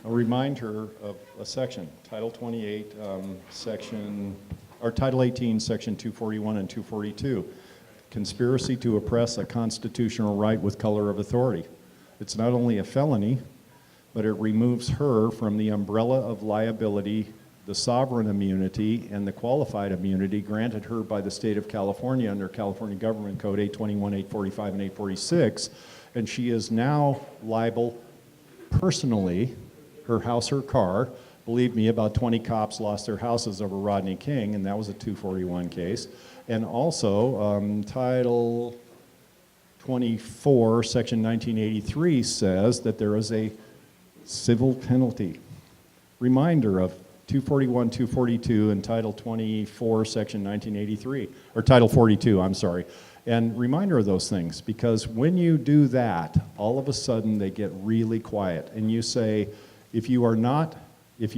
I'll remind her of a section, Title 28, Title 18, Section 241 and 242. Conspiracy to oppress a constitutional right with color of authority. It's not only a felony, but it removes her from the umbrella of liability, the sovereign immunity, and the qualified immunity granted her by the state of California under California Government Code 821, 845, and 846. And she is now liable personally, her house, her car. Believe me, about 20 cops lost their houses over Rodney King, and that was a 241 case. And also, Title 24, Section 1983 says that there is a civil penalty. Reminder of 241, 242, and Title 24, Section 1983, or Title 42, I'm sorry. And reminder of those things, because when you do that, all of a sudden they get really quiet. And you say, if you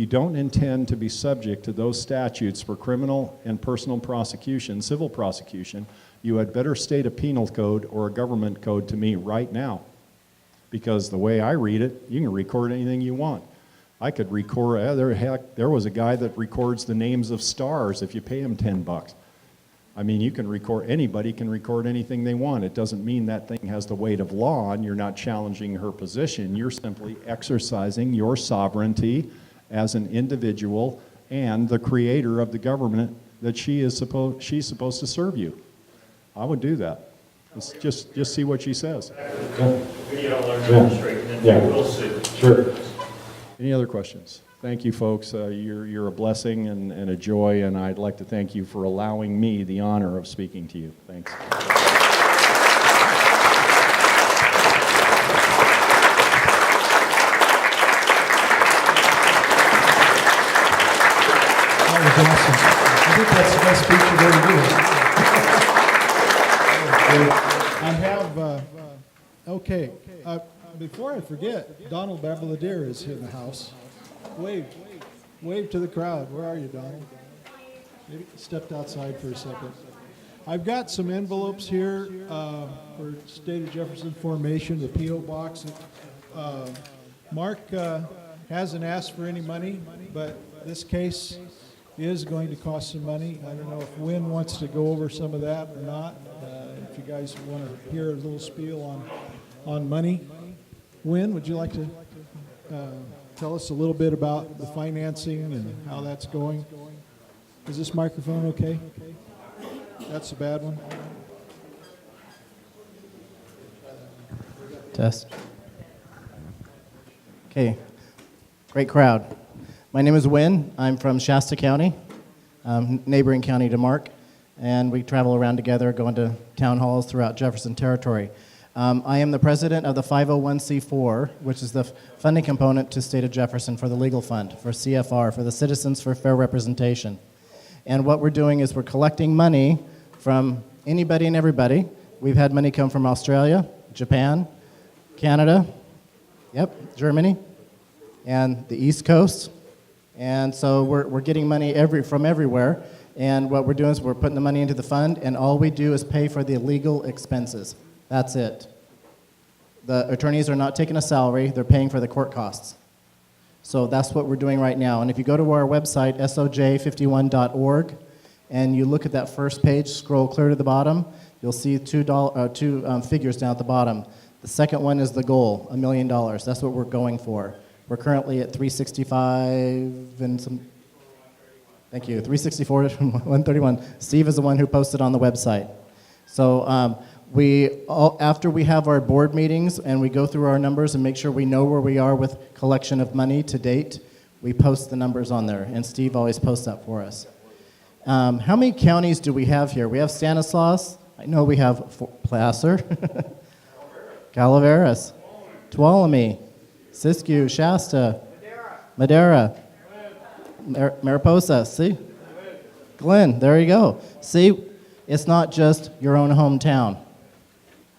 don't intend to be subject to those statutes for criminal and personal prosecution, civil prosecution, you had better state a penal code or a government code to me right now. Because the way I read it, you can record anything you want. I could record, there was a guy that records the names of stars if you pay him $10. I mean, anybody can record anything they want. It doesn't mean that thing has the weight of law and you're not challenging her position. You're simply exercising your sovereignty as an individual and the creator of the government that she's supposed to serve you. I would do that. Let's just see what she says. Sure. Any other questions? Thank you, folks. You're a blessing and a joy, and I'd like to thank you for allowing me the honor of speaking to you. Thanks. That was awesome. I think that's the best speech you've ever given. Okay, before I forget, Donald Babadalir is in the house. Wave to the crowd. Where are you, Donald? Maybe stepped outside for a second. I've got some envelopes here for State of Jefferson formation, the P.O. box. Mark hasn't asked for any money, but this case is going to cost some money. I don't know if Wynn wants to go over some of that or not. If you guys want to hear a little spiel on money. Wynn, would you like to tell us a little bit about the financing and how that's going? Is this microphone okay? That's a bad one. Test. Okay, great crowd. My name is Wynn. I'm from Shasta County, neighboring county to Mark, and we travel around together, going to town halls throughout Jefferson Territory. I am the president of the 501c4, which is the funding component to State of Jefferson for the legal fund, for CFR, for the Citizens for Fair Representation. And what we're doing is we're collecting money from anybody and everybody. We've had money come from Australia, Japan, Canada, Germany, and the East Coast. And so we're getting money from everywhere. And what we're doing is we're putting the money into the fund, and all we do is pay for the legal expenses. That's it. The attorneys are not taking a salary, they're paying for the court costs. So that's what we're doing right now. And if you go to our website, SOJ51.org, and you look at that first page, scroll clear to the bottom, you'll see two figures down at the bottom. The second one is the goal, $1 million. That's what we're going for. We're currently at 365 and some. Thank you, 364, 131. Steve is the one who posted on the website. So after we have our board meetings and we go through our numbers and make sure we know where we are with collection of money to date, we post the numbers on there, and Steve always posts that for us. How many counties do we have here? We have Stanislaus. I know we have Placer, Calaveras, Tuolumne, Siskiyou, Shasta, Madera, Mariposa, see? Glenn, there you go. See, it's not just your own hometown.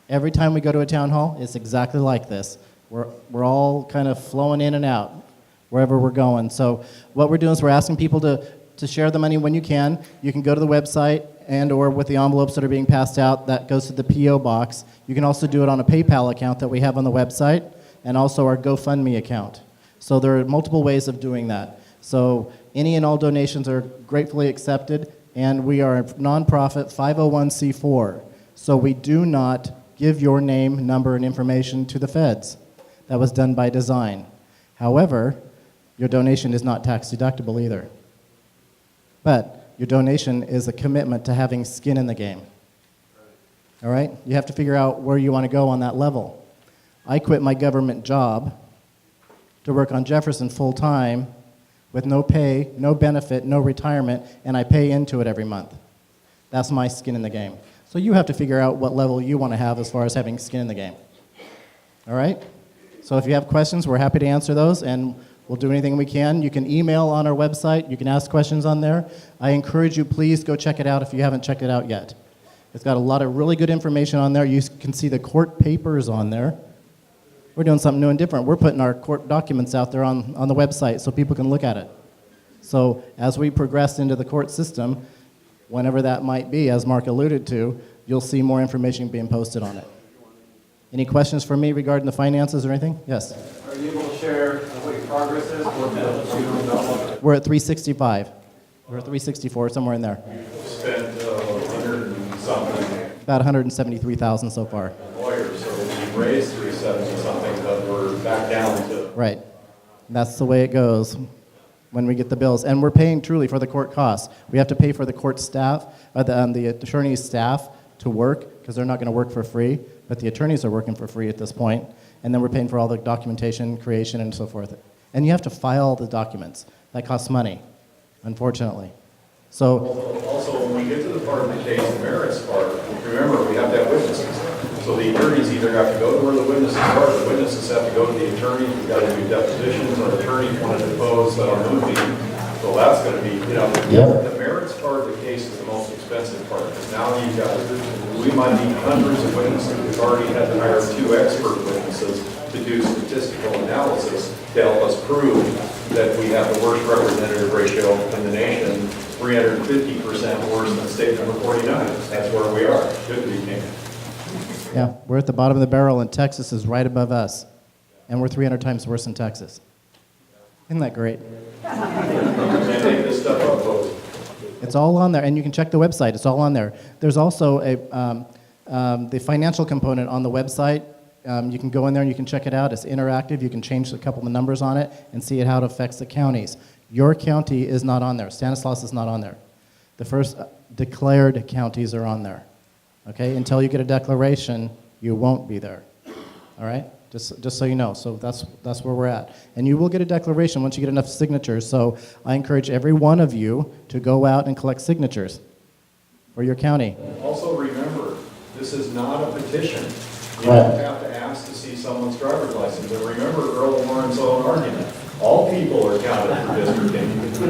Every time we go to a town hall, it's exactly like this. We're all kind of flowing in and out wherever we're going. So what we're doing is we're asking people to share the money when you can. You can go to the website and or with the envelopes that are being passed out, that goes to the P.O. box. You can also do it on a PayPal account that we have on the website and also our GoFundMe account. So there are multiple ways of doing that. So any and all donations are gratefully accepted, and we are a nonprofit 501c4. So we do not give your name, number, and information to the feds. That was done by design. However, your donation is not tax deductible either. But your donation is a commitment to having skin in the game. All right? You have to figure out where you want to go on that level. I quit my government job to work on Jefferson full-time with no pay, no benefit, no retirement, and I pay into it every month. That's my skin in the game. So you have to figure out what level you want to have as far as having skin in the game. All right? So if you have questions, we're happy to answer those, and we'll do anything we can. You can email on our website. You can ask questions on there. I encourage you, please go check it out if you haven't checked it out yet. It's got a lot of really good information on there. You can see the court papers on there. We're doing something new and different. We're putting our court documents out there on the website so people can look at it. So as we progress into the court system, whenever that might be, as Mark alluded to, you'll see more information being posted on it. Any questions for me regarding the finances or anything? Yes? Are you able to share what your progress is? We're at 365. We're at 364, somewhere in there. Spent 100 and something About 173,000 so far. lawyers, so we raised 370 something, but we're back down to. Right. That's the way it goes when we get the bills. And we're paying truly for the court costs. We have to pay for the court staff, the attorney's staff to work, because they're not going to work for free, but the attorneys are working for free at this point. And then we're paying for all the documentation, creation, and so forth. And you have to file the documents. That costs money, unfortunately. So Also, when we get to the part of the case, the merits part, remember, we have to have witnesses. So the attorneys either have to go to where the witnesses are, the witnesses have to go to the attorney, we've got to do depositions, our attorney wanted to depose movie. So that's going to be, the merits part of the case is the most expensive part, because now you've got, we might need hundreds of witnesses. We've already had to hire 2 expert witnesses to do statistical analysis to help us prove that we have the worst representative ratio in the nation, 350% worse than state number 49. That's where we are. Should be king. yeah, we're at the bottom of the barrel, and Texas is right above us. And we're 300 times worse than Texas. Isn't that great? Can't take this stuff up, folks. It's all on there, and you can check the website. It's all on there. There's also the financial component on the website You can go in there and you can check it out. It's interactive. You can change a couple of the numbers on it and see how it affects the counties. Your county is not on there. Stanislaus is not on there. The first declared counties are on there. Okay? Until you get a declaration, you won't be there. All right? Just so you know. So that's where we're at. And you will get a declaration once you get enough signatures. So I encourage every one of you to go out and collect signatures for your county. Also remember, this is not a petition. You Right. don't have to ask to see someone's driver's license. And remember Earl Warren's own argument. All people are counted for districting.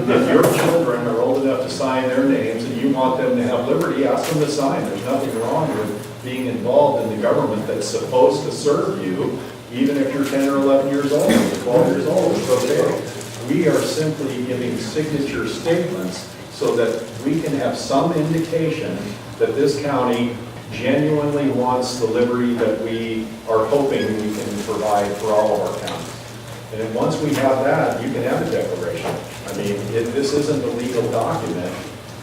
If your children are old enough to sign their names and you want them to have liberty, ask them to sign. There's nothing wrong with being involved in the government that's supposed to serve you, even if you're 10 or 11 years old, or 12 years old, it's okay. We are simply giving signature statements so that we can have some indication that this county genuinely wants the liberty that we are hoping we can provide for all of our counties. And then once we have that, you can have a declaration. I mean, this isn't a legal document.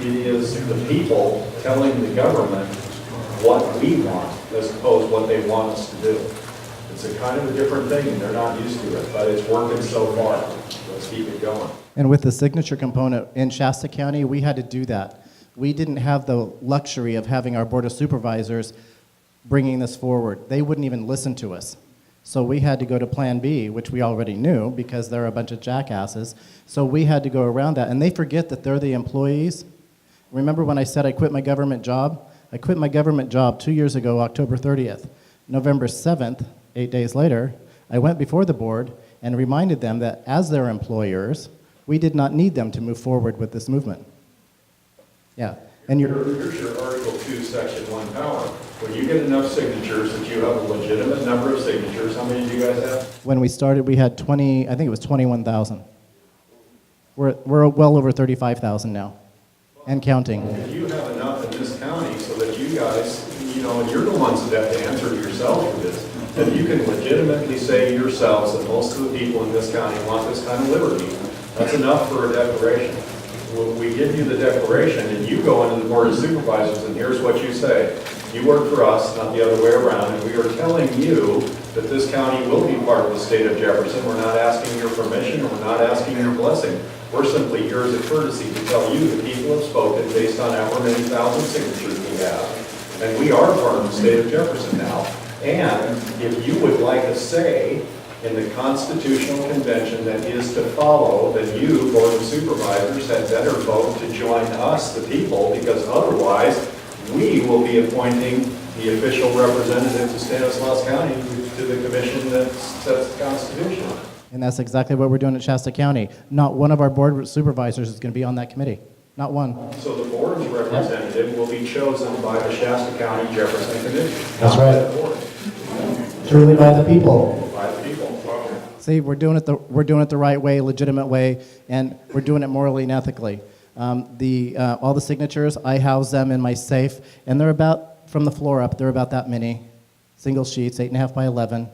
It is the people telling the government what we want as opposed to what they want us to do. It's a kind of a different thing, and they're not used to it, but it's working so far. Let's keep it going. And with the signature component in Shasta County, we had to do that. We didn't have the luxury of having our Board of Supervisors bringing this forward. They wouldn't even listen to us. So we had to go to Plan B, which we already knew because they're a bunch of jackasses. So we had to go around that. And they forget that they're the employees. Remember when I said I quit my government job? I quit my government job 2 years ago, October 30th. November 7th, 8 days later, I went before the board and reminded them that as their employers, we did not need them to move forward with this movement. Yeah. And Here's your Article 2, Section 1 power. When you get enough signatures that you have a legitimate number of signatures, how many do you guys have? when we started, we had 20, I think it was 21,000. We're well over 35,000 now, and counting. If you have enough in this county so that you guys, and you're the ones that have to answer to yourselves for this, that you can legitimately say yourselves that most of the people in this county want this kind of liberty, that's enough for a declaration. We give you the declaration, and you go into the Board of Supervisors, and here's what you say. You work for us, not the other way around, and we are telling you that this county will be part of the state of Jefferson. We're not asking your permission, and we're not asking your blessing. We're simply here as a courtesy to tell you the people have spoken based on however many thousand signatures we have. And we are part of the state of Jefferson now. And if you would like a say in the constitutional convention that is to follow, then you, Board of Supervisors, had better vote to join us, the people, because otherwise we will be appointing the official representative to Stanislaus County to the commission that sets the Constitution. And that's exactly what we're doing at Shasta County. Not one of our Board of Supervisors is going to be on that committee. Not one. So the board's representative will be chosen by the Shasta County Jefferson Commission. That's not by right. the board. Truly by the people. By the people. See, we're doing it the right way, legitimate way, and we're doing it morally and ethically. All the signatures, I house them in my safe, and they're about, from the floor up, they're about that many. Single sheets, 8.5 by 11,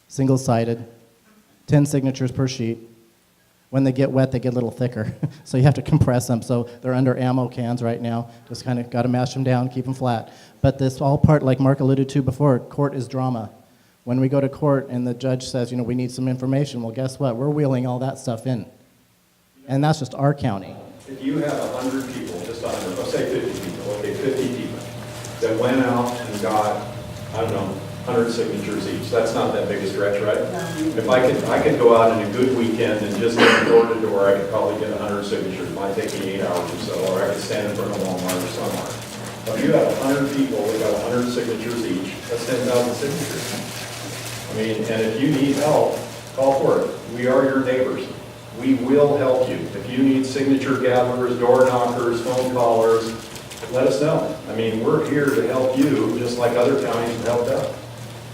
single-sided, 10 signatures per sheet. When they get wet, they get a little thicker, so you have to compress them. So they're under ammo cans right now. Just kind of got to mash them down, keep them flat. But this all part, like Mark alluded to before, court is drama. When we go to court and the judge says, we need some information, well, guess what? We're wheeling all that stuff in. And that's just our county. If you have 100 people, just under, let's say 50 people, okay, 50 people, that went out and got, 100 signatures each, that's not that big a stretch, right? If I could go out in a good weekend and just go door to door, I could probably get 100 signatures. It might take me 8 hours or so, or I could stand in front of Walmart or somewhere. But if you have 100 people that got 100 signatures each, that's 10,000 signatures. And if you need help, call for it. We are your neighbors. We will help you. If you need signature gatherers, door knockers, phone callers, let us know. We're here to help you just like other counties have helped out.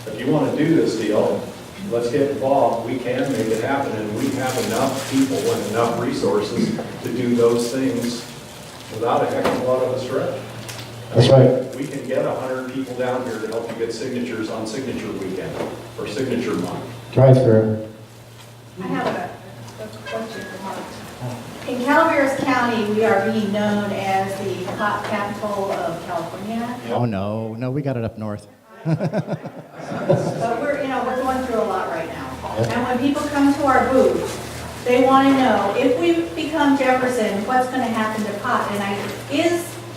If you want to do this deal, let's get involved. We can make it happen, and we have enough people and enough resources to do those things without a heck of a lot of a stretch. That's right. We can get 100 people down here to help you get signatures on signature weekend or signature month. Drive through. I have a question for Mark. In Calaveras County, we are being known as the hot capital of California. Oh, no, we got it up north. But we're, we're going through a lot right now. And when people come to our booth, they want to know, if we become Jefferson, what's going to happen to pot? And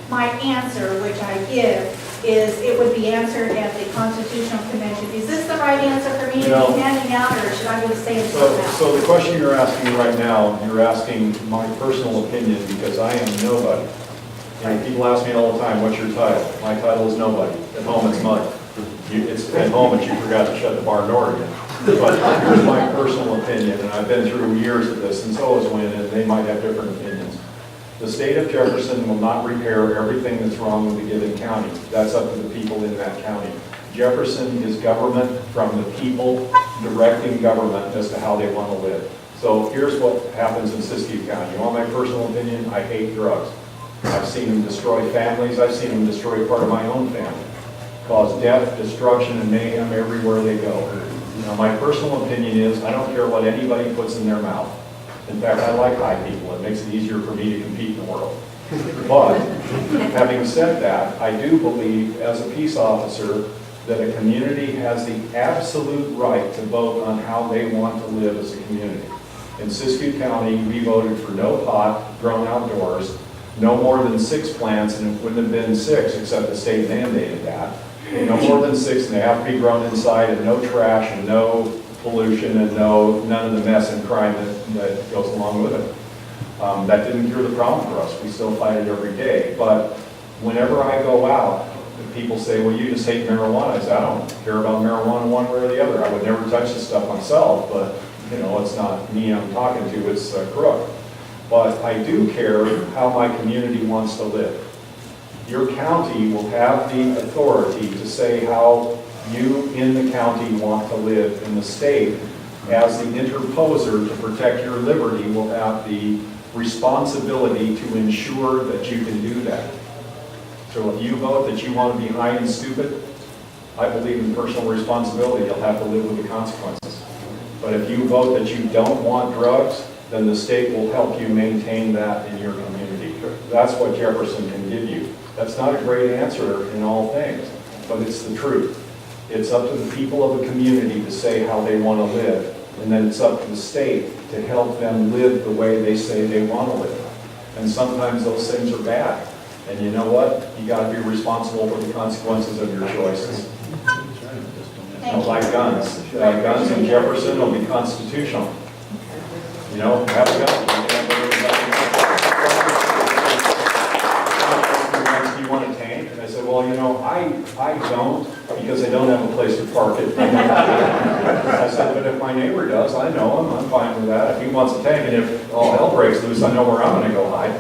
my answer, which I give, is it would be answered at the Constitutional Convention. Is this the right answer for me to be handing out, or should I be saying something else? So the question you're asking right now, you're asking my personal opinion because I am nobody. And people ask me all the time, what's your title? My title is nobody. At home it's mud. It's at home that you forgot to shut the barn door again. But here's my personal opinion, and I've been through years of this, and so has Wynn, and they might have different opinions. The state of Jefferson will not repair everything that's wrong with a given county. That's up to the people in that county. Jefferson is government from the people directing government as to how they want to live. So here's what happens in Siskiyou County. You want my personal opinion? I hate drugs. I've seen them destroy families. I've seen them destroy part of my own family. Cause death, destruction, and mayhem everywhere they go. My personal opinion is I don't care what anybody puts in their mouth. In fact, I like high people. It makes it easier for me to compete in the world. But having said that, I do believe as a peace officer that a community has the absolute right to vote on how they want to live as a community. In Siskiyou County, we voted for no pot grown outdoors, no more than 6 plants, and it wouldn't have been 6 except the state mandated that. No more than 6, and they have to be grown inside, and no trash, and no pollution, and none of the mess and crime that goes along with it. That didn't cure the problem for us. We still fight it every day. But whenever I go out, people say, well, you just hate marijuana. I say, I don't care about marijuana one way or the other. I would never touch this stuff myself, but it's not me I'm talking to, it's Crook. But I do care how my community wants to live. Your county will have the authority to say how you in the county want to live, and the state, as the interposer to protect your liberty, will have the responsibility to ensure that you can do that. So if you vote that you want to be high and stupid, I believe in personal responsibility. You'll have to live with the consequences. But if you vote that you don't want drugs, then the state will help you maintain that in your community. That's what Jefferson can give you. That's not a great answer in all things, but it's the truth. It's up to the people of the community to say how they want to live, and then it's up to the state to help them live the way they say they want to live. And sometimes those things are bad. And you know what? You got to be responsible for the consequences of your choices. Like guns. Guns in Jefferson will be constitutional. Have a gun. Do you want a tank? And I said, well, I don't, because I don't have a place to park it. I said, but if my neighbor does, I know him, I'm fine with that. If he wants a tank, and if all hell breaks loose, I know where I'm going to go hide.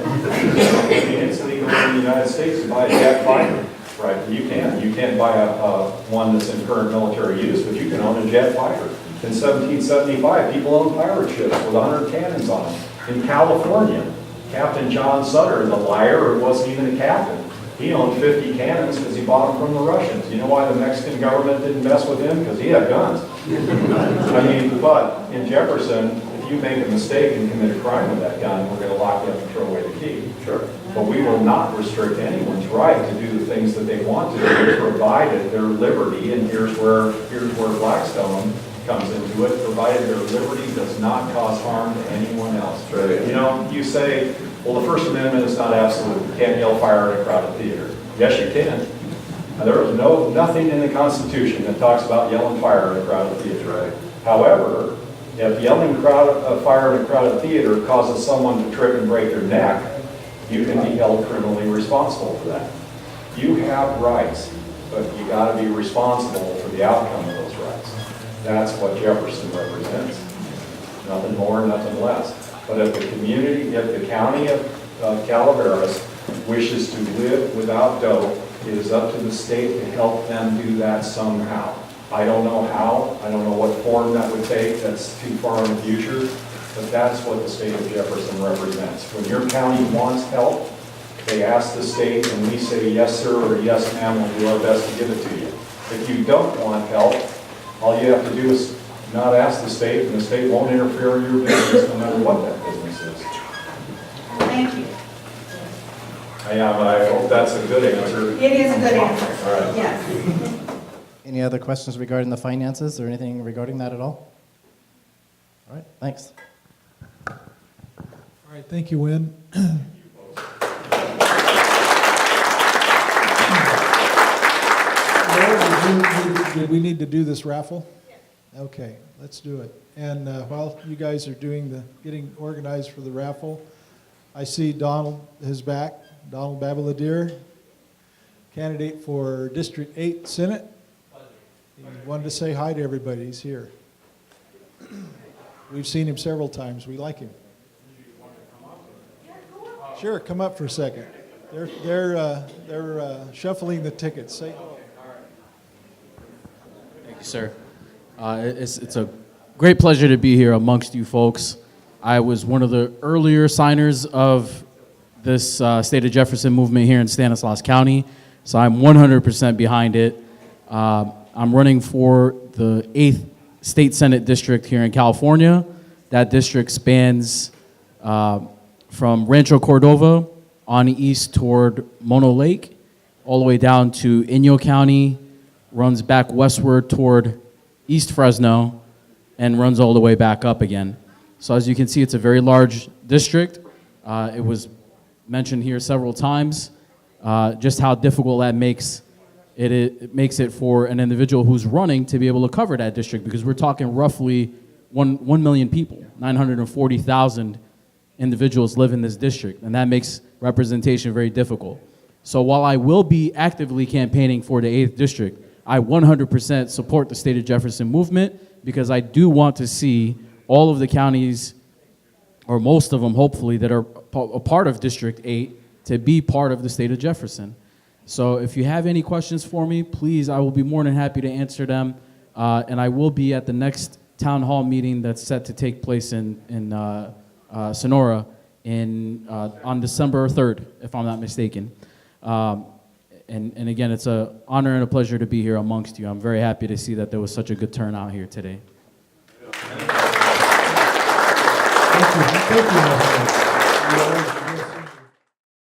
It's illegal in the United States to buy a jet fighter. Right, you can't buy a one that's in current military use, but you can own a jet fighter. In 1775, people owned pirate ships with 100 cannons on them. In California, Captain John Sutter, the liar, who wasn't even a captain, he owned 50 cannons because he bought them from the Russians. You know why the Mexican government didn't mess with him? Because he had guns. But in Jefferson, if you make a mistake and commit a crime with that gun, we're going to lock you up and throw away the key. Sure. But we will not restrict anyone's right to do the things that they want to do, provided their liberty, and here's where Blackstone comes into it, provided their liberty does not cause harm to anyone else. Right. You say, well, the First Amendment is not absolute. You can't yell fire in a crowded theater. Yes, you can. There is nothing in the Constitution that talks about yelling fire in a crowded theater. Right. However, if yelling fire in a crowded theater causes someone to trip and break their neck, you can be held criminally responsible for that. You have rights, but you got to be responsible for the outcome of those rights. That's what Jefferson represents. Nothing more, nothing less. But if the county of Calaveras wishes to live without dope, it is up to the state to help them do that somehow. I don't know how, I don't know what form that would take, that's too far in the future, but that's what the state of Jefferson represents. When your county wants help, they ask the state, and we say yes sir or yes ma'am, we'll do our best to give it to you. If you don't want help, all you have to do is not ask the state, and the state won't interfere in your business no matter what that business is. Thank you. I hope that's a good answer. It is a good answer. All right. Yes. Any other questions regarding the finances or anything regarding that at all? All right, thanks. All right, thank you, Wynn. Laura, did we need to do this raffle? Okay, let's do it. And while you guys are getting organized for the raffle, I see Donald is back, Donald Babadalir, candidate for District 8 Senate. He wanted to say hi to everybody. He's here. We've seen him several times. We like him. Sure, come up for a second. They're shuffling the tickets. Say hello. Thank you, sir. It's a great pleasure to be here amongst you folks. I was one of the earlier signers of this State of Jefferson movement here in Stanislaus County, so I'm 100% behind it. I'm running for the 8th State Senate District here in California. That district spans from Rancho Cordova on east toward Mono Lake, all the way down to Inyo County, runs back westward toward East Fresno, and runs all the way back up again. So as you can see, it's a very large district. It was mentioned here several times, just how difficult that makes it makes it for an individual who's running to be able to cover that district, because we're talking roughly 1 million people, 940,000 individuals live in this district, and that makes representation very difficult. So while I will be actively campaigning for the 8th district, I 100% support the State of Jefferson movement, because I do want to see all of the counties, or most of them hopefully, that are a part of District 8 to be part of the State of Jefferson. So if you have any questions for me, please, I will be more than happy to answer them. And I will be at the next town hall meeting that's set to take place in Sonora on December 3rd, if I'm not mistaken. And again, it's an honor and a pleasure to be here amongst you. I'm very happy to see that there was such a good turnout here today. Thank you. Thank you.